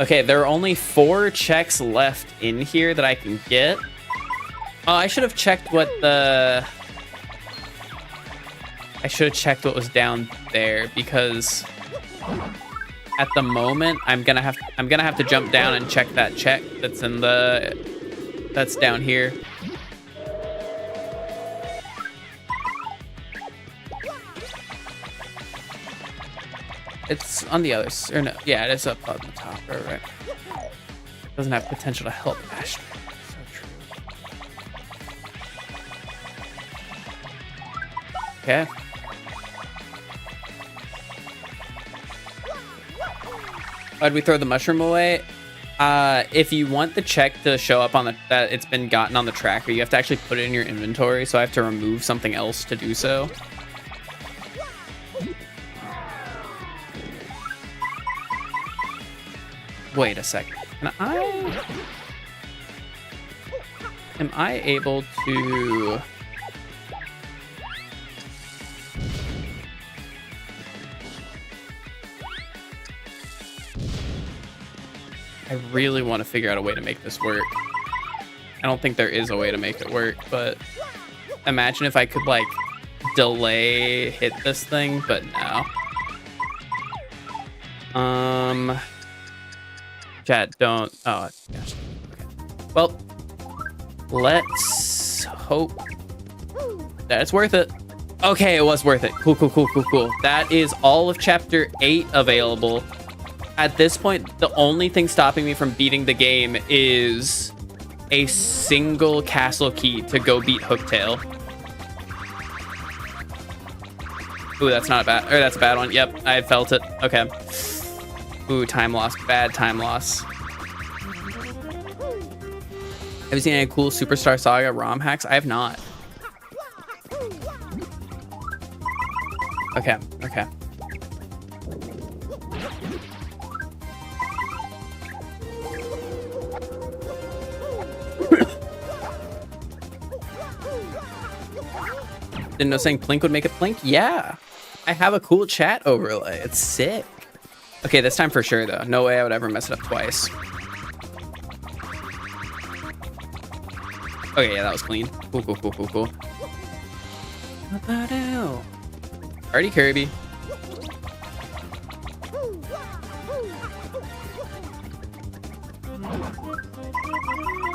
Okay, there are only 4 checks left in here that I can get. Oh, I should have checked what the... I should have checked what was down there, because at the moment I'm gonna have to jump down and check that check that's in that's down here. It's on the other side, or no, yeah, it is up on the top, right. Doesn't have potential to help Ashley. So true. Okay. Why'd we throw the mushroom away? If you want the check to show up on that it's been gotten on the tracker, you have to actually put it in your inventory, so I have to remove something else to do so. Wait a second. Am I able to... I really want to figure out a way to make this work. I don't think there is a way to make it work, but imagine if I could, like, delay hit this thing, but no. Chat, don't... Oh, gosh. Okay. Well, let's hope that it's worth it. Okay, it was worth it. Cool, cool, cool, cool, cool. That is all of Chapter 8 available. At this point, the only thing stopping me from beating the game is a single castle key to go beat Hooktail. Ooh, that's not a bad... Or that's a bad one. Yep, I felt it. Okay. Ooh, time loss. Bad time loss. Have you seen any cool Superstar Saga ROM hacks? I have not. Okay, okay. Didn't know saying plink would make it plink? Yeah. I have a cool chat overlay. It's sick. Okay, this time for sure, though. No way I would ever mess it up twice. Okay, yeah, that was clean. Cool, cool, cool, cool, cool. What the hell? Party Kirby.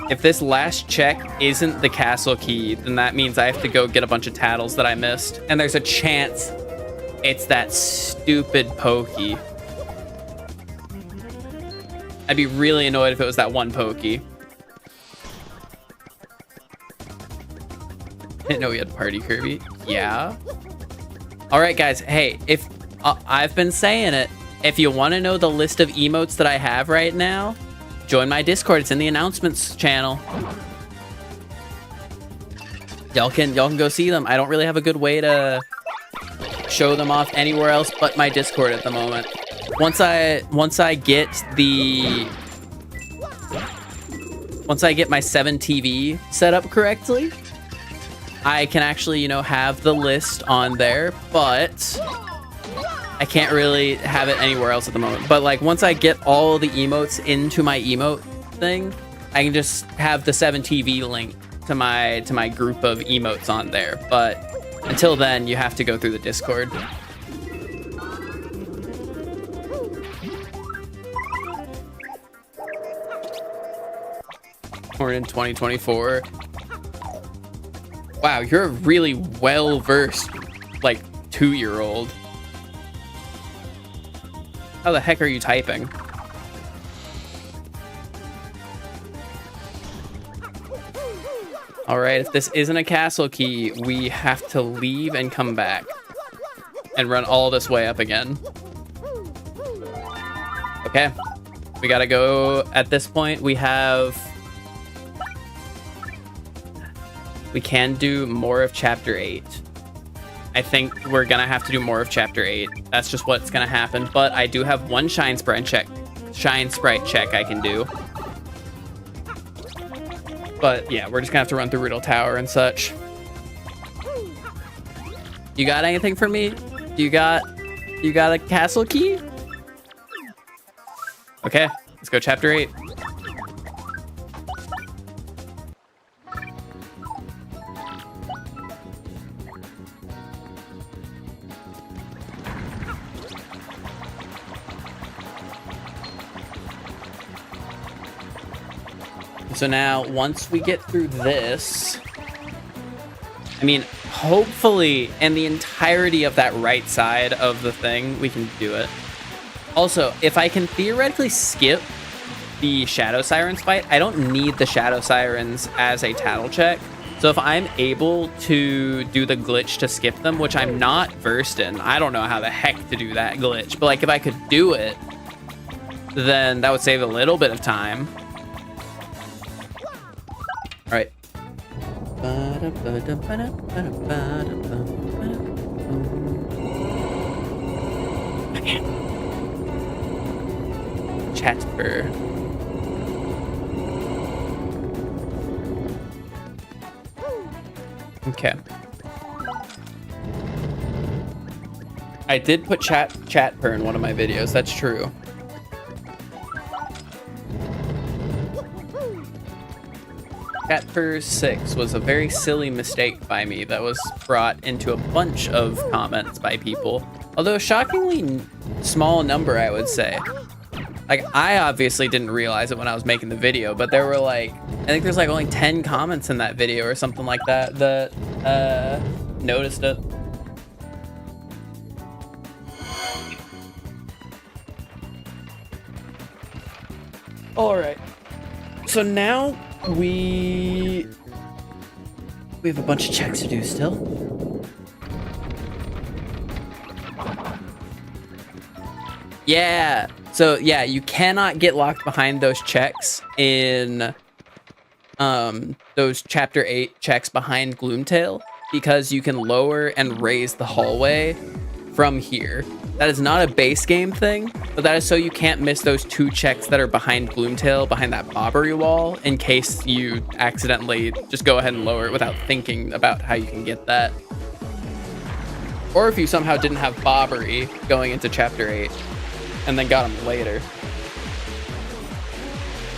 If this last check isn't the castle key, then that means I have to go get a bunch of tattles that I missed. And there's a chance it's that stupid pokey. I'd be really annoyed if it was that one pokey. Didn't know we had Party Kirby. Yeah. All right, guys. Hey, if I've been saying it, if you want to know the list of emotes that I have right now, join my Discord. It's in the announcements channel. Y'all can go see them. I don't really have a good way to show them off anywhere else but my Discord at the moment. Once I get my 7TV set up correctly, I can actually, you know, have the list on there, but I can't really have it anywhere else at the moment. But like once I get all the emotes into my emote thing, I can just have the 7TV link to my group of emotes on there. But until then, you have to go through the Discord. Born in 2024. Wow, you're a really well-versed, like, 2-year-old. How the heck are you typing? All right, if this isn't a castle key, we have to leave and come back and run all this way up again. Okay, we gotta go. At this point, we can do more of chapter 8. I think we're gonna have to do more of chapter 8. That's just what's gonna happen. But I do have one shine sprite check I can do. But yeah, we're just gonna have to run through Riddle Tower and such. You got anything for me? You got a castle key? Okay, let's go chapter 8. So now, once we get through this, I mean, hopefully, in the entirety of that right side of the thing, we can do it. Also, if I can theoretically skip the Shadow Sirens fight, I don't need the Shadow Sirens as a tattle check. So if I'm able to do the glitch to skip them, which I'm not versed in, I don't know how the heck to do that glitch, but like if I could do it, then that would save a little bit of time. All right. Okay. Chatper. Okay. I did put chatper in one of my videos. That's true. Chatper 6 was a very silly mistake by me that was brought into a bunch of comments by people. Although a shockingly small number, I would say. Like, I obviously didn't realize it when I was making the video, but there were like, I think there's like only 10 comments in that video or something like that that noticed it. All right. So now we have a bunch of checks to do still. Yeah. So yeah, you cannot get locked behind those checks in those chapter 8 checks behind Gloomtail because you can lower and raise the hallway from here. That is not a base game thing, but that is so you can't miss those 2 checks that are behind Gloomtail, behind that bobbery wall, in case you accidentally just go ahead and lower it without thinking about how you can get that. Or if you somehow didn't have bobbery going into chapter 8 and then got them later.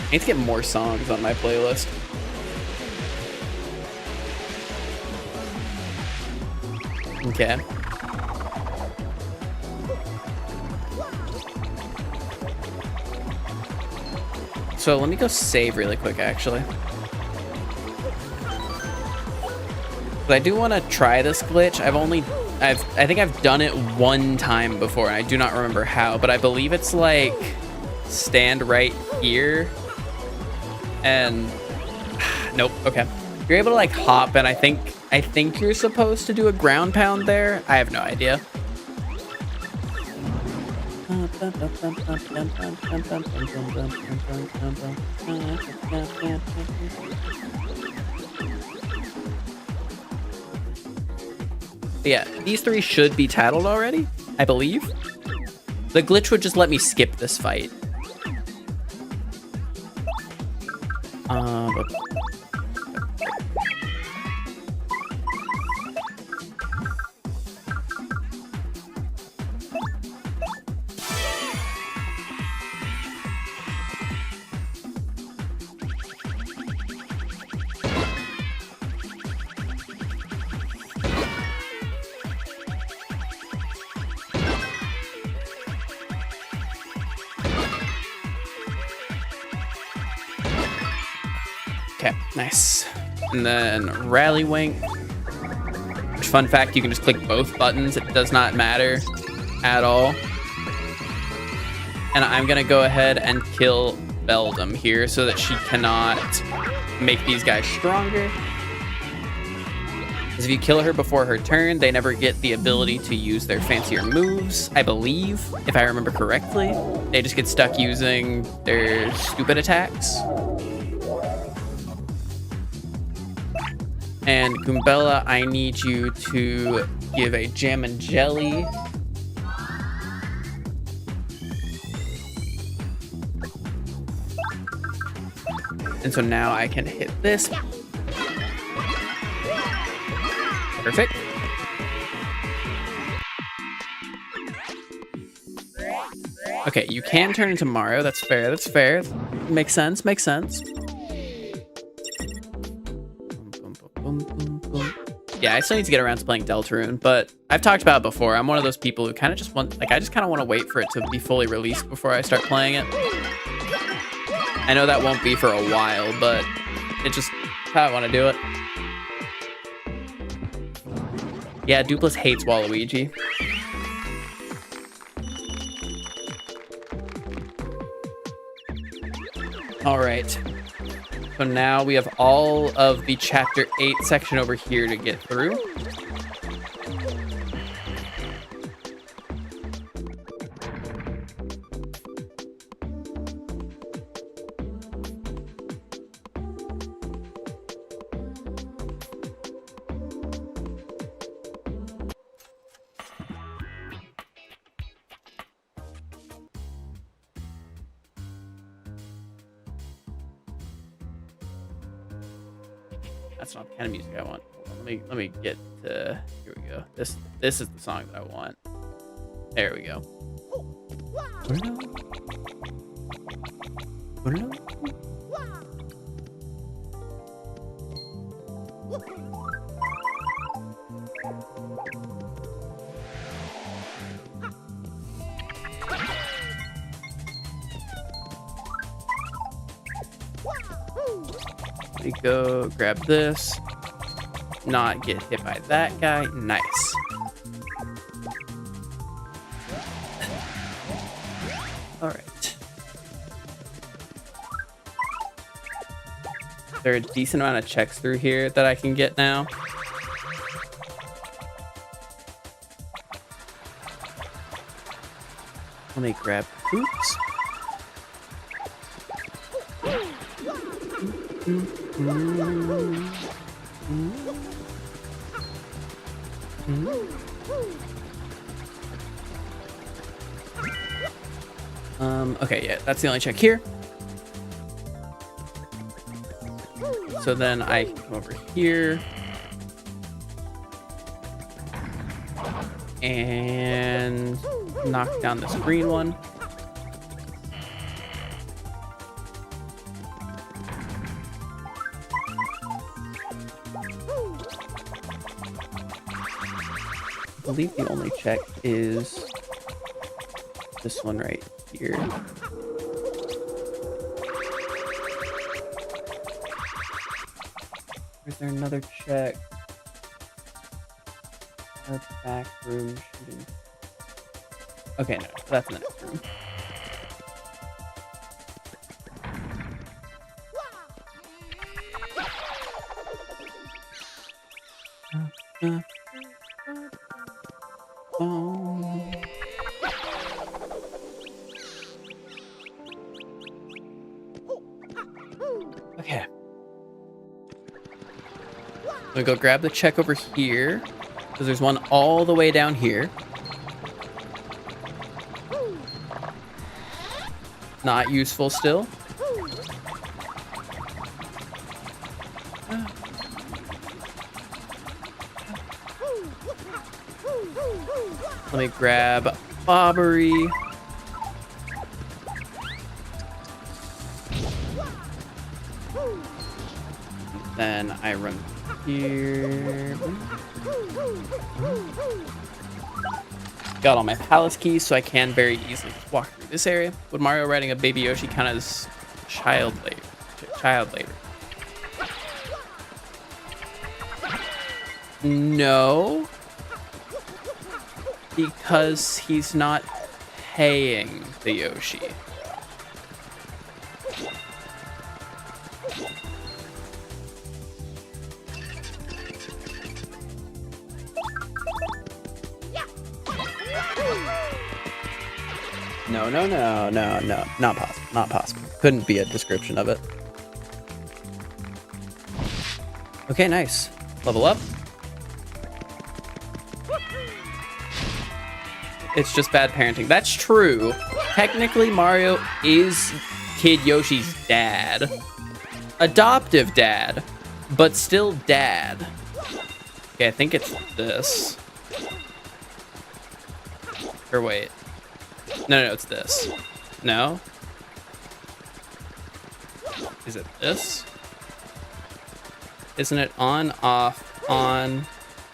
I need to get more songs on my playlist. Okay. So let me go save really quick, actually. But I do want to try this glitch. I think I've done it one time before, and I do not remember how, but I believe it's like stand right here. And nope, okay. You're able to like hop, and I think you're supposed to do a ground pound there. I have no idea. Yeah, these 3 should be tattled already, I believe. The glitch would just let me skip this fight. Okay, nice. And then Rally Wink. Which, fun fact, you can just click both buttons. It does not matter at all. And I'm gonna go ahead and kill Beldum here so that she cannot make these guys stronger. Because if you kill her before her turn, they never get the ability to use their fancier moves, I believe, if I remember correctly. They just get stuck using their stupid attacks. And Goombella, I need you to give a Jam and Jelly. And so now I can hit this. Perfect. Okay, you can turn into Mario. That's fair. That's fair. Makes sense. Makes sense. Yeah, I still need to get around to playing Deltarune, but I've talked about it before. I'm one of those people who kind of just want, like, I just kind of want to wait for it to be fully released before I start playing it. I know that won't be for a while, but it just how I want to do it. Yeah, Dupless hates Waluigi. All right. So now we have all of the Chapter 8 section over here to get through. That's not the kind of music I want. Let me get to, here we go. This is the song that I want. There we go. Let me go grab this. Not get hit by that guy. Nice. All right. There are a decent amount of checks through here that I can get now. Let me grab oops. Okay, yeah, that's the only check here. So then I come over here and knock down this green one. I believe the only check is this one right here. Is there another check? Our back room shooting. Okay, no, that's the next room. Okay. I'm gonna go grab the check over here, because there's one all the way down here. Not useful still. Let me grab Bobbery. Then I run here. Got all my palace keys, so I can very easily walk through this area. Would Mario riding a baby Yoshi count as child labor? No. Because he's not paying the Yoshi. No, not possible, not possible. Couldn't be a description of it. Okay, nice. Level up. It's just bad parenting. That's true. Technically, Mario is Kid Yoshi's dad. Adoptive dad, but still dad. Okay, I think it's this. Or wait. No, it's this. No? Is it this? Isn't it on, off, on,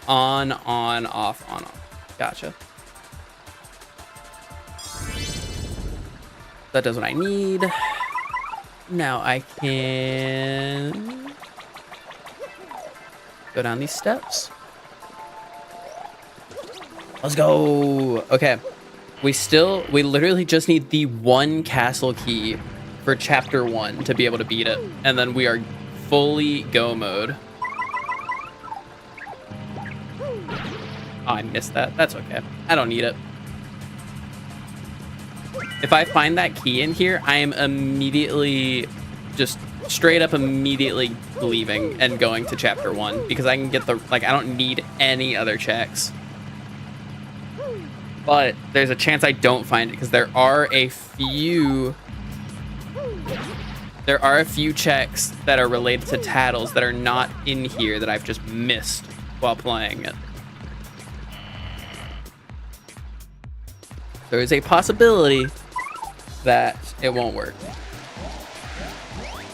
off, on, off? Gotcha. That does what I need. Now I can go down these steps. Let's go. Okay. We literally just need the one castle key for chapter 1 to be able to beat it. And then we are fully go mode. Oh, I missed that. That's okay. I don't need it. If I find that key in here, I am immediately, just straight up immediately leaving and going to chapter 1 because I can get I don't need any other checks. But there's a chance I don't find it because there are a few checks that are related to tattles that are not in here that I've just missed while playing it. There is a possibility that it won't work.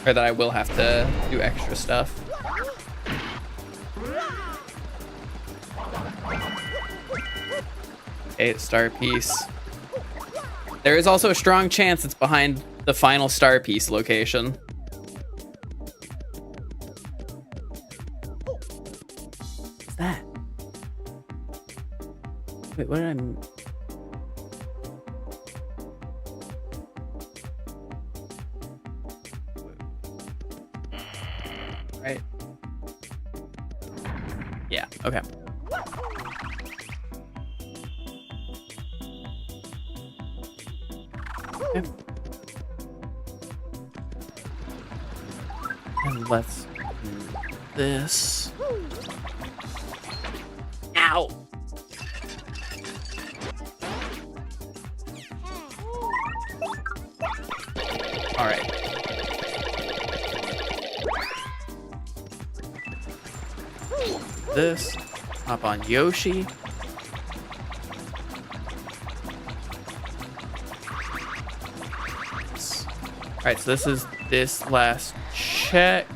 Or that I will have to do extra stuff. Okay, star piece. There is also a strong chance it's behind the final star piece location. What's that? Wait, what did I... Right. Yeah, okay. Okay. And let's do this. Ow! All right. This, hop on Yoshi. All right, so this is this last check.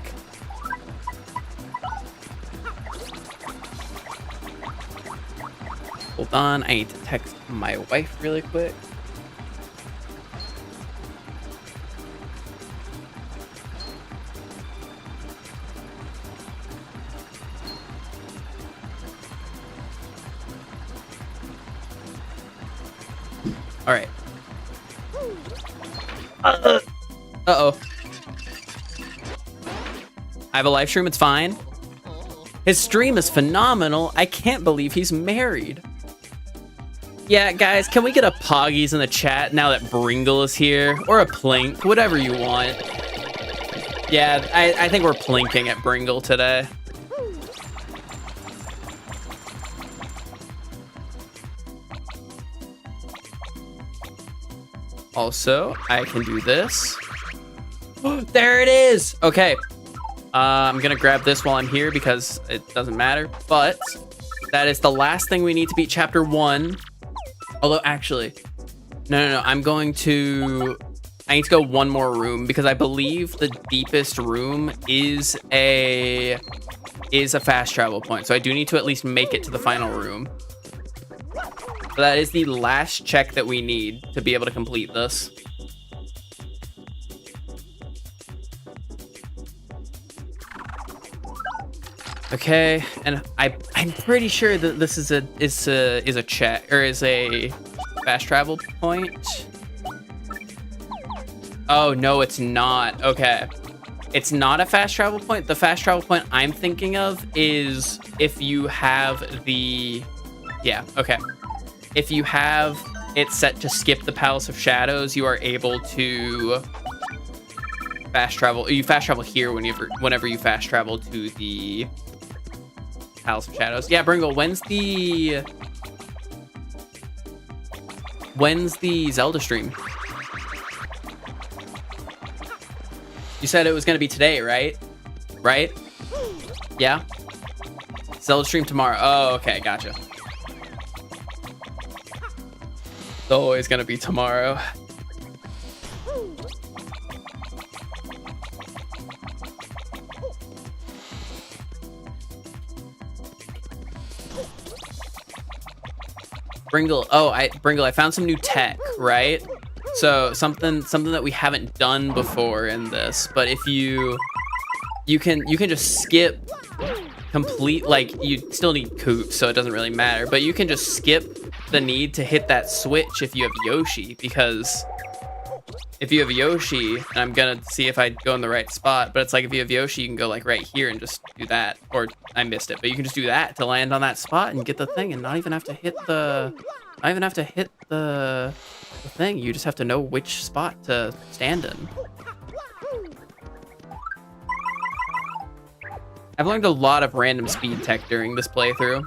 Hold on, I need to text my wife really quick. All right. Uh-oh. I have a live stream, it's fine. His stream is phenomenal. I can't believe he's married. Yeah, guys, can we get a Poggies in the chat now that Bringle is here? Or a Plink, whatever you want. Yeah, I think we're plinking at Bringle today. Also, I can do this. There it is. Okay. I'm going to grab this while I'm here because it doesn't matter. But that is the last thing we need to beat chapter 1. Although, actually, no. I need to go one more room because I believe the deepest room is a fast travel point. So I do need to at least make it to the final room. So that is the last check that we need to be able to complete this. Okay, and I'm pretty sure that this is a check or is a fast travel point. Oh no, it's not. Okay, it's not a fast travel point. The fast travel point I'm thinking of is if you have the, yeah, okay. If you have it set to skip the Palace of Shadows, you are able to fast travel. You fast travel here whenever you fast travel to the Palace of Shadows. Yeah, Bringle, when's the Zelda stream? You said it was gonna be today, right? Right? Yeah? Zelda stream tomorrow. Oh, okay, gotcha. It's always gonna be tomorrow. Bringle, Bringle, I found some new tech, right? So something that we haven't done before in this, but if you can just skip complete, like you still need Coop, so it doesn't really matter, but you can just skip the need to hit that switch if you have Yoshi, because if you have Yoshi, and I'm gonna see if I go in the right spot, but it's like if you have Yoshi, you can go like right here and just do that, or I missed it, but you can just do that to land on that spot and get the thing and not even have to hit the thing. You just have to know which spot to stand in. I've learned a lot of random speed tech during this playthrough.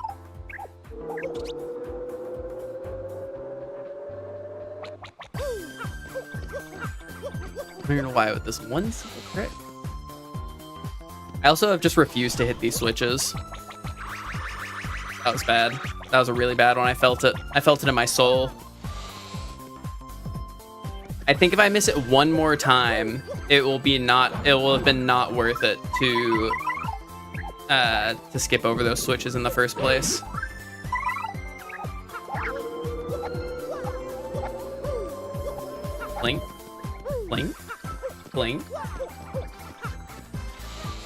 I don't know why with this one simple trick. I also have just refused to hit these switches. That was bad. That was a really bad one. I felt it. I felt it in my soul. I think if I miss it one more time, it will have been not worth it to skip over those switches in the first place. Blink, blink, blink.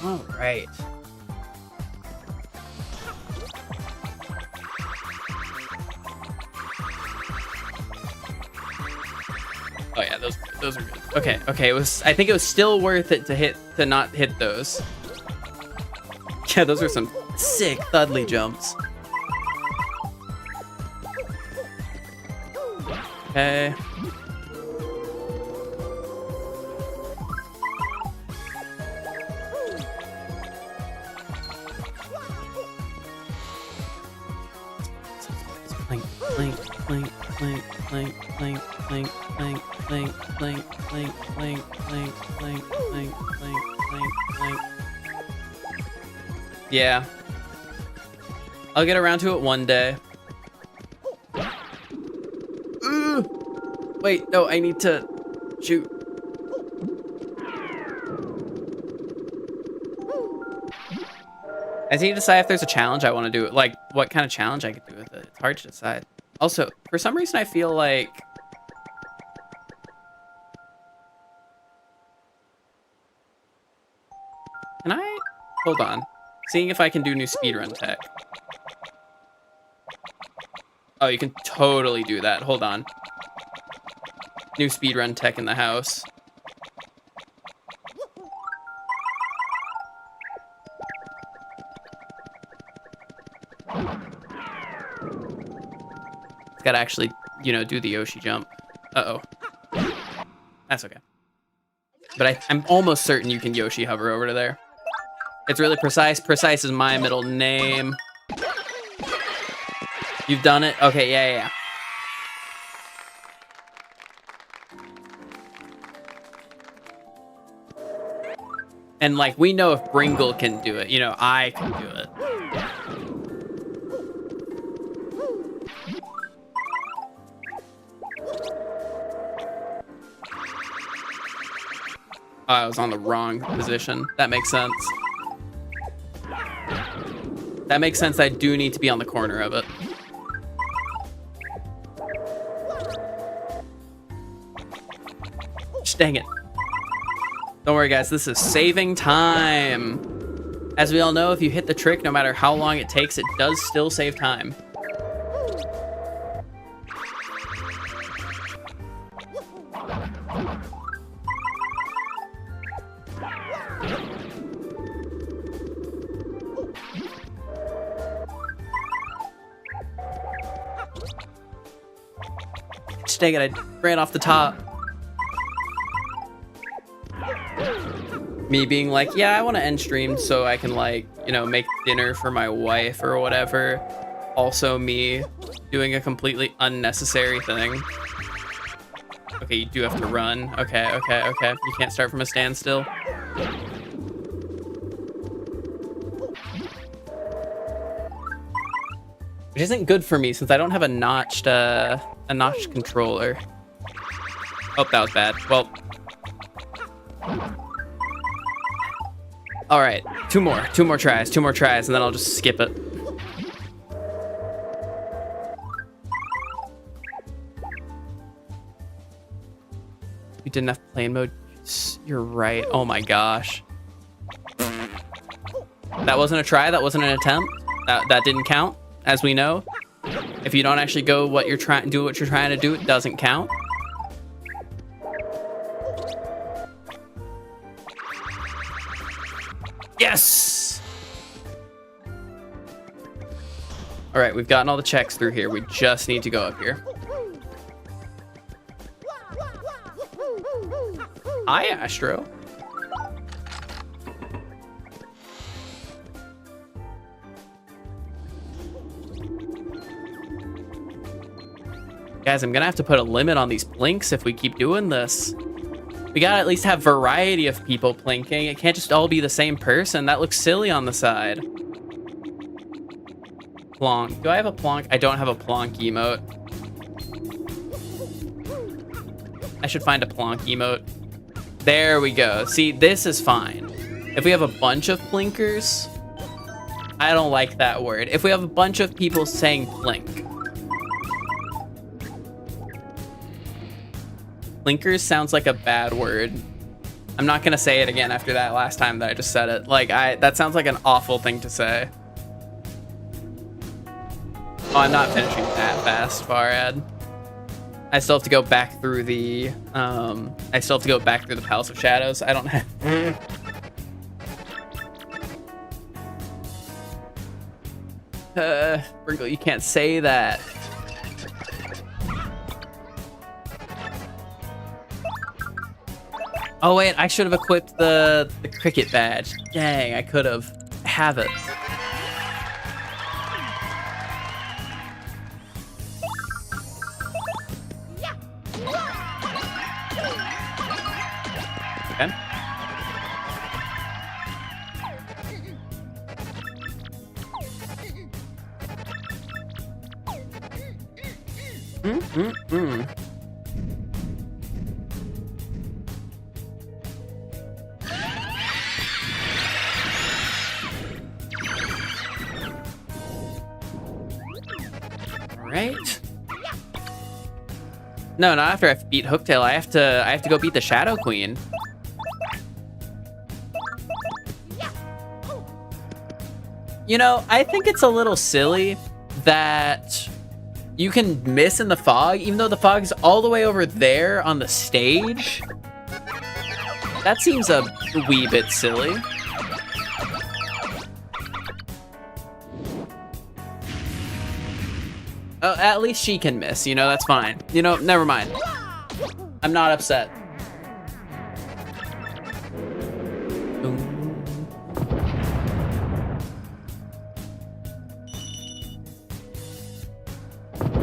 All right. Oh yeah, those are good. Okay, I think it was still worth it to not hit those. Yeah, those are some sick Thudley jumps. Okay. Blink, blink, blink, blink, blink, blink, blink, blink, blink, blink, blink, blink, blink, blink, blink, blink, blink, blink. Yeah. I'll get around to it one day. Wait, no, I need to shoot. I need to decide if there's a challenge I want to do. Like, what kind of challenge I could do with it. It's hard to decide. Also, for some reason, I feel like... Can I? Hold on. Seeing if I can do new speedrun tech. Oh, you can totally do that. Hold on. New speedrun tech in the house. It's gotta actually, do the Yoshi jump. Uh-oh. That's okay. But I'm almost certain you can Yoshi hover over to there. It's really precise. Precise is my middle name. You've done it? Okay, yeah. And, like, we know if Bringle can do it. I can do it. Oh, I was on the wrong position. That makes sense. That makes sense. I do need to be on the corner of it. Dang it. Don't worry, guys. This is saving time. As we all know, if you hit the trick, no matter how long it takes, it does still save time. Dang it, I ran off the top. Me being like, yeah, I want to end stream so I can, like, you know, make dinner for my wife or whatever. Also me doing a completely unnecessary thing. Okay, you do have to run. Okay. You can't start from a standstill. Which isn't good for me since I don't have a notched controller. Oh, that was bad. Well. All right, two more tries, and then I'll just skip it. You didn't have plane mode. You're right. Oh my gosh. That wasn't a try. That wasn't an attempt. That didn't count, as we know. If you don't actually do what you're trying to do, it doesn't count. Yes! All right, we've gotten all the checks through here. We just need to go up here. Hi, Astro. Guys, I'm gonna have to put a limit on these blinks if we keep doing this. We gotta at least have variety of people plinking. It can't just all be the same person. That looks silly on the side. Plonk. Do I have a plonk? I don't have a plonk emote. I should find a plonk emote. There we go. See, this is fine. If we have a bunch of plinkers, I don't like that word. If we have a bunch of people saying plink. Plinkers sounds like a bad word. I'm not gonna say it again after that last time that I just said it. Like, that sounds like an awful thing to say. Oh, I'm not finishing that fast, Farad. I still have to go back through the, Palace of Shadows. I don't have... Bringle, you can't say that. Oh wait, I should have equipped the cricket badge. Dang, I could have. Have it. Okay. Right? No, not after I beat Hooktail. I have to go beat the Shadow Queen. You know, I think it's a little silly that you can miss in the fog, even though the fog's all the way over there on the stage. That seems a wee bit silly. Oh, at least she can miss, you know, that's fine. You know, never mind. I'm not upset.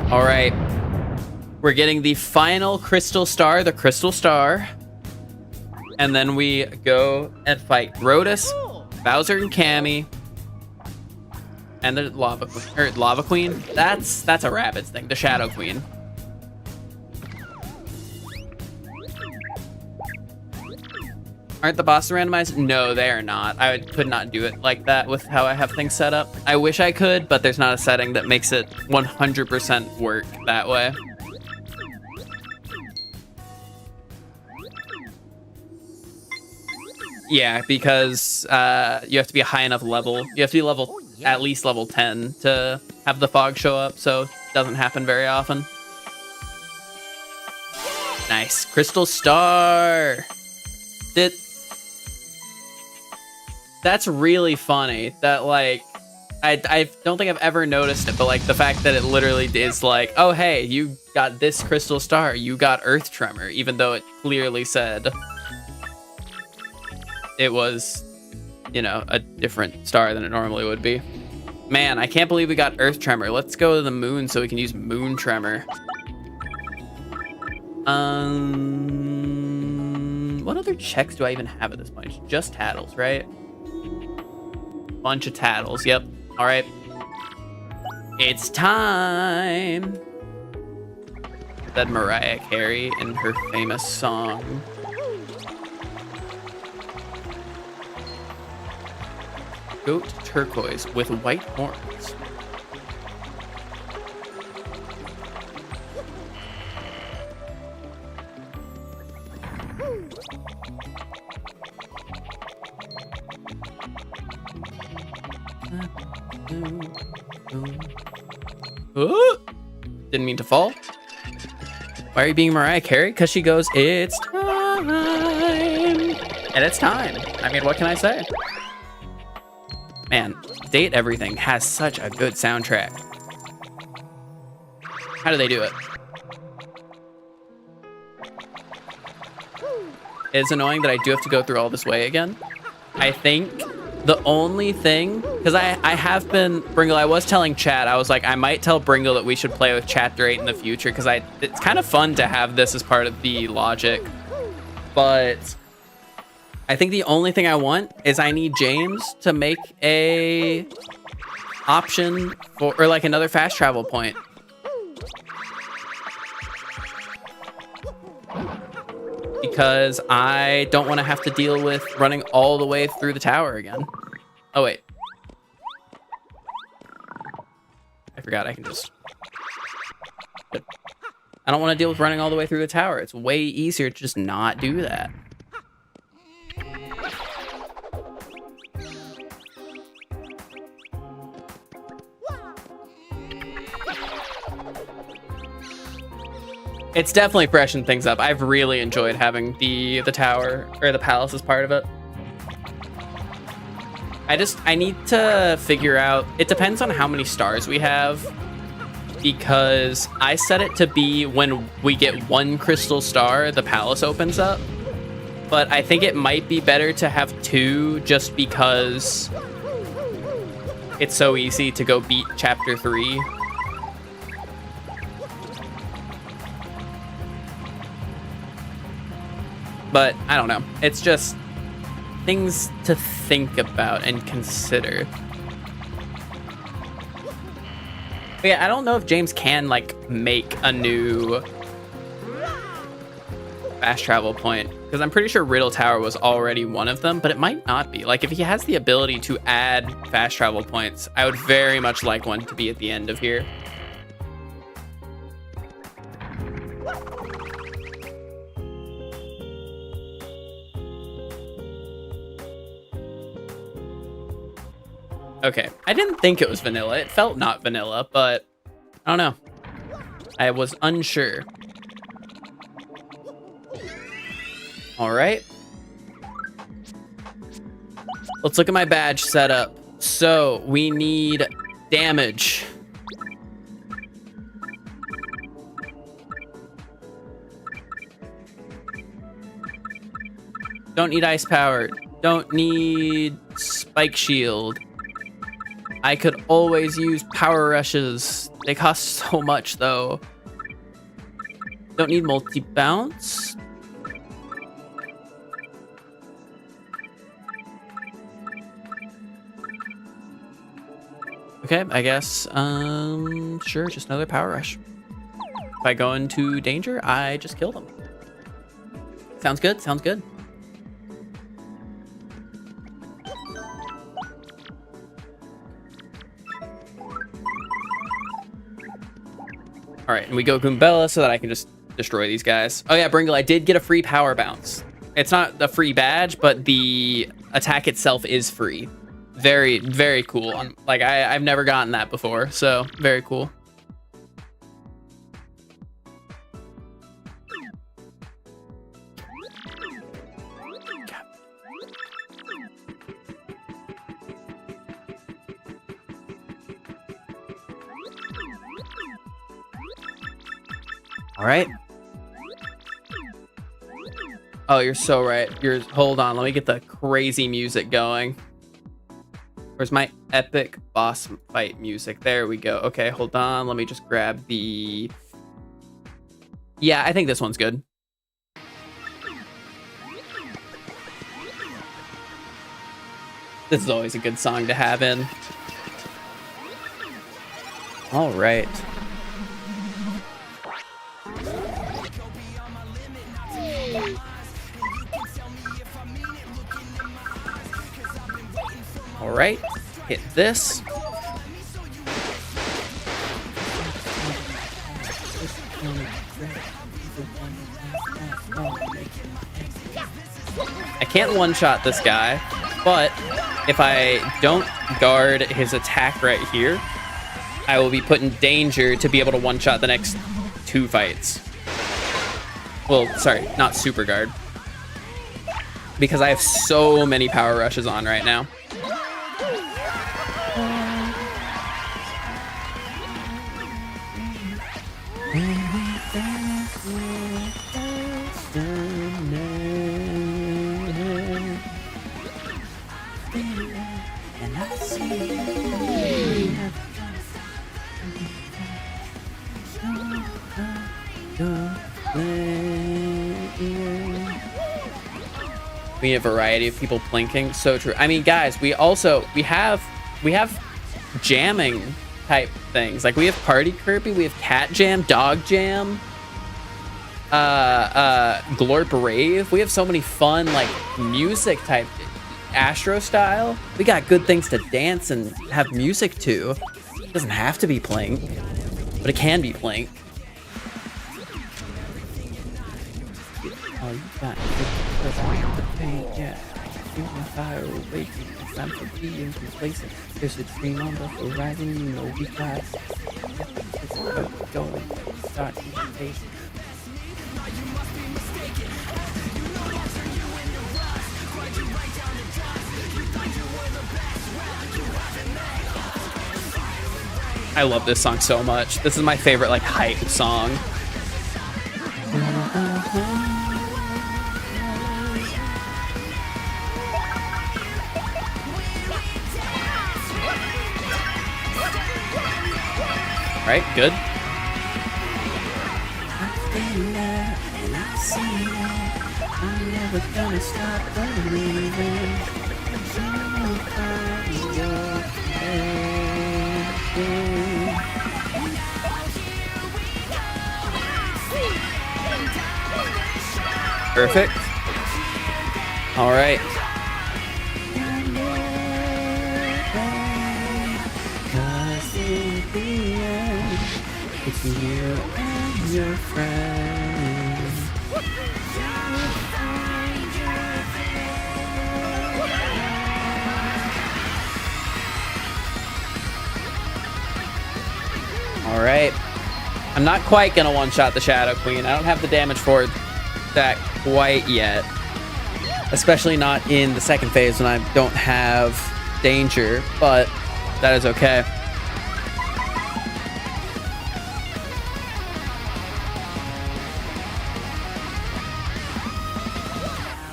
All right. We're getting the final Crystal Star, the Crystal Star. And then we go and fight Rotus, Bowser and Cammy. And the Lava Queen. That's a Rabbids thing. The Shadow Queen. Aren't the bosses randomized? No, they are not. I could not do it like that with how I have things set up. I wish I could, but there's not a setting that makes it 100% work that way. Yeah, because you have to be a high enough level. You have to be level at least level 10 to have the fog show up, so it doesn't happen very often. Nice. Crystal Star. That's really funny. That, like, I don't think I've ever noticed it, but, like, the fact that it literally is like, oh, hey, you got this Crystal Star. You got Earth Tremor, even though it clearly said it was, you know, a different star than it normally would be. Man, I can't believe we got Earth Tremor. Let's go to the moon so we can use Moon Tremor. What other checks do I even have at this point? It's just tattles, right? Bunch of tattles, yep. All right. It's time. Said Mariah Carey in her famous song. Goat turquoise with white horns. Oh, didn't mean to fall. Why are you being Mariah Carey? Because she goes, it's time. And it's time. I mean, what can I say? Man, Date Everything has such a good soundtrack. How do they do it? It's annoying that I do have to go through all this way again. I think the only thing, because I have been, Bringle, I was telling Chat, I was like, I might tell Bringle that we should play with Chapter 8 in the future, because it's kind of fun to have this as part of the logic. But I think the only thing I want is I need James to make a option for, or like another fast travel point. Because I don't want to have to deal with running all the way through the tower again. Oh, wait. I forgot I can just... I don't want to deal with running all the way through the tower. It's way easier to just not do that. It's definitely freshened things up. I've really enjoyed having the tower or the palace as part of it. I need to figure out, it depends on how many stars we have, because I set it to be when we get one crystal star, the palace opens up. But I think it might be better to have two, just because it's so easy to go beat chapter 3. But I don't know. It's just things to think about and consider. But yeah, I don't know if James can like make a new fast travel point, because I'm pretty sure Riddle Tower was already one of them, but it might not be. Like if he has the ability to add fast travel points, I would very much like one to be at the end of here. Okay, I didn't think it was vanilla. It felt not vanilla, but I don't know. I was unsure. All right. Let's look at my badge setup. So we need damage. Don't need ice power. Don't need spike shield. I could always use power rushes. They cost so much though. Don't need multi-bounce. Okay, I guess, sure, just another power rush. If I go into danger, I just kill them. Sounds good, sounds good. All right, and we go Goombella so that I can just destroy these guys. Oh yeah, Bringle, I did get a free power bounce. It's not a free badge, but the attack itself is free. Very, very cool. Like, I've never gotten that before, so very cool. All right. Oh, you're so right. Hold on. Let me get the crazy music going. Where's my epic boss fight music? There we go. Okay, hold on. Let me just grab the... Yeah, I think this one's good. This is always a good song to have in. All right. All right, hit this. I can't one-shot this guy, but if I don't guard his attack right here, I will be put in danger to be able to one-shot the next 2 fights. Well, sorry, not super guard. Because I have so many power rushes on right now. We need a variety of people plinking. So true. I mean, guys, we have jamming type things. Like, we have Party Kirby, we have Cat Jam, Dog Jam, Glorp Rave. We have so many fun, like, music type, Astro style. We got good things to dance and have music to. It doesn't have to be Plink, but it can be Plink. Oh, you got yeah. Fire waiting. Time for being complacent. There's a dream on the horizon, you know we got. Going, start patient. I love this song so much. This is my favorite, like, hype song. Right, good. Perfect. All right. It's you and your friend. All right. I'm not quite gonna one-shot the Shadow Queen. I don't have the damage for that quite yet. Especially not in the second phase when I don't have danger, but that is okay.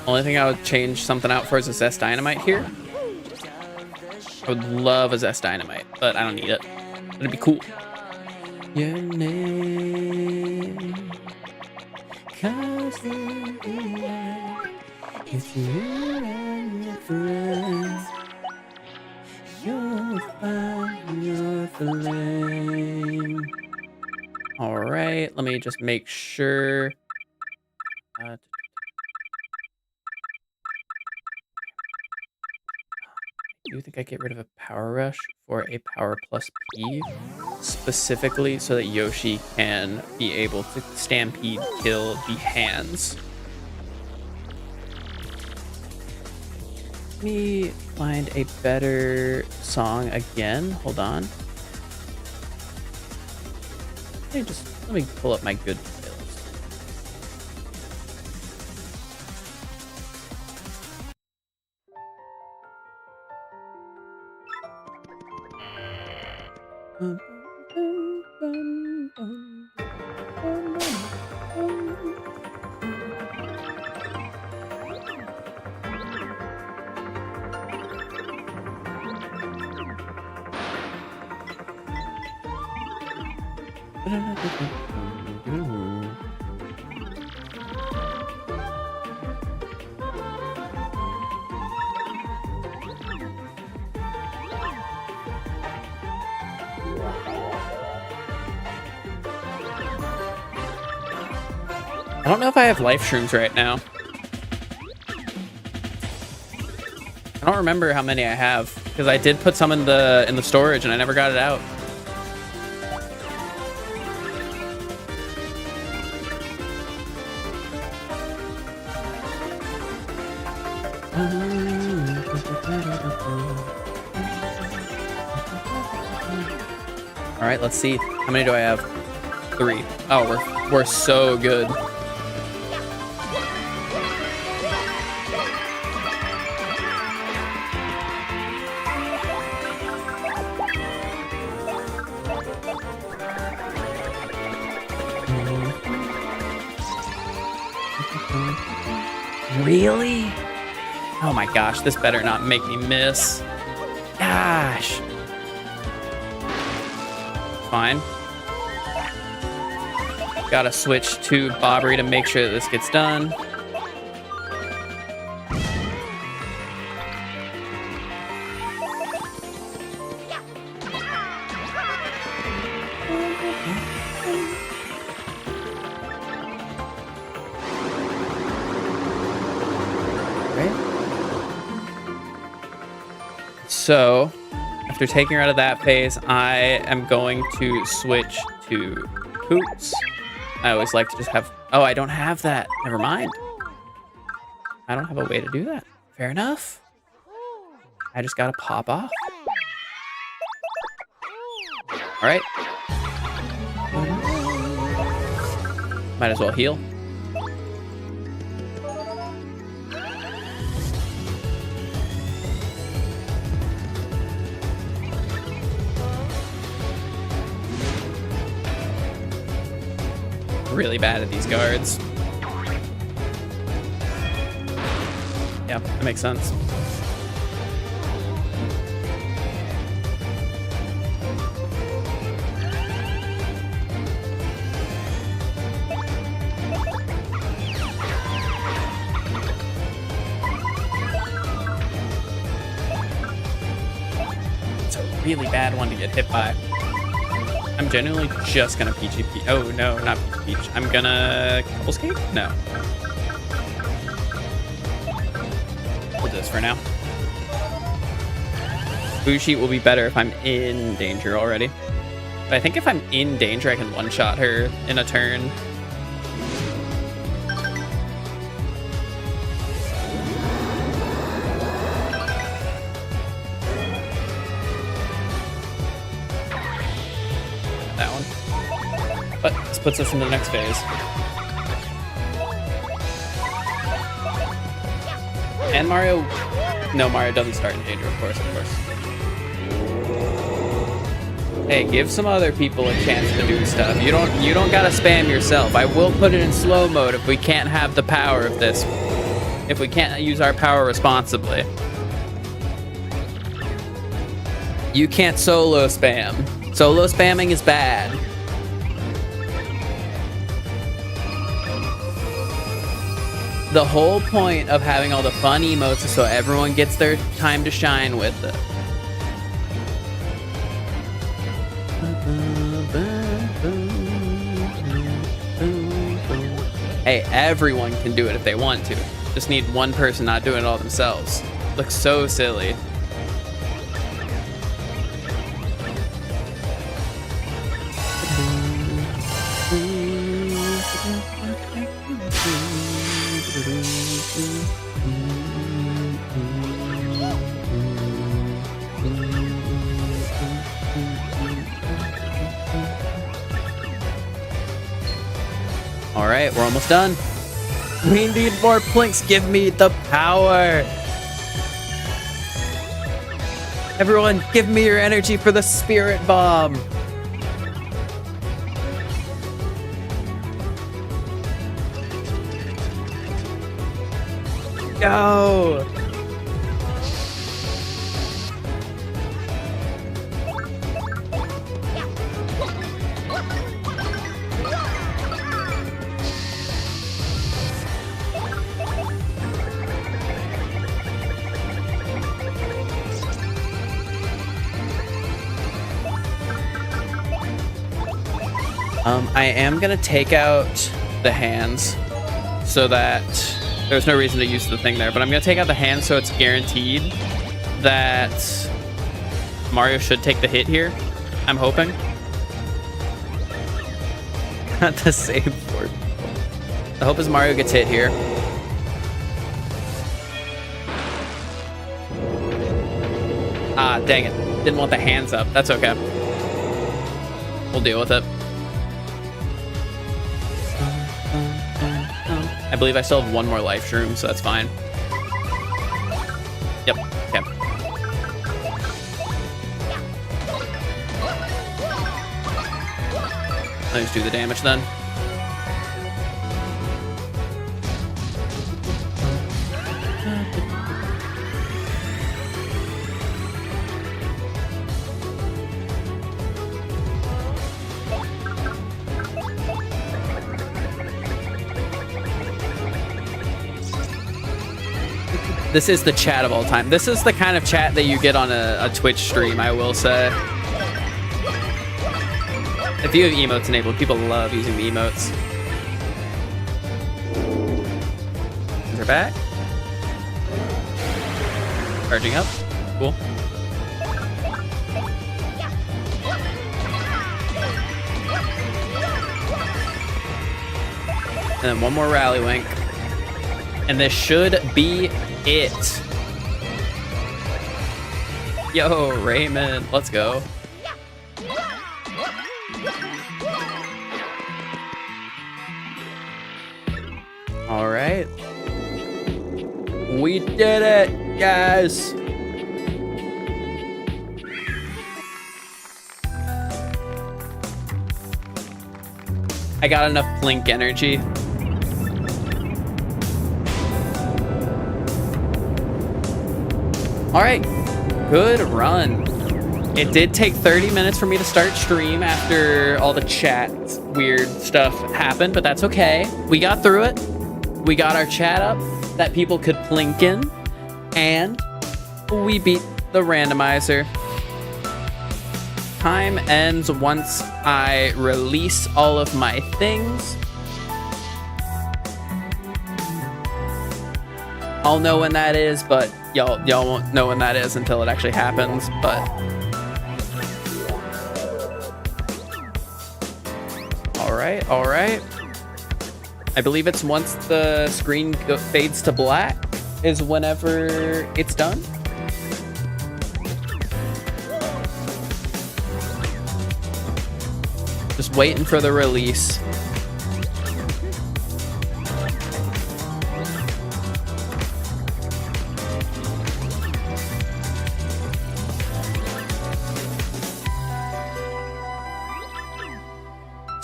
Only thing I would change something out for is a Zest Dynamite here. I would love a Zest Dynamite, but I don't need it. It'd be cool. Your name, 'cause in the end, it's you and your friends. You'll find your flame. All right, let me just make sure. I do think I get rid of a Power Rush for a Power Plus P, specifically so that Yoshi can be able to Stampede kill the hands. me find a better song again. Hold on. Let me pull up my good playlist. I don't know if I have life shrooms right now. I don't remember how many I have because I did put some in the storage and I never got it out. All right, let's see. How many do I have? 3. Oh, we're so good. Really? Oh my gosh, this better not make me miss. Gosh. Fine. Gotta switch to Bobbery to make sure that this gets done. So, after taking her out of that phase, I am going to switch to Hoots. I always like to just have... Oh, I don't have that. Never mind. I don't have a way to do that. Fair enough. I just gotta pop off. All right. Might as well heal. Really bad at these guards. Yeah, that makes sense. It's a really bad one to get hit by. I'm genuinely just gonna Peachy Peach. Oh no, not Peachy Peach. I'm gonna Cobblescape? No. We'll do this for now. Bushi will be better if I'm in danger already. But I think if I'm in danger, I can one-shot her in a turn. But this puts us into the next phase. And Mario... No, Mario doesn't start in danger, of course, Hey, give some other people a chance to do stuff. You don't gotta spam yourself. I will put it in slow mode if we can't have the power of this. If we can't use our power responsibly. You can't solo spam. Solo spamming is bad. The whole point of having all the fun emotes is so everyone gets their time to shine with it. Hey, everyone can do it if they want to. Just need one person not doing it all themselves. Looks so silly. right, we're almost done. We need more plinks. Give me the power. Everyone, give me your energy for the spirit bomb. Go. I am gonna take out the hands so that there's no reason to use the thing there, but I'm gonna take out the hands so it's guaranteed that Mario should take the hit here. I'm hoping. Not the same for people. The hope is Mario gets hit here. Ah, dang it. Didn't want the hands up. That's okay. We'll deal with it. I believe I still have one more life shroom, so that's fine. Yep, okay. Let's do the damage then. This is the chat of all time. This is the kind of chat that you get on a Twitch stream, I will say. If you have emotes enabled, people love using the emotes. They're back. Charging up. Cool. And then one more rally wink. And this should be it. Yo, Raymond, let's go. All right. We did it, guys. I got enough Plink energy. All right, good run. It did take 30 minutes for me to start stream after all the chat weird stuff happened, but that's okay. We got through it. We got our chat up that people could plink in, and we beat the randomizer. Time ends once I release all of my things. I'll know when that is, but y'all won't know when that is until it actually happens. But all right. I believe it's once the screen fades to black is whenever it's done. Just waiting for the release.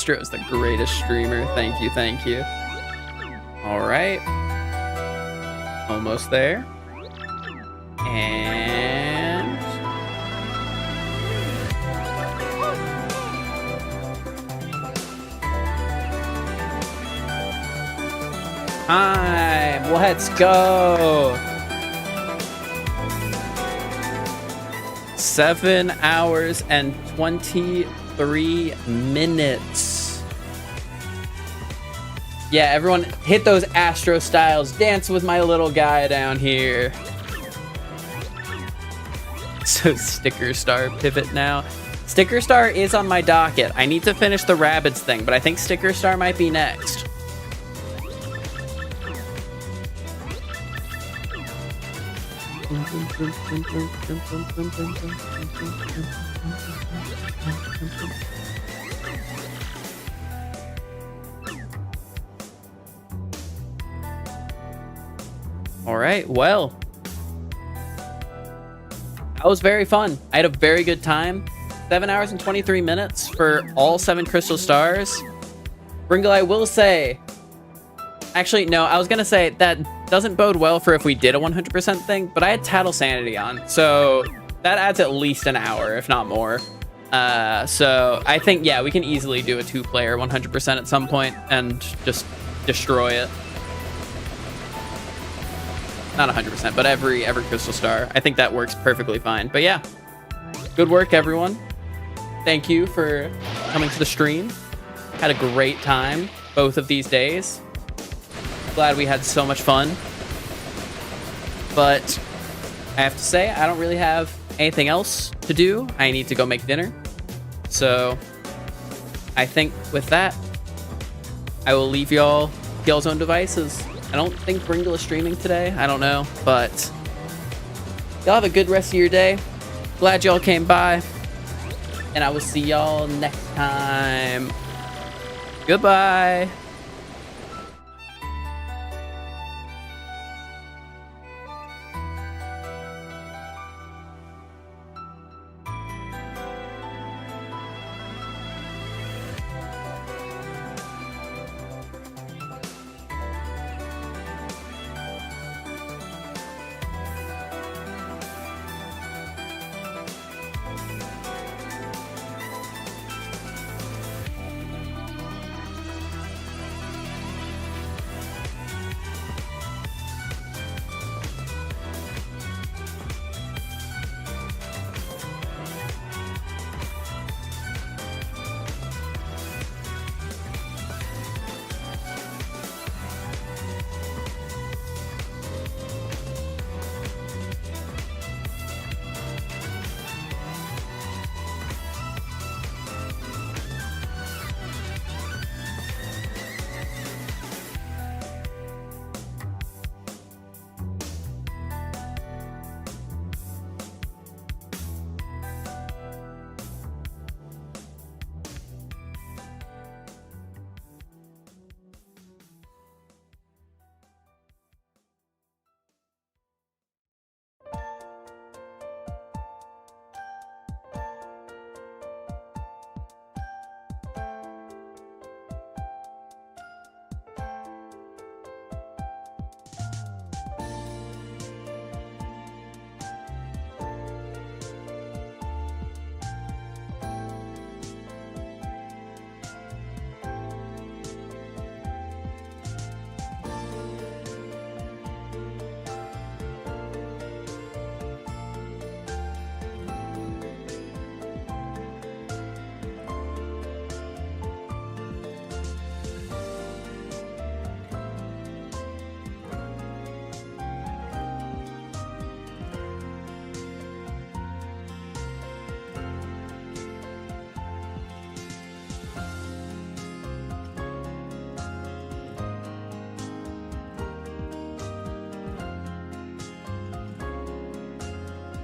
Is the greatest streamer. Thank you. All right, almost there. And time. Let's go. 7 hours and 23 minutes. Yeah, everyone hit those Astro styles. Dance with my little guy down here. So Sticker Star pivot now. Sticker Star is on my docket. I need to finish the Rabbids thing, but I think Sticker Star might be next. All right, well, that was very fun. I had a very good time. 7 hours and 23 minutes for all 7 crystal stars. Bringle, I will say... Actually, no, I was going to say that doesn't bode well for if we did a 100% thing, but I had Tattle Sanity on, so that adds at least an hour, if not more. So I think, yeah, we can easily do a 2-player 100% at some point and just destroy it. Not 100%, but every crystal star. I think that works perfectly fine. But yeah, good work, everyone. Thank you for coming to the stream. Had a great time both of these days. Glad we had so much fun. But I have to say, I don't really have anything else to do. I need to go make dinner. So I think with that, I will leave y'all to y'all's own devices. I don't think Bringle is streaming today. I don't know, but y'all have a good rest of your day. Glad y'all came by, and I will see y'all next time. Goodbye.